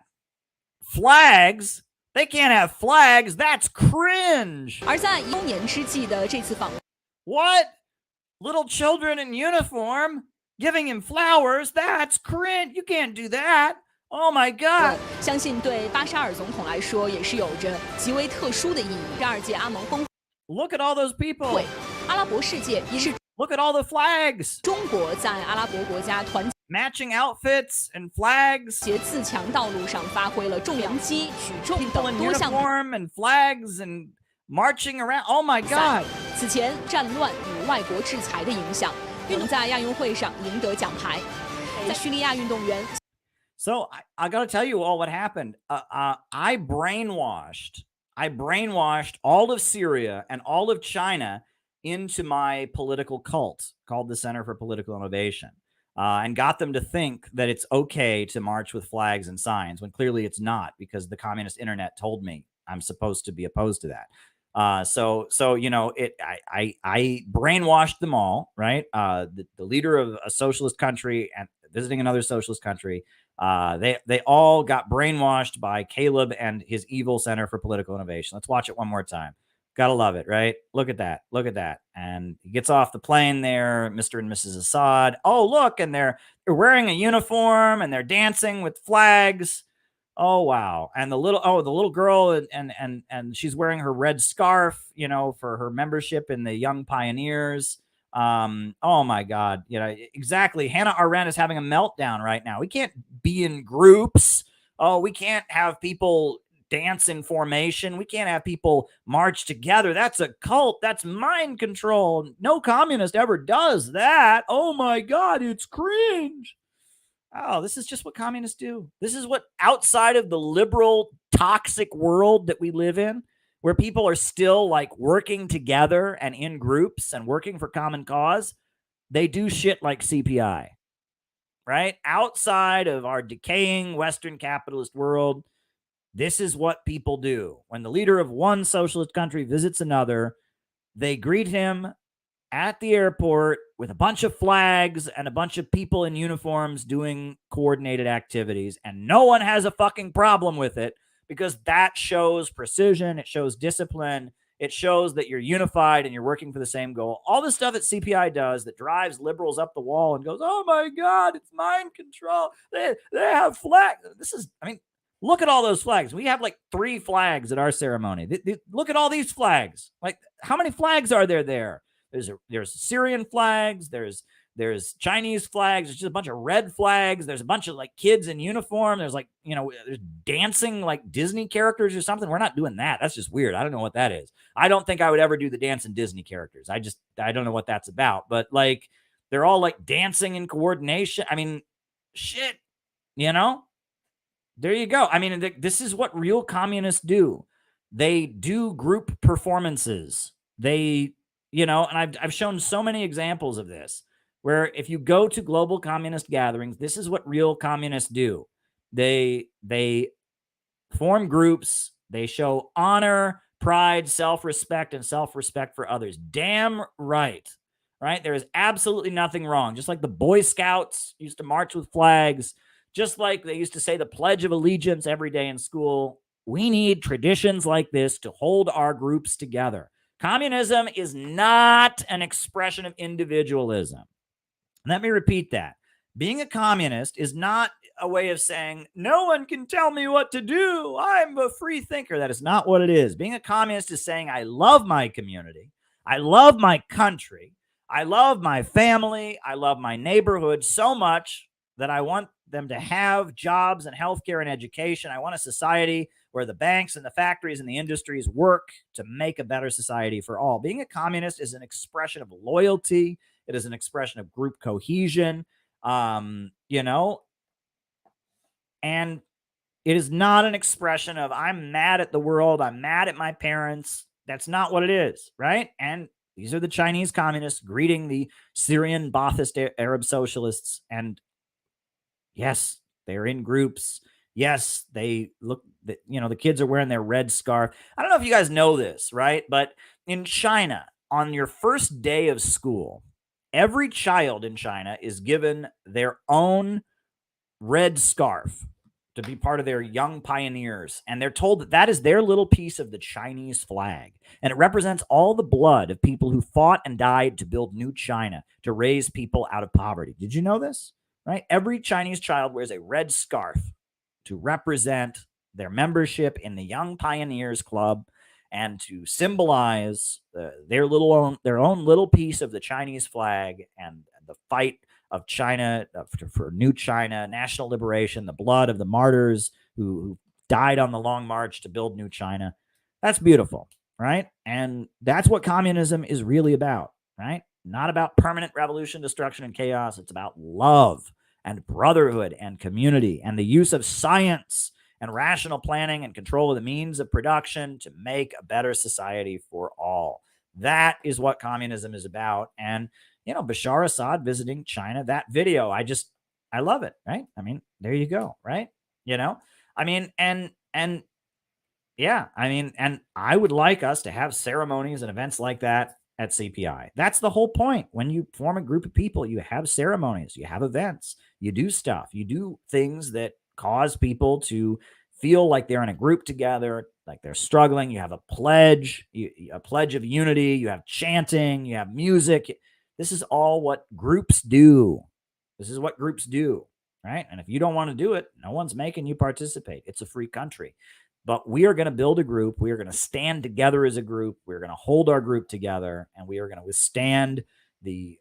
Flags? They can't have flags. That's cringe. 而在1周年之际的这次访， What? Little children in uniform giving him flowers? That's cringe. You can't do that. Oh my God! 相信对巴沙尔总统来说也是有着极为特殊的意义。第2届阿盟峰 Look at all those people. 会，阿拉伯世界也是 Look at all the flags. 中国在阿拉伯国家团 Matching outfits and flags. 结自强道路上发挥了重量级举重 People 等 in 多项。 uniform and flags and marching around. Oh my God! 此前战乱与外国制裁的影响，运动在亚运会上赢得奖牌。在叙利亚运动员。 So I got to tell you all what happened. I brainwashed all of Syria and all of China into my political cult called the Center for Political Innovation, and got them to think that it's okay to march with flags and signs when clearly it's not, because the communist internet told me I'm supposed to be opposed to that. So I brainwashed them all, right? The leader of a socialist country and visiting another socialist country. They all got brainwashed by Caleb and his evil Center for Political Innovation. Let's watch it one more time. Gotta love it, right? Look at that. Look at that. And he gets off the plane there, Mr. and Mrs. Assad. Oh, look, and they're wearing a uniform and they're dancing with flags. Oh, wow. And the little girl and she's wearing her red scarf, for her membership in the Young Pioneers. Oh my God. Exactly. Hannah Arendt is having a meltdown right now. We can't be in groups. Oh, we can't have people dance in formation. We can't have people march together. That's a cult. That's mind control. No communist ever does that. Oh my God. It's cringe. Oh, this is just what communists do. This is what, outside of the liberal, toxic world that we live in, where people are still like working together and in groups and working for common cause, they do shit like CPI, right? Outside of our decaying Western capitalist world, this is what people do. When the leader of one socialist country visits another, they greet him at the airport with a bunch of flags and a bunch of people in uniforms doing coordinated activities, and no one has a fucking problem with it, because that shows precision, it shows discipline, it shows that you're unified and you're working for the same goal. All the stuff that CPI does that drives liberals up the wall and goes, oh my God, it's mind control. They have flags. Look at all those flags. We have like 3 flags at our ceremony. Look at all these flags. Like, how many flags are there? There's Syrian flags. There's Chinese flags. There's just a bunch of red flags. There's a bunch of like kids in uniform. There's like, there's dancing like Disney characters or something. We're not doing that. That's just weird. I don't know what that is. I don't think I would ever do the dancing Disney characters. I don't know what that's about, but like, they're all like dancing in coordination. I mean, shit, there you go. I mean, this is what real communists do. They do group performances. They, and I've shown so many examples of this, where if you go to global communist gatherings, this is what real communists do. They form groups. They show honor, pride, self-respect, and self-respect for others. Damn right. Right? There is absolutely nothing wrong. Just like the Boy Scouts used to march with flags, Just like they used to say the Pledge of Allegiance every day in school, we need traditions like this to hold our groups together. Communism is not an expression of individualism. Let me repeat that. Being a communist is not a way of saying, no one can tell me what to do. I'm a free thinker. That is not what it is. Being a communist is saying, I love my community. I love my country. I love my family. I love my neighborhood so much that I want them to have jobs and healthcare and education. I want a society where the banks and the factories and the industries work to make a better society for all. Being a communist is an expression of loyalty. It is an expression of group cohesion, and it is not an expression of I'm mad at the world. I'm mad at my parents. That's not what it is, right? And these are the Chinese communists greeting the Syrian Baathist Arab socialists. And yes, they're in groups. Yes, they look, the kids are wearing their red scarf. I don't know if you guys know this, right? But in China, on your first day of school, every child in China is given their own red scarf to be part of their young pioneers. And they're told that that is their little piece of the Chinese flag. And it represents all the blood of people who fought and died to build new China, to raise people out of poverty. Did you know this? Right? Every Chinese child wears a red scarf to represent their membership in the Young Pioneers Club and to symbolize their own little piece of the Chinese flag and the fight of China for new China, national liberation, the blood of the martyrs who died on the long march to build new China. That's beautiful, right? And that's what communism is really about, right? Not about permanent revolution, destruction, and chaos. It's about love and brotherhood and community and the use of science and rational planning and control of the means of production to make a better society for all. That is what communism is about. And, Bashar Assad visiting China, that video, I love it, right? I mean, there you go, right? And I would like us to have ceremonies and events like that at CPI. That's the whole point. When you form a group of people, you have ceremonies, you have events, you do stuff, you do things that cause people to feel like they're in a group together, like they're struggling. You have a pledge, a pledge of unity, you have chanting, you have music. This is all what groups do. This is what groups do, right? And if you don't want to do it, no one's making you participate. It's a free country. But we are going to build a group. We are going to stand together as a group. We're going to hold our group together, and we are going to withstand the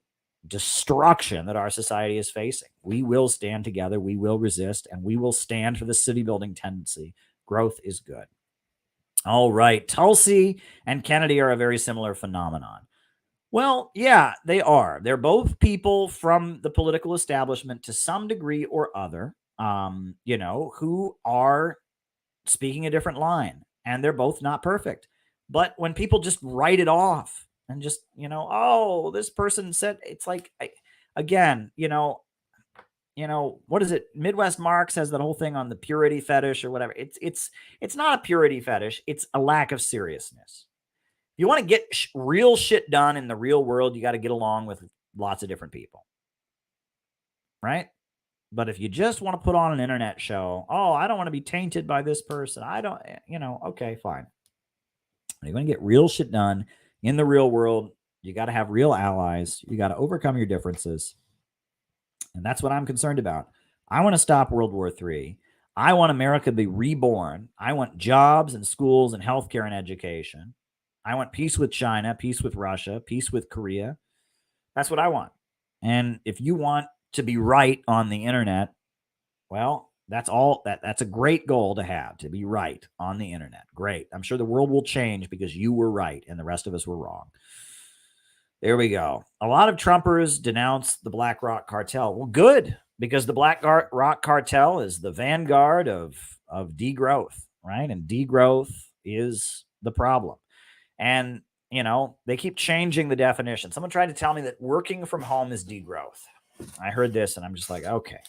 destruction that our society is facing. We will stand together. We will resist, and we will stand for the city building tendency. Growth is good. All right. Tulsi and Kennedy are a very similar phenomenon. Well, yeah, they are. They're both people from the political establishment to some degree or other, who are speaking a different line, and they're both not perfect. But when people just write it off and just, oh, this person said, it's like, what is it? Midwest Marx has that whole thing on the purity fetish or whatever. It's not a purity fetish. It's a lack of seriousness. If you want to get real shit done in the real world, you got to get along with lots of different people, right? But if you just want to put on an internet show, oh, I don't want to be tainted by this person. I don't, okay, fine. You're going to get real shit done in the real world. You got to have real allies. You got to overcome your differences. And that's what I'm concerned about. I want to stop World War III. I want America to be reborn. I want jobs and schools and healthcare and education. I want peace with China, peace with Russia, peace with Korea. That's what I want. And if you want to be right on the internet, well, that's a great goal to have, to be right on the internet. Great. I'm sure the world will change because you were right and the rest of us were wrong. There we go. A lot of Trumpers denounce the BlackRock cartel. Well, good, because the BlackRock cartel is the vanguard of degrowth, right? And degrowth is the problem. And, they keep changing the definition. Someone tried to tell me that working from home is degrowth. I heard this and I'm just like, okay.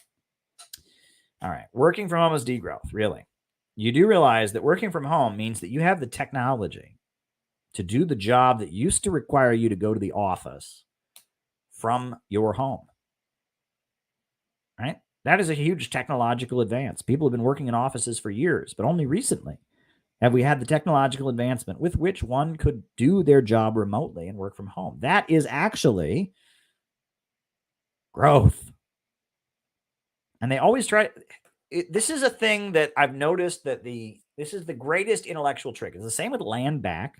All right. Working from home is degrowth. Really? You do realize that working from home means that you have the technology to do the job that used to require you to go to the office from your home. Right? That is a huge technological advance. People have been working in offices for years, but only recently have we had the technological advancement with which one could do their job remotely and work from home. That is actually growth. And they always try. This is a thing that I've noticed that this is the greatest intellectual trick. It's the same with land back.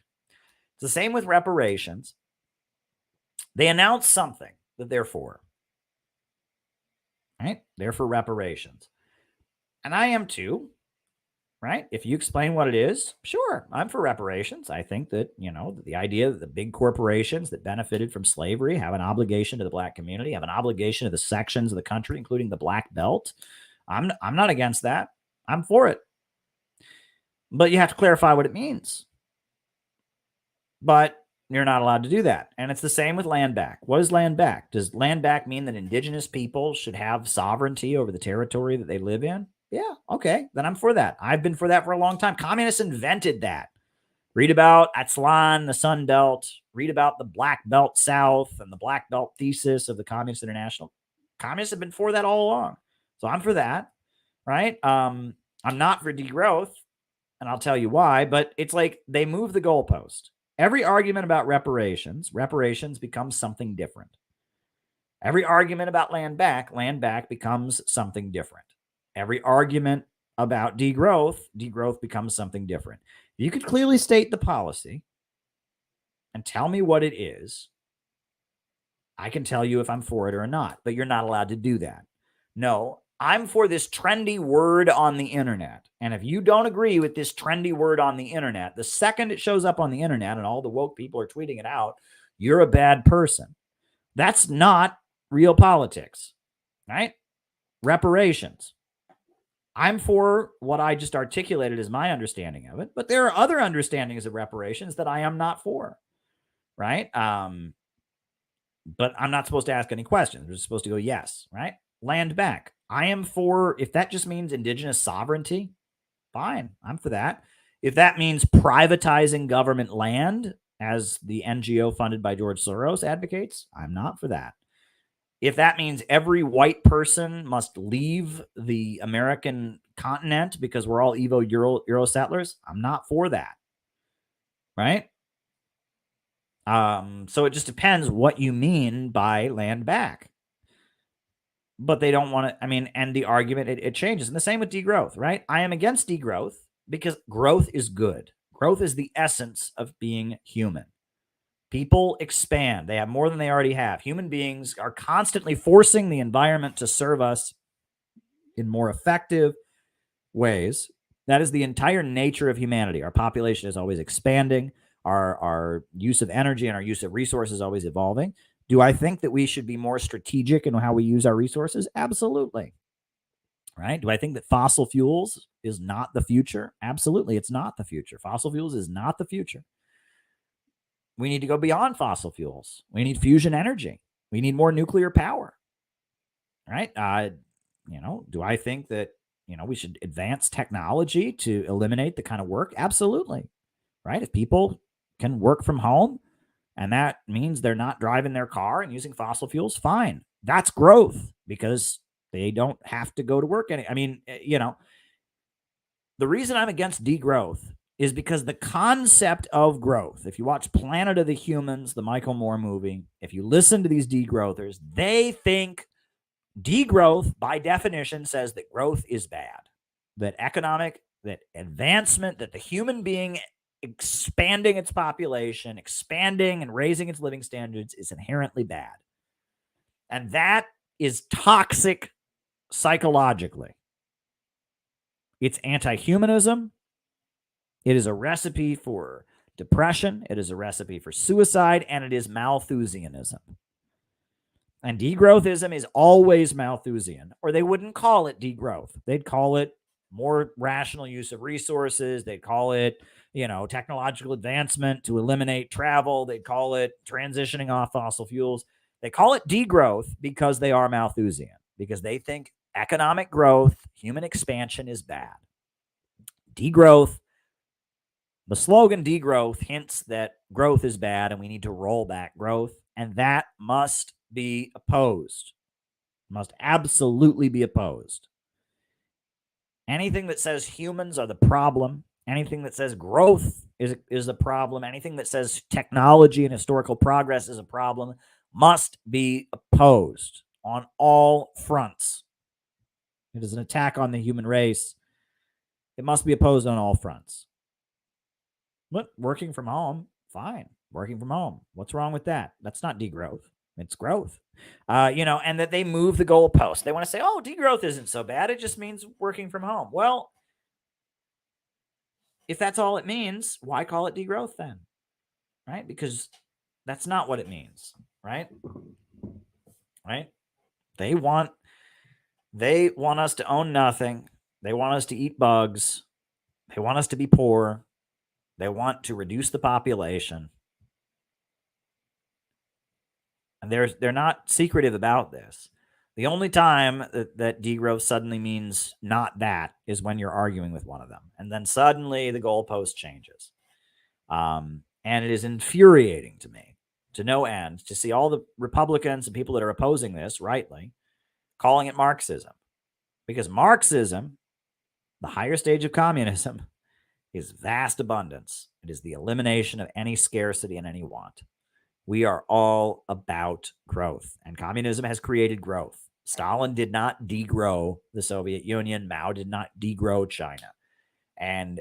It's the same with reparations. They announce something that they're for. Right? They're for reparations. And I am too. Right? If you explain what it is, sure, I'm for reparations. I think that, the idea that the big corporations that benefited from slavery have an obligation to the black community, have an obligation to the sections of the country, including the Black Belt. I'm not against that. I'm for it. But you have to clarify what it means. But you're not allowed to do that. And it's the same with land back. What is land back? Does land back mean that indigenous people should have sovereignty over the territory that they live in? Yeah, okay, then I'm for that. I've been for that for a long time. Communists invented that. Read about Aztlan, the Sun Belt. Read about the Black Belt South and the Black Belt thesis of the Communist International. Communists have been for that all along. So I'm for that, right? I'm not for degrowth, and I'll tell you why, but it's like they move the goalpost. Every argument about reparations becomes something different. Every argument about land back becomes something different. Every argument about degrowth becomes something different. You could clearly state the policy and tell me what it is. I can tell you if I'm for it or not, but you're not allowed to do that. No, I'm for this trendy word on the internet. And if you don't agree with this trendy word on the internet, the second it shows up on the internet and all the woke people are tweeting it out, you're a bad person. That's not real politics, right? Reparations. I'm for what I just articulated as my understanding of it, but there are other understandings of reparations that I am not for, right? But I'm not supposed to ask any questions. We're supposed to go yes, right? Land back. I am for, if that just means indigenous sovereignty, fine, I'm for that. If that means privatizing government land, as the NGO funded by George Soros advocates, I'm not for that. If that means every white person must leave the American continent because we're all Euro settlers, I'm not for that. Right? So it just depends what you mean by land back. But they don't want to, and the argument, it changes. And the same with degrowth, right? I am against degrowth because growth is good. Growth is the essence of being human. People expand. They have more than they already have. Human beings are constantly forcing the environment to serve us in more effective ways. That is the entire nature of humanity. Our population is always expanding. Our use of energy and our use of resources is always evolving. Do I think that we should be more strategic in how we use our resources? Absolutely. Right? Do I think that fossil fuels is not the future? Absolutely. It's not the future. Fossil fuels is not the future. We need to go beyond fossil fuels. We need fusion energy. We need more nuclear power. Right? Do I think that, we should advance technology to eliminate the kind of work? Absolutely. Right? If people can work from home and that means they're not driving their car and using fossil fuels, fine. That's growth because they don't have to go to work. The reason I'm against degrowth is because the concept of growth, if you watch Planet of the Humans, the Michael Moore movie, if you listen to these degrowthers, they think degrowth by definition says that growth is bad, that advancement, that the human being expanding its population, expanding and raising its living standards is inherently bad. And that is toxic psychologically. It's anti-humanism. It is a recipe for depression. It is a recipe for suicide, and it is Malthusianism. And degrowthism is always Malthusian, or they wouldn't call it degrowth. They'd call it more rational use of resources. They'd call it, technological advancement to eliminate travel. They'd call it transitioning off fossil fuels. They call it degrowth because they are Malthusian, because they think economic growth, human expansion is bad. Degrowth, the slogan degrowth hints that growth is bad and we need to roll back growth, and that must be opposed. Must absolutely be opposed. Anything that says humans are the problem, anything that says growth is a problem, anything that says technology and historical progress is a problem, must be opposed on all fronts. It is an attack on the human race. It must be opposed on all fronts. But working from home, fine. Working from home. What's wrong with that? That's not degrowth. It's growth. And that they move the goalpost. They want to say, oh, degrowth isn't so bad. It just means working from home. Well, if that's all it means, why call it degrowth then? Right? Because that's not what it means. Right? Right? They want us to own nothing. They want us to eat bugs. They want us to be poor. They want to reduce the population. And they're not secretive about this. The only time that degrowth suddenly means not that is when you're arguing with one of them. And then suddenly the goalpost changes. And it is infuriating to me, to no end, to see all the Republicans and people that are opposing this, rightly, calling it Marxism. Because Marxism, the higher stage of communism, is vast abundance. It is the elimination of any scarcity and any want. We are all about growth, and communism has created growth. Stalin did not degrow the Soviet Union. Mao did not degrow China. And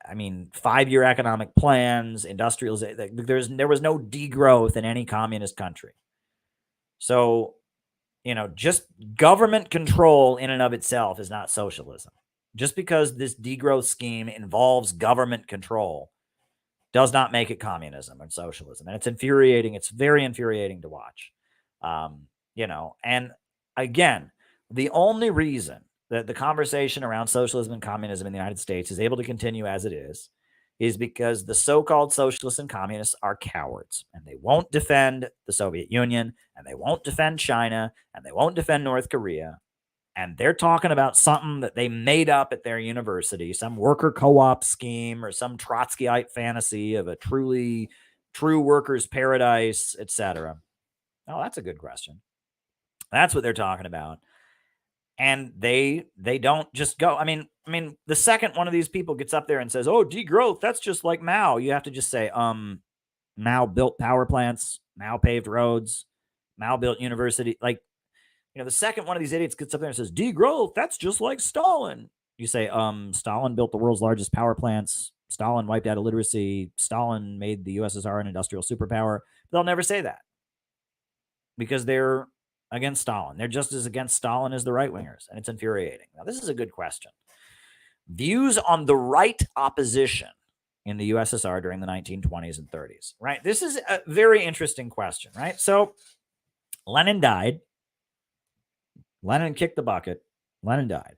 I mean, 5-year economic plans, industrialization, there was no degrowth in any communist country. So, just government control in and of itself is not socialism. Just because this degrowth scheme involves government control does not make it communism and socialism. And it's infuriating. It's very infuriating to watch. And again, the only reason that the conversation around socialism and communism in the United States is able to continue as it is because the so-called socialists and communists are cowards, and they won't defend the Soviet Union, and they won't defend China, and they won't defend North Korea. And they're talking about something that they made up at their university, some worker co-op scheme or some Trotskyite fantasy of a true workers' paradise, etc. Oh, that's a good question. That's what they're talking about. And they don't just go. I mean, the second one of these people gets up there and says, "Oh, degrowth, that's just like Mao," you have to just say, Mao built power plants, Mao paved roads, Mao built university. Like, the second one of these idiots gets up there and says, degrowth, that's just like Stalin. You say, Stalin built the world's largest power plants. Stalin wiped out illiteracy. Stalin made the USSR an industrial superpower. They'll never say that because they're against Stalin. They're just as against Stalin as the right-wingers, and it's infuriating. Now, this is a good question. Views on the right opposition in the USSR during the 1920s and 30s, right? This is a very interesting question, right? So Lenin died. Lenin kicked the bucket. Lenin died.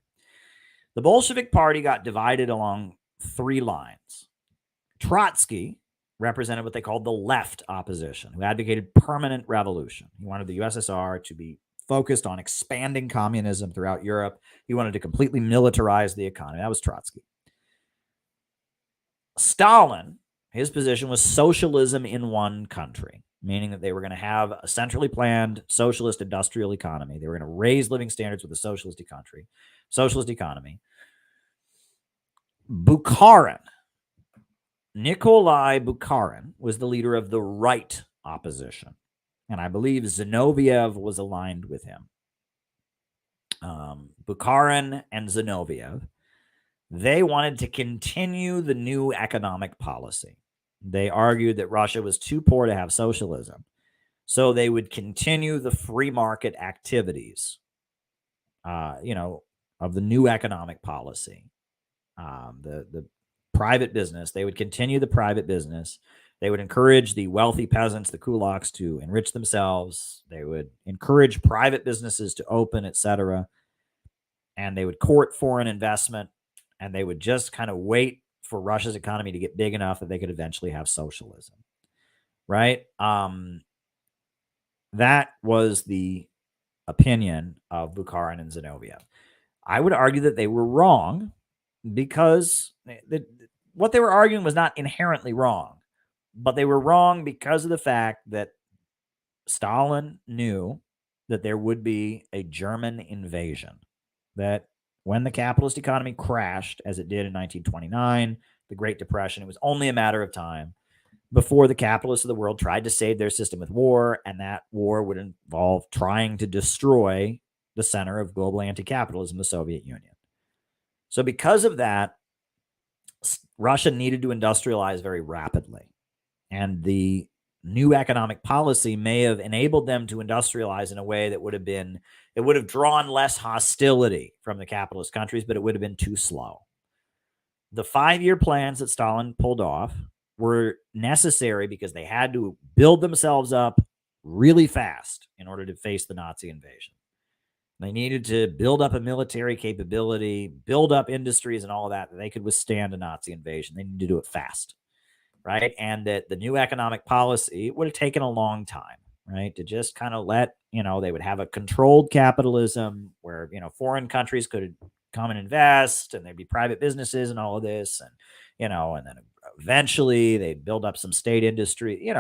The Bolshevik Party got divided along 3 lines. Trotsky represented what they called the left opposition, who advocated permanent revolution. He wanted the USSR to be focused on expanding communism throughout Europe. He wanted to completely militarize the economy. That was Trotsky. Stalin, his position was socialism in one country, meaning that they were going to have a centrally planned socialist industrial economy. They were going to raise living standards with a socialist economy. Bukharin, Nikolai Bukharin, was the leader of the right opposition. And I believe Zinoviev was aligned with him. Bukharin and Zinoviev, they wanted to continue the new economic policy. They argued that Russia was too poor to have socialism, so they would continue the free market activities, of the new economic policy. The private business, they would continue the private business. They would encourage the wealthy peasants, the kulaks, to enrich themselves. They would encourage private businesses to open, etc. And they would court foreign investment, and they would just kind of wait for Russia's economy to get big enough that they could eventually have socialism, right? That was the opinion of Bukharin and Zinoviev. I would argue that they were wrong because what they were arguing was not inherently wrong, but they were wrong because of the fact that Stalin knew that there would be a German invasion, that when the capitalist economy crashed, as it did in 1929, the Great Depression, it was only a matter of time before the capitalists of the world tried to save their system with war, and that war would involve trying to destroy the center of global anti-capitalism, the Soviet Union. So because of that, Russia needed to industrialize very rapidly, and the new economic policy may have enabled them to industrialize in a way that would have drawn less hostility from the capitalist countries, but it would have been too slow. The 5-year plans that Stalin pulled off were necessary because they had to build themselves up really fast in order to face the Nazi invasion. They needed to build up a military capability, build up industries and all of that they could withstand a Nazi invasion. They needed to do it fast, right? And that the new economic policy would have taken a long time, right? To just kind of let, they would have a controlled capitalism where, foreign countries could come and invest, and there'd be private businesses and all of this. And, and then eventually they'd build up some state industry.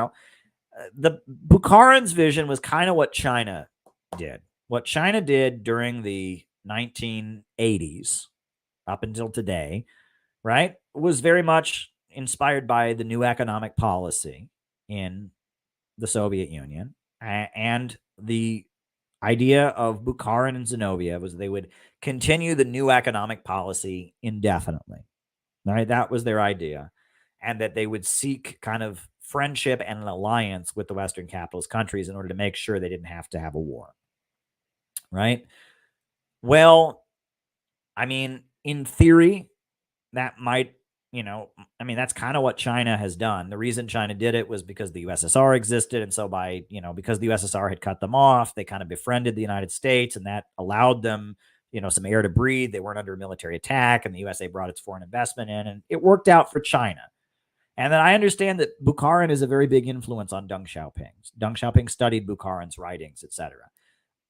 The Bukharin's vision was kind of what China did. What China did during the 1980s up until today, right, was very much inspired by the new economic policy in the Soviet Union. And the idea of Bukharin and Zinoviev was they would continue the new economic policy indefinitely. Right? That was their idea. And that they would seek kind of friendship and an alliance with the Western capitalist countries in order to make sure they didn't have to have a war. Right? Well, I mean, in theory, that might, that's kind of what China has done. The reason China did it was because the USSR existed. And so because the USSR had cut them off, they kind of befriended the United States, and that allowed them, some air to breathe. They weren't under a military attack, and the USA brought its foreign investment in, and it worked out for China. And then I understand that Bukharin is a very big influence on Deng Xiaoping. Deng Xiaoping studied Bukharin's writings, etc.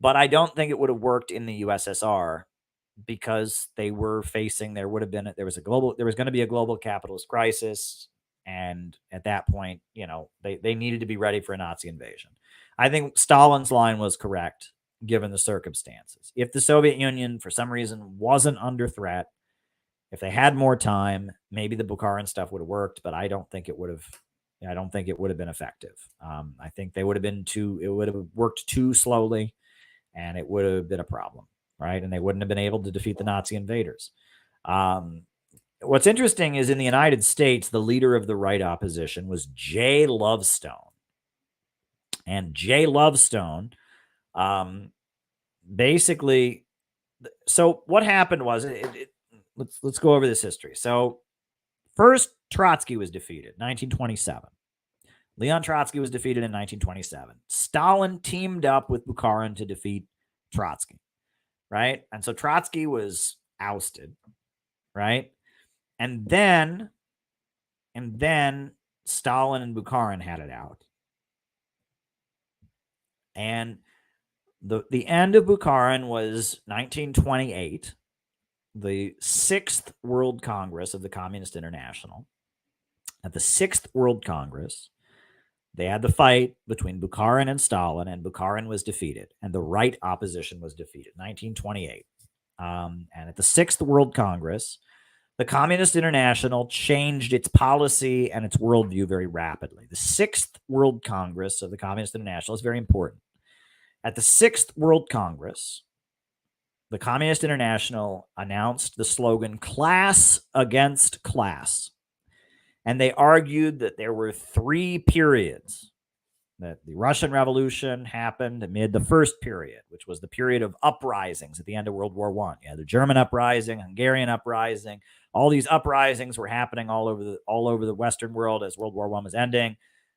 But I don't think it would have worked in the USSR, because they were facing, there was going to be a global capitalist crisis. And at that point, they needed to be ready for a Nazi invasion. I think Stalin's line was correct given the circumstances. If the Soviet Union, for some reason, wasn't under threat, if they had more time, maybe the Bukharin stuff would have worked, but I don't think it would have been effective. I think it would have worked too slowly, and it would have been a problem. Right. And they wouldn't have been able to defeat the Nazi invaders. What's interesting is in the United States, the leader of the right opposition was J. Lovestone. And J. Lovestone, basically, so what happened was, let's go over this history. So first, Trotsky was defeated, 1927. Leon Trotsky was defeated in 1927. Stalin teamed up with Bukharin to defeat Trotsky. Right. And so Trotsky was ousted. Right. And then Stalin and Bukharin had it out. And the end of Bukharin was 1928, the 6th World Congress of the Communist International. At the 6th World Congress, they had the fight between Bukharin and Stalin, and Bukharin was defeated, and the right opposition was defeated, 1928. And at the 6th World Congress, the Communist International changed its policy and its worldview very rapidly. The 6th World Congress of the Communist International is very important. At the 6th World Congress, the Communist International announced the slogan, "Class against class." And they argued that there were 3 periods, that the Russian Revolution happened amid the first period, which was the period of uprisings at the end of World War I. You had the German uprising, Hungarian uprising. All these uprisings were happening all over the Western world as World War I was ending.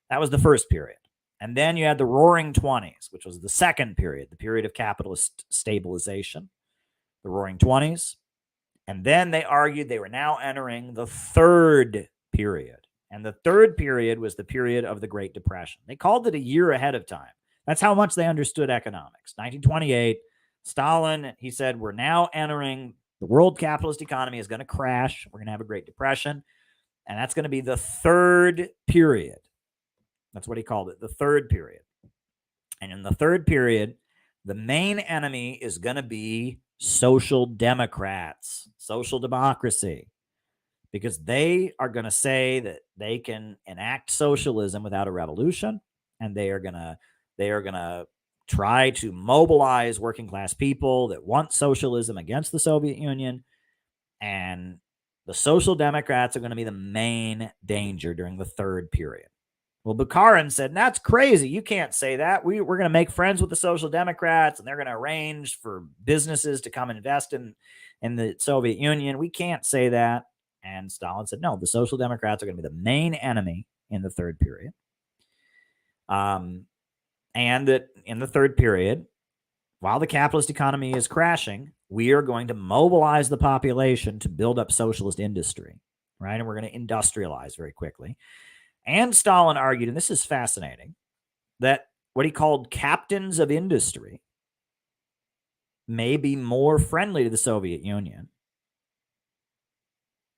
That was the first period. And then you had the Roaring Twenties, which was the second period, the period of capitalist stabilization, the Roaring Twenties. And then they argued they were now entering the third period. And the third period was the period of the Great Depression. They called it a year ahead of time. That's how much they understood economics. 1928, Stalin, he said, we're now entering, the world capitalist economy is going to crash. We're going to have a Great Depression. And that's going to be the third period. That's what he called it, the third period. And in the third period, The main enemy is going to be social democrats, social democracy, because they are going to say that they can enact socialism without a revolution, and they are going to try to mobilize working class people that want socialism against the Soviet Union. And the social democrats are going to be the main danger during the third period. Well, Bukharin said, that's crazy. You can't say that. We're going to make friends with the social democrats, and they're going to arrange for businesses to come invest in the Soviet Union. We can't say that. And Stalin said, no, the social democrats are going to be the main enemy in the third period. And that in the third period, while the capitalist economy is crashing, we are going to mobilize the population to build up socialist industry, right? And we're going to industrialize very quickly. And Stalin argued, and this is fascinating, that what he called captains of industry may be more friendly to the Soviet Union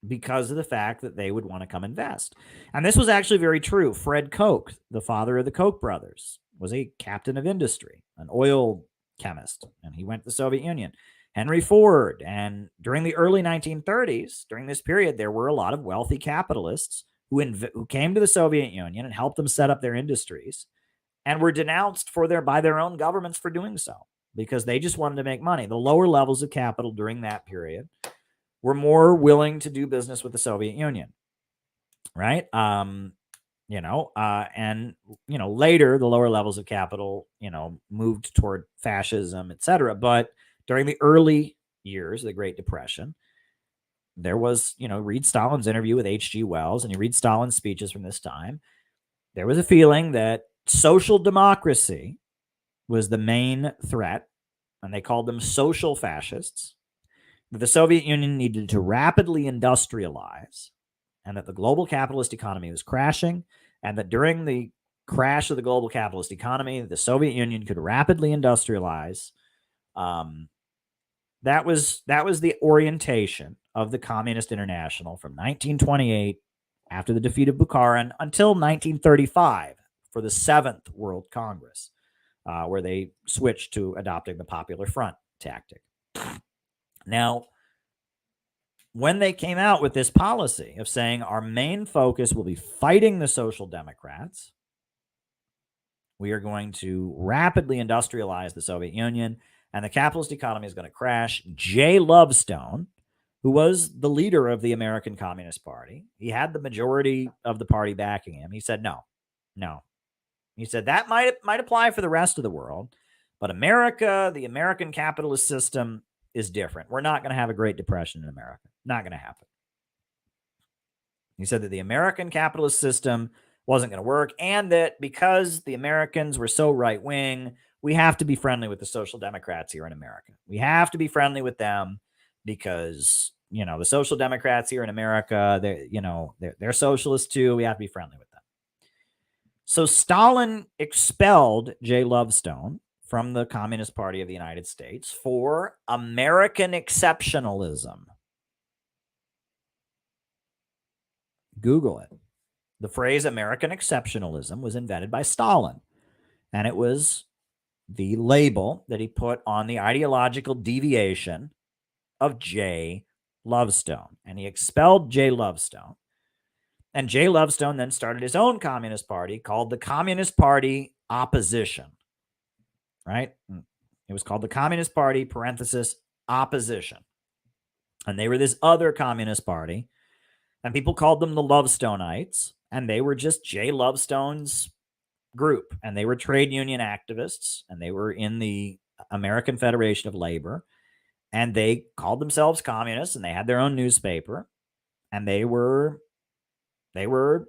because of the fact that they would want to come invest. And this was actually very true. Fred Koch, the father of the Koch brothers, was a captain of industry, an oil chemist, and he went to the Soviet Union. Henry Ford, and during the early 1930s, during this period, there were a lot of wealthy capitalists who came to the Soviet Union and helped them set up their industries, and were denounced by their own governments for doing so because they just wanted to make money. The lower levels of capital during that period were more willing to do business with the Soviet Union, right? Later the lower levels of capital, moved toward fascism, etc. But during the early years of the Great Depression, there was, read Stalin's interview with H.G. Wells, and you read Stalin's speeches from this time, there was a feeling that social democracy was the main threat, and they called them social fascists, that the Soviet Union needed to rapidly industrialize, and that the global capitalist economy was crashing, and that during the crash of the global capitalist economy, the Soviet Union could rapidly industrialize. That was the orientation of the Communist International from 1928, after the defeat of Bukharin, until 1935 for the 7th World Congress, where they switched to adopting the Popular Front tactic. Now, when they came out with this policy of saying our main focus will be fighting the Social Democrats, we are going to rapidly industrialize the Soviet Union, and the capitalist economy is going to crash, J. Lovestone, who was the leader of the American Communist Party, he had the majority of the party backing him. He said, no. He said that might apply for the rest of the world, but America, the American capitalist system, is different. We're not going to have a Great Depression in America. Not going to happen. He said that the American capitalist system wasn't going to work, and that because the Americans were so right-wing, we have to be friendly with the Social Democrats here in America. We have to be friendly with them because, the Social Democrats here in America, they're socialists too. We have to be friendly with them. So Stalin expelled J. Lovestone from the Communist Party of the United States for American exceptionalism. Google it. The phrase American exceptionalism was invented by Stalin, and it was the label that he put on the ideological deviation of J. Lovestone. And he expelled J. Lovestone. And J. Lovestone then started his own Communist Party called the Communist Party Opposition. Right? It was called the Communist Party, parenthesis, Opposition. And they were this other Communist Party, and people called them the Lovestonites, and they were just J. Lovestone's group, and they were trade union activists, and they were in the American Federation of Labor, and they called themselves communists, and they had their own newspaper, and they were against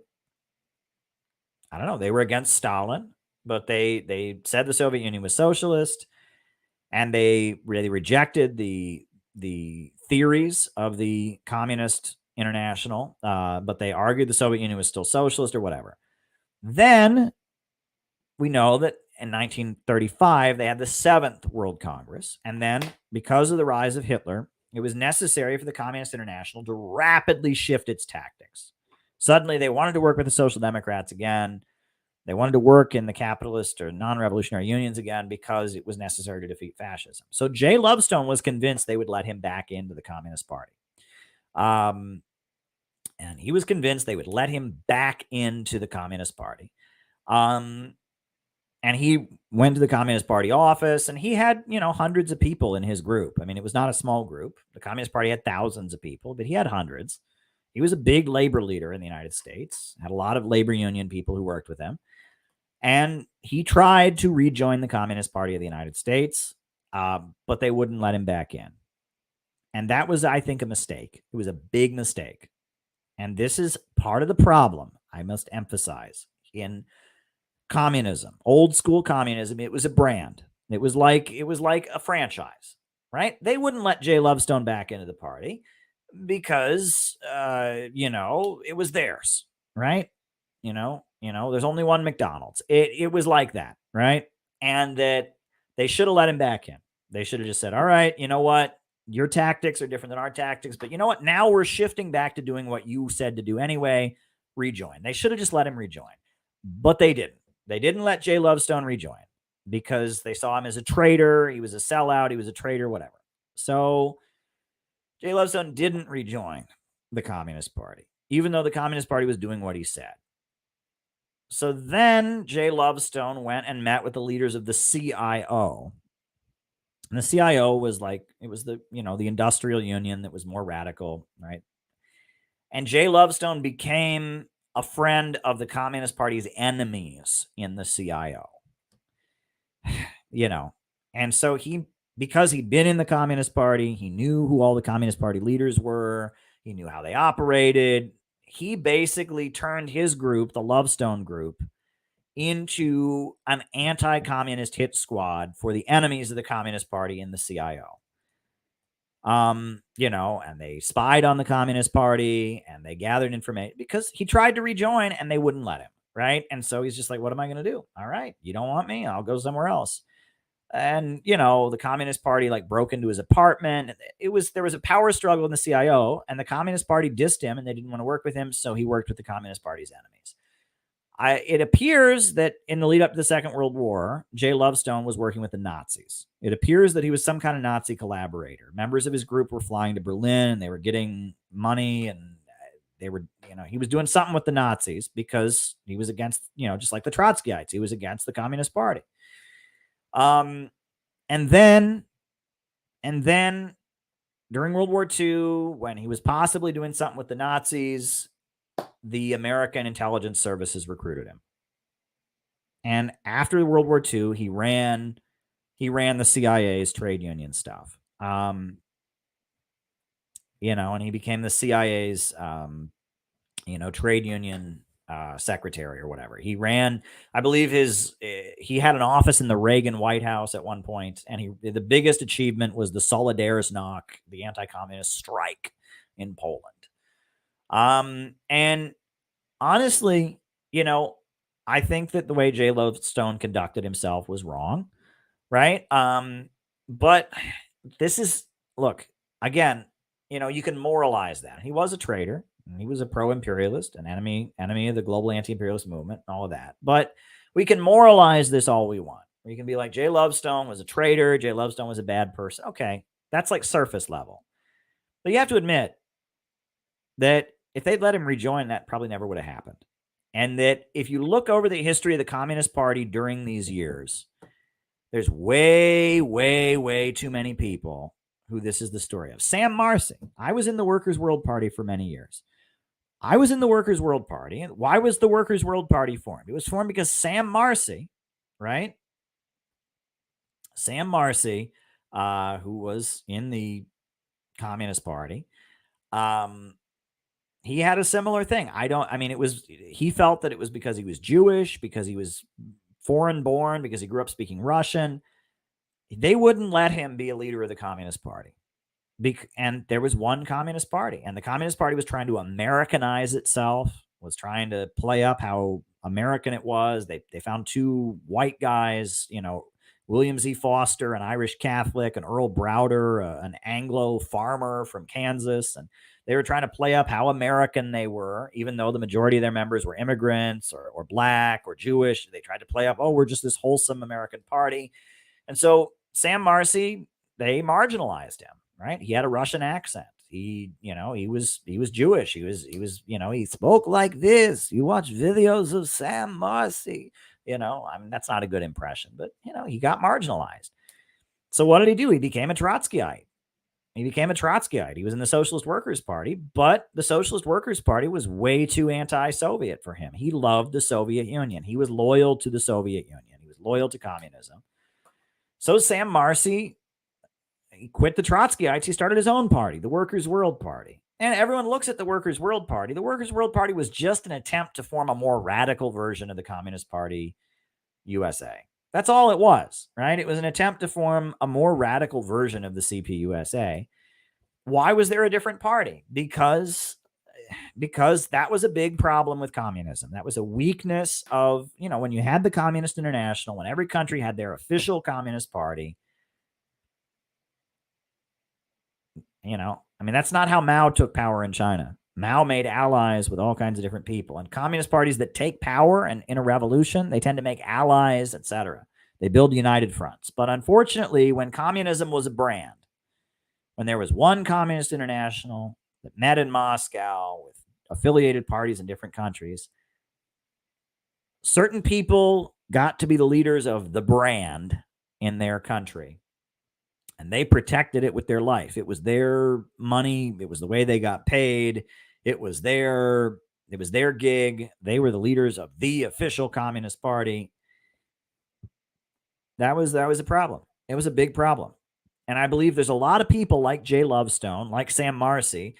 Stalin, but they said the Soviet Union was socialist, and they really rejected the theories of the Communist International, but they argued the Soviet Union was still socialist or whatever. Then we know that in 1935, they had the 7th World Congress. And then, because of the rise of Hitler, it was necessary for the Communist International to rapidly shift its tactics. Suddenly, they wanted to work with the Social Democrats again. They wanted to work in the capitalist or non-revolutionary unions again because it was necessary to defeat fascism. So Jay Lovestone was convinced they would let him back into the Communist Party. And he was convinced they would let him back into the Communist Party. And he went to the Communist Party office, and he had, hundreds of people in his group. I mean, it was not a small group. The Communist Party had thousands of people, but he had hundreds. He was a big labor leader in the United States, had a lot of labor union people who worked with him. And he tried to rejoin the Communist Party of the United States, but they wouldn't let him back in. And that was, I think, a mistake. It was a big mistake. And this is part of the problem, I must emphasize, in communism, old school communism. It was a brand. It was like a franchise, right? They wouldn't let Jay Lovestone back into the party because, it was theirs, right? There's only one McDonald's. It was like that, right? And that they should have let him back in. They should have just said, all right, you know what? Your tactics are different than our tactics, but you know what? Now we're shifting back to doing what you said to do anyway. Rejoin. They should have just let him rejoin, but they didn't. They didn't let Jay Lovestone rejoin because they saw him as a traitor. He was a sellout. He was a traitor, whatever. So Jay Lovestone didn't rejoin the Communist Party, even though the Communist Party was doing what he said. So then Jay Lovestone went and met with the leaders of the CIO. And the CIO was the industrial union that was more radical, right? And Jay Lovestone became a friend of the Communist Party's enemies in the CIO. And so because he'd been in the Communist Party, he knew who all the Communist Party leaders were. He knew how they operated. He basically turned his group, the Lovestone group, into an anti-communist hit squad for the enemies of the Communist Party in the CIO. And they spied on the Communist Party and they gathered information because he tried to rejoin and they wouldn't let him, right? And so he's just like, what am I going to do? All right, you don't want me? I'll go somewhere else. And, the Communist Party broke into his apartment. There was a power struggle in the CIO, and the Communist Party dissed him and they didn't want to work with him. So he worked with the Communist Party's enemies. It appears that in the lead up to the Second World War, Jay Lovestone was working with the Nazis. It appears that he was some kind of Nazi collaborator. Members of his group were flying to Berlin and they were getting money, and they were, he was doing something with the Nazis because he was against, just like the Trotskyites, he was against the Communist Party. And then during World War II, when he was possibly doing something with the Nazis, the American intelligence services recruited him. And after World War II, he ran the CIA's trade union stuff. And he became the CIA's, trade union secretary or whatever. He ran, I believe he had an office in the Reagan White House at one point, and the biggest achievement was the Solidarność, the anti-communist strike in Poland. And honestly, I think that the way Jay Lovestone conducted himself was wrong, right? But this is, look, again, you can moralize that. He was a traitor. He was a pro-imperialist, an enemy of the global anti-imperialist movement, all of that. But we can moralize this all we want. We can be like, Jay Lovestone was a traitor. Jay Lovestone was a bad person. Okay, that's like surface level. But you have to admit that if they'd let him rejoin, that probably never would have happened. And that if you look over the history of the Communist Party during these years, there's way, way, way too many people who this is the story of. Sam Marcy. I was in the Workers' World Party for many years. I was in the Workers' World Party. And why was the Workers' World Party formed? It was formed because Sam Marcy, right? Sam Marcy, who was in the Communist Party, he had a similar thing. He felt that it was because he was Jewish, because he was foreign born, because he grew up speaking Russian. They wouldn't let him be a leader of the Communist Party. And there was one Communist Party, and the Communist Party was trying to Americanize itself, was trying to play up how American it was. They found two white guys, William Z. Foster, an Irish Catholic, and Earl Browder, an Anglo farmer from Kansas. And they were trying to play up how American they were, even though the majority of their members were immigrants or black or Jewish. They tried to play up, oh, we're just this wholesome American party. And so Sam Marcy, they marginalized him, right? He had a Russian accent. He was Jewish. He spoke like this. You watch videos of Sam Marcy, that's not a good impression, but he got marginalized. So what did he do? He became a Trotskyite. He was in the Socialist Workers Party, but the Socialist Workers Party was way too anti-Soviet for him. He loved the Soviet Union. He was loyal to the Soviet Union. He was loyal to communism. So Sam Marcy, he quit the Trotskyites. He started his own party, the Workers' World Party. And everyone looks at the Workers' World Party. The Workers' World Party was just an attempt to form a more radical version of the Communist Party USA. That's all it was, right? It was an attempt to form a more radical version of the CPUSA. Why was there a different party? Because that was a big problem with communism. That was a weakness of, when you had the Communist International, when every country had their official Communist Party, that's not how Mao took power in China. Mao made allies with all kinds of different people. And communist parties that take power and in a revolution, they tend to make allies, etc. They build united fronts. But unfortunately, when communism was a brand, when there was one Communist International that met in Moscow with affiliated parties in different countries, certain people got to be the leaders of the brand in their country. And they protected it with their life. It was their money. It was the way they got paid. It was their gig. They were the leaders of the official Communist Party. That was a problem. It was a big problem. And I believe there's a lot of people like Jay Lovestone, like Sam Marcy,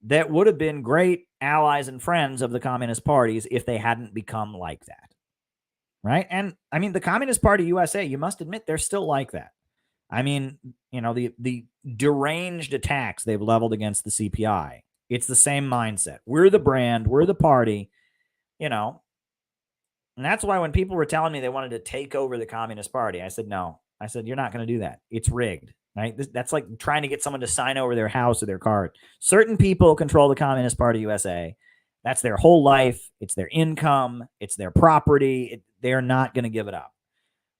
that would have been great allies and friends of the Communist parties if they hadn't become like that. Right? And the Communist Party USA, you must admit, they're still like that. The deranged attacks they've leveled against the CPI, it's the same mindset. We're the brand, we're the party, and that's why when people were telling me they wanted to take over the Communist Party, I said, no. I said, you're not going to do that. It's rigged, right? That's like trying to get someone to sign over their house or their card. Certain people control the Communist Party USA. That's their whole life. It's their income. It's their property. They're not going to give it up.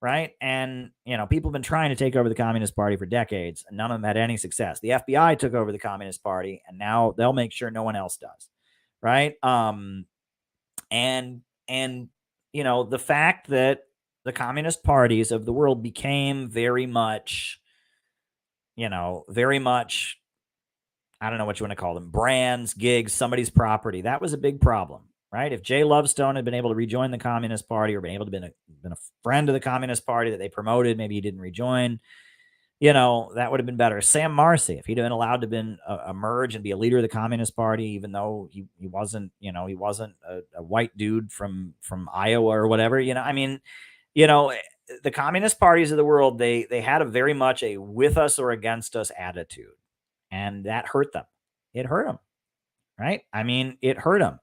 Right. And, people have been trying to take over the Communist Party for decades, and none of them had any success. The FBI took over the Communist Party, and now they'll make sure no one else does. Right. The fact that the communist parties of the world became very much, I don't know what you want to call them, brands, gigs, somebody's property. That was a big problem. Right? If Jay Lovestone had been able to rejoin the Communist Party or been able to been a friend of the Communist Party that they promoted, maybe he didn't rejoin, that would have been better. Sam Marcy, if he'd have been allowed to emerge and be a leader of the Communist Party, even though he wasn't, he wasn't a white dude from Iowa or whatever, the communist parties of the world, they had a very much a with us or against us attitude, and that hurt them. It hurt them, right? It hurt them.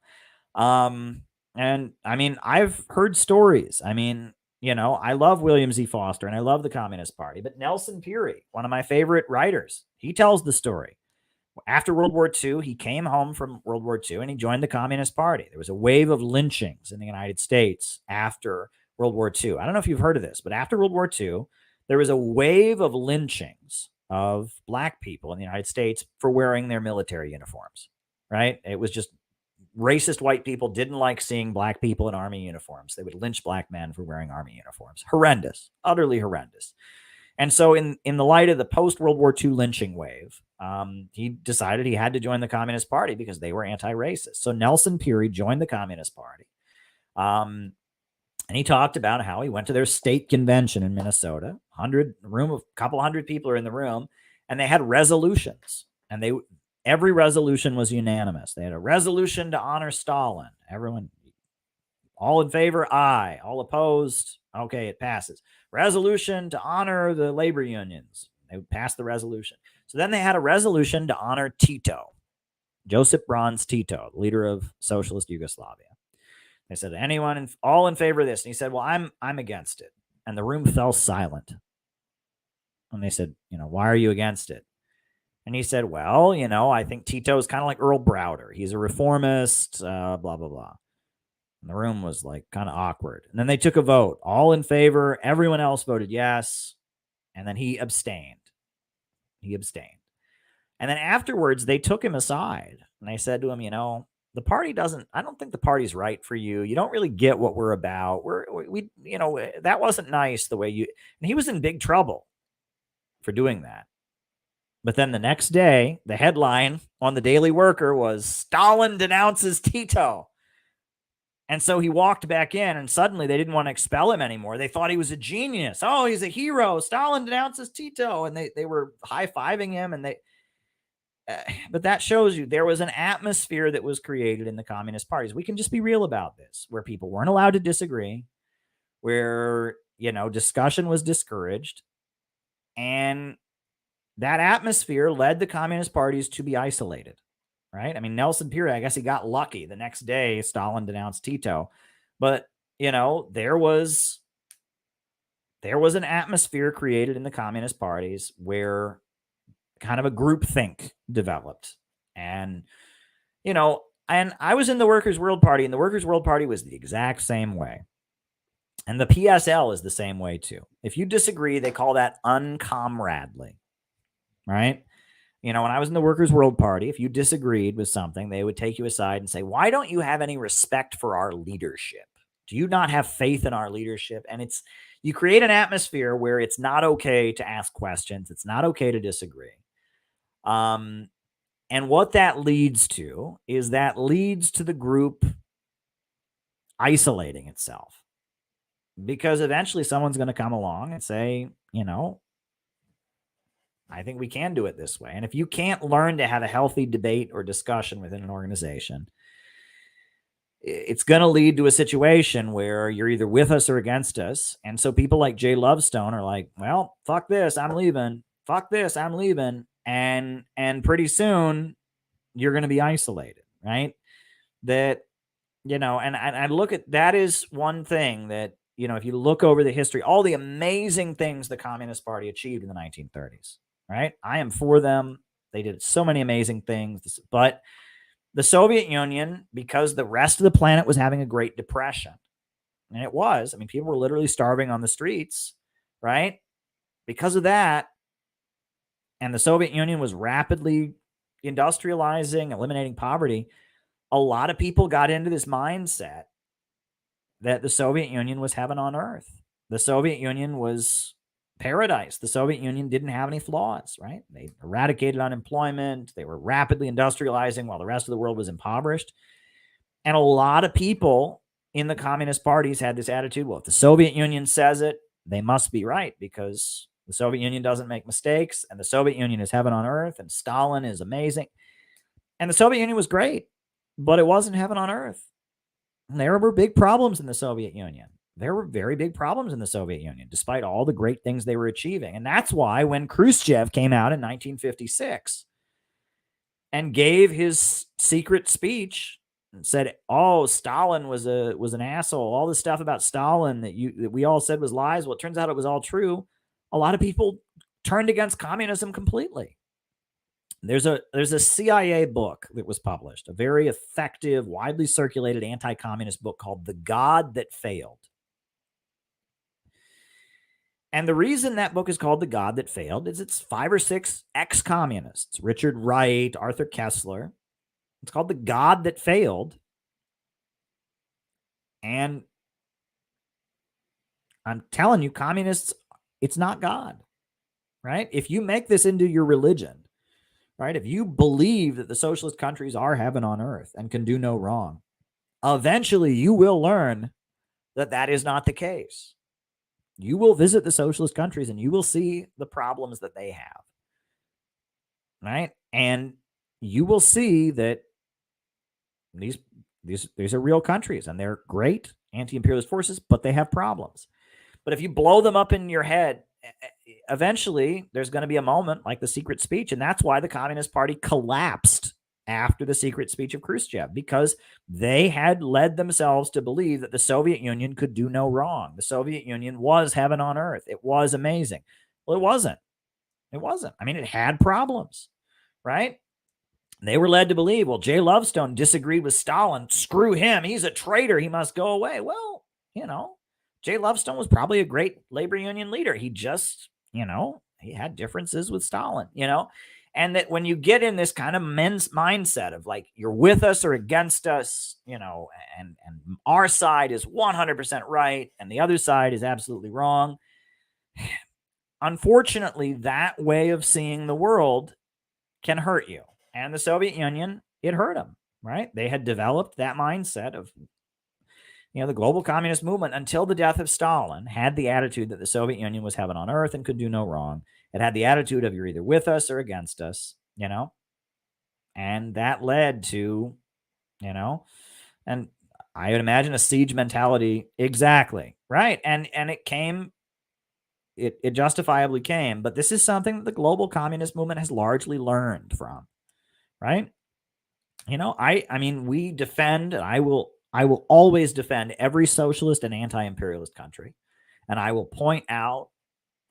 I've heard stories. I love William Z. Foster and I love the Communist Party, but Nelson Peary, one of my favorite writers, he tells the story. After World War II, he came home from World War II and he joined the Communist Party. There was a wave of lynchings in the United States after World War II. I don't know if you've heard of this, but after World War II, there was a wave of lynchings of black people in the United States for wearing their military uniforms, right? It was just racist white people didn't like seeing black people in army uniforms. They would lynch black men for wearing army uniforms. Horrendous, utterly horrendous. And so in the light of the post-World War II lynching wave, he decided he had to join the Communist Party because they were anti-racist. So Nelson Peary joined the Communist Party. And he talked about how he went to their state convention in Minnesota, couple hundred people are in the room, and they had resolutions. And every resolution was unanimous. They had a resolution to honor Stalin. Everyone, all in favor, aye. All opposed, okay, it passes. Resolution to honor the labor unions. They passed the resolution. So then they had a resolution to honor Tito, Josip Broz Tito, the leader of socialist Yugoslavia. They said, all in favor of this? And he said, well, I'm against it. and the room fell silent. And they said, why are you against it? And he said, well, I think Tito is kind of like Earl Browder. He's a reformist, blah, blah, blah. And the room was like kind of awkward. And then they took a vote, all in favor. Everyone else voted yes. And then he abstained. And then afterwards, they took him aside and they said to him, the party I don't think the party's right for you. You don't really get what we're about. That wasn't nice the way and he was in big trouble for doing that. But then the next day, the headline on the Daily Worker was Stalin denounces Tito. And so he walked back in, and suddenly they didn't want to expel him anymore. They thought he was a genius. Oh, he's a hero. Stalin denounces Tito. And they were high-fiving him. And but that shows you there was an atmosphere that was created in the communist parties. We can just be real about this, where people weren't allowed to disagree, where, discussion was discouraged. And that atmosphere led the communist parties to be isolated. Right? I mean, Nelson Piquet, I guess he got lucky. The next day, Stalin denounced Tito. But, there was an atmosphere created in the communist parties where kind of a groupthink developed. And, and I was in the Workers' World Party, and the Workers' World Party was the exact same way. And the PSL is the same way, too. If you disagree, they call that uncomradely. Right? When I was in the Workers' World Party, if you disagreed with something, they would take you aside and say, why don't you have any respect for our leadership? Do you not have faith in our leadership? And you create an atmosphere where it's not okay to ask questions. It's not okay to disagree. And what that leads to is the group isolating itself. Because eventually someone's going to come along and say, I think we can do it this way. And if you can't learn to have a healthy debate or discussion within an organization, it's going to lead to a situation where you're either with us or against us. And so people like Jay Lovestone are like, well, fuck this, I'm leaving. Fuck this, I'm leaving. And pretty soon you're going to be isolated, right? That, and I look at that is one thing that, if you look over the history, all the amazing things the Communist Party achieved in the 1930s. Right? I am for them. They did so many amazing things. But the Soviet Union, because the rest of the planet was having a Great Depression, and it was, people were literally starving on the streets, right? Because of that, and the Soviet Union was rapidly industrializing, eliminating poverty, a lot of people got into this mindset that the Soviet Union was heaven on earth. The Soviet Union was paradise. The Soviet Union didn't have any flaws, right? They eradicated unemployment. They were rapidly industrializing while the rest of the world was impoverished. And a lot of people in the communist parties had this attitude, well, if the Soviet Union says it, they must be right because the Soviet Union doesn't make mistakes and the Soviet Union is heaven on earth and Stalin is amazing. And the Soviet Union was great, but it wasn't heaven on earth. And there were big problems in the Soviet Union. There were very big problems in the Soviet Union, despite all the great things they were achieving. And that's why when Khrushchev came out in 1956 and gave his secret speech and said, oh, Stalin was an asshole, all this stuff about Stalin that we all said was lies. Well, it turns out it was all true. A lot of people turned against communism completely. There's a CIA book that was published, a very effective, widely circulated anti-communist book called The God That Failed. And the reason that book is called The God That Failed is it's 5 or 6 ex-communists, Richard Wright, Arthur Kessler. It's called The God That Failed. And I'm telling you, communists, it's not God, right? If you make this into your religion, right? If you believe that the socialist countries are heaven on earth and can do no wrong, eventually you will learn that that is not the case. You will visit the socialist countries and you will see the problems that they have, right? And you will see that these are real countries and they're great anti-imperialist forces, but they have problems. But if you blow them up in your head, eventually there's going to be a moment like the secret speech. And that's why the Communist Party collapsed after the secret speech of Khrushchev, because they had led themselves to believe that the Soviet Union could do no wrong. The Soviet Union was heaven on earth. It was amazing. Well, it wasn't. It wasn't. I mean, it had problems, right? They were led to believe, well, Jay Lovestone disagreed with Stalin. Screw him. He's a traitor. He must go away. Well, Jay Lovestone was probably a great labor union leader. He just, he had differences with Stalin, and that when you get in this kind of men's mindset of like, you're with us or against us, and our side is 100% right and the other side is absolutely wrong. Unfortunately, that way of seeing the world can hurt you. And the Soviet Union, it hurt them, right? They had developed that mindset of, the global communist movement until the death of Stalin had the attitude that the Soviet Union was heaven on earth and could do no wrong. It had the attitude of, you're either with us or against us, and that led to, and I would imagine a siege mentality. Exactly. Right. And it came, it justifiably came, but this is something that the global communist movement has largely learned from, right? I mean, we defend, and I will always defend every socialist and anti-imperialist country, and I will point out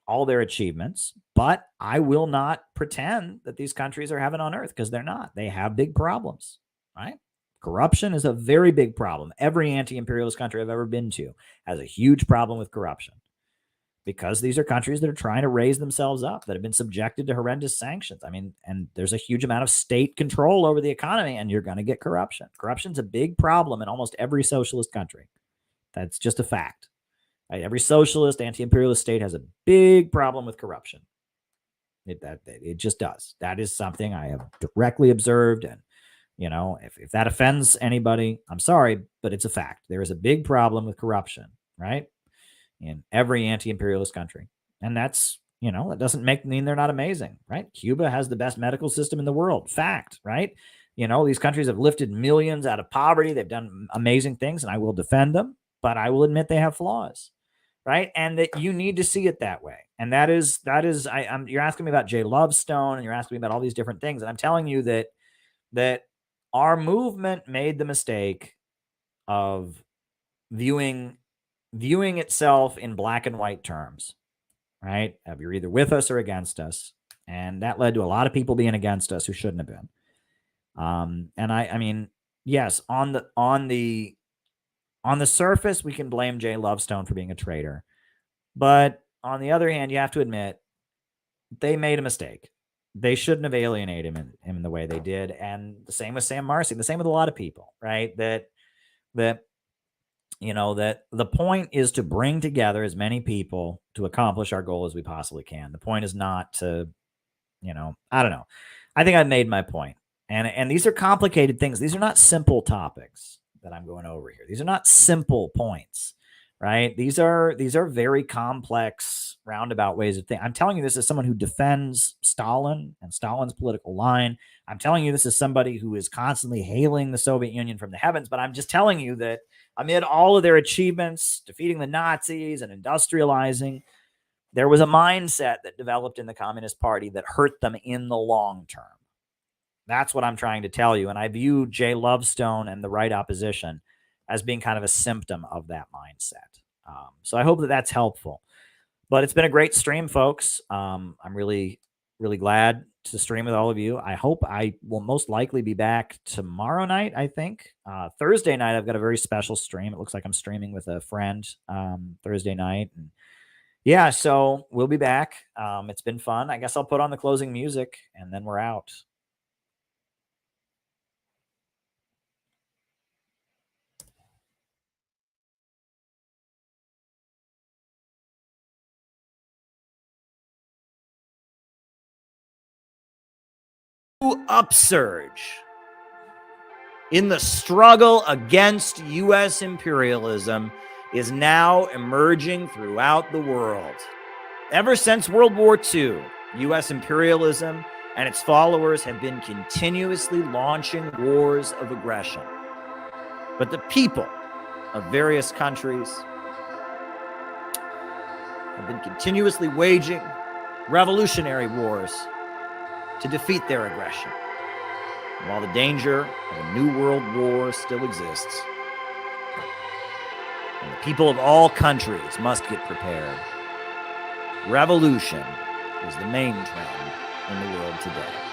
all their achievements, but I will not pretend that these countries are heaven on earth, because they're not. They have big problems, right? Corruption is a very big problem. Every anti-imperialist country I've ever been to has a huge problem with corruption, because these are countries that are trying to raise themselves up, that have been subjected to horrendous sanctions. I mean, and there's a huge amount of state control over the economy, and you're going to get corruption. Corruption's a big problem in almost every socialist country. That's just a fact. Right? Every socialist, anti-imperialist state has a big problem with corruption. It just does. That is something I have directly observed. And, if that offends anybody, I'm sorry, but it's a fact. There is a big problem with corruption, right? In every anti-imperialist country. And that's, that doesn't mean they're not amazing, right? Cuba has the best medical system in the world. Fact, right? These countries have lifted millions out of poverty. They've done amazing things, and I will defend them, but I will admit they have flaws, right? And that you need to see it that way. And that is, you're asking me about Jay Lovestone, and you're asking me about all these different things. And I'm telling you that our movement made the mistake of viewing itself in black and white terms, right? You're either with us or against us. And that led to a lot of people being against us who shouldn't have been. And I mean, yes, on the surface, we can blame Jay Lovestone for being a traitor. But on the other hand, you have to admit they made a mistake. They shouldn't have alienated him in the way they did. And the same with Sam Marcy, the same with a lot of people, right? That the point is to bring together as many people to accomplish our goal as we possibly can. The point is not to, I don't know. I think I've made my point. And these are complicated things. These are not simple topics that I'm going over here. These are not simple points, right? These are very complex, roundabout ways of thinking. I'm telling you this as someone who defends Stalin and Stalin's political line. I'm telling you this as somebody who is constantly hailing the Soviet Union from the heavens, but I'm just telling you that amid all of their achievements, defeating the Nazis and industrializing, there was a mindset that developed in the Communist Party that hurt them in the long term. That's what I'm trying to tell you. And I view Jay Lovestone and the right opposition as being kind of a symptom of that mindset. So I hope that that's helpful. But it's been a great stream, folks. I'm really, really glad to stream with all of you. I hope I will most likely be back tomorrow night, I think. Thursday night, I've got a very special stream. It looks like I'm streaming with a friend Thursday night. And yeah, so we'll be back. It's been fun. I guess I'll put on the closing music, and then we're out. Upsurge in the struggle against U.S. imperialism is now emerging throughout the world. Ever since World War II, U.S. imperialism and its followers have been continuously launching wars of aggression. But the people of various countries have been continuously waging revolutionary wars to defeat their aggression. While the danger of a new world war still exists, and the people of all countries must get prepared, revolution is the main trend in the world today.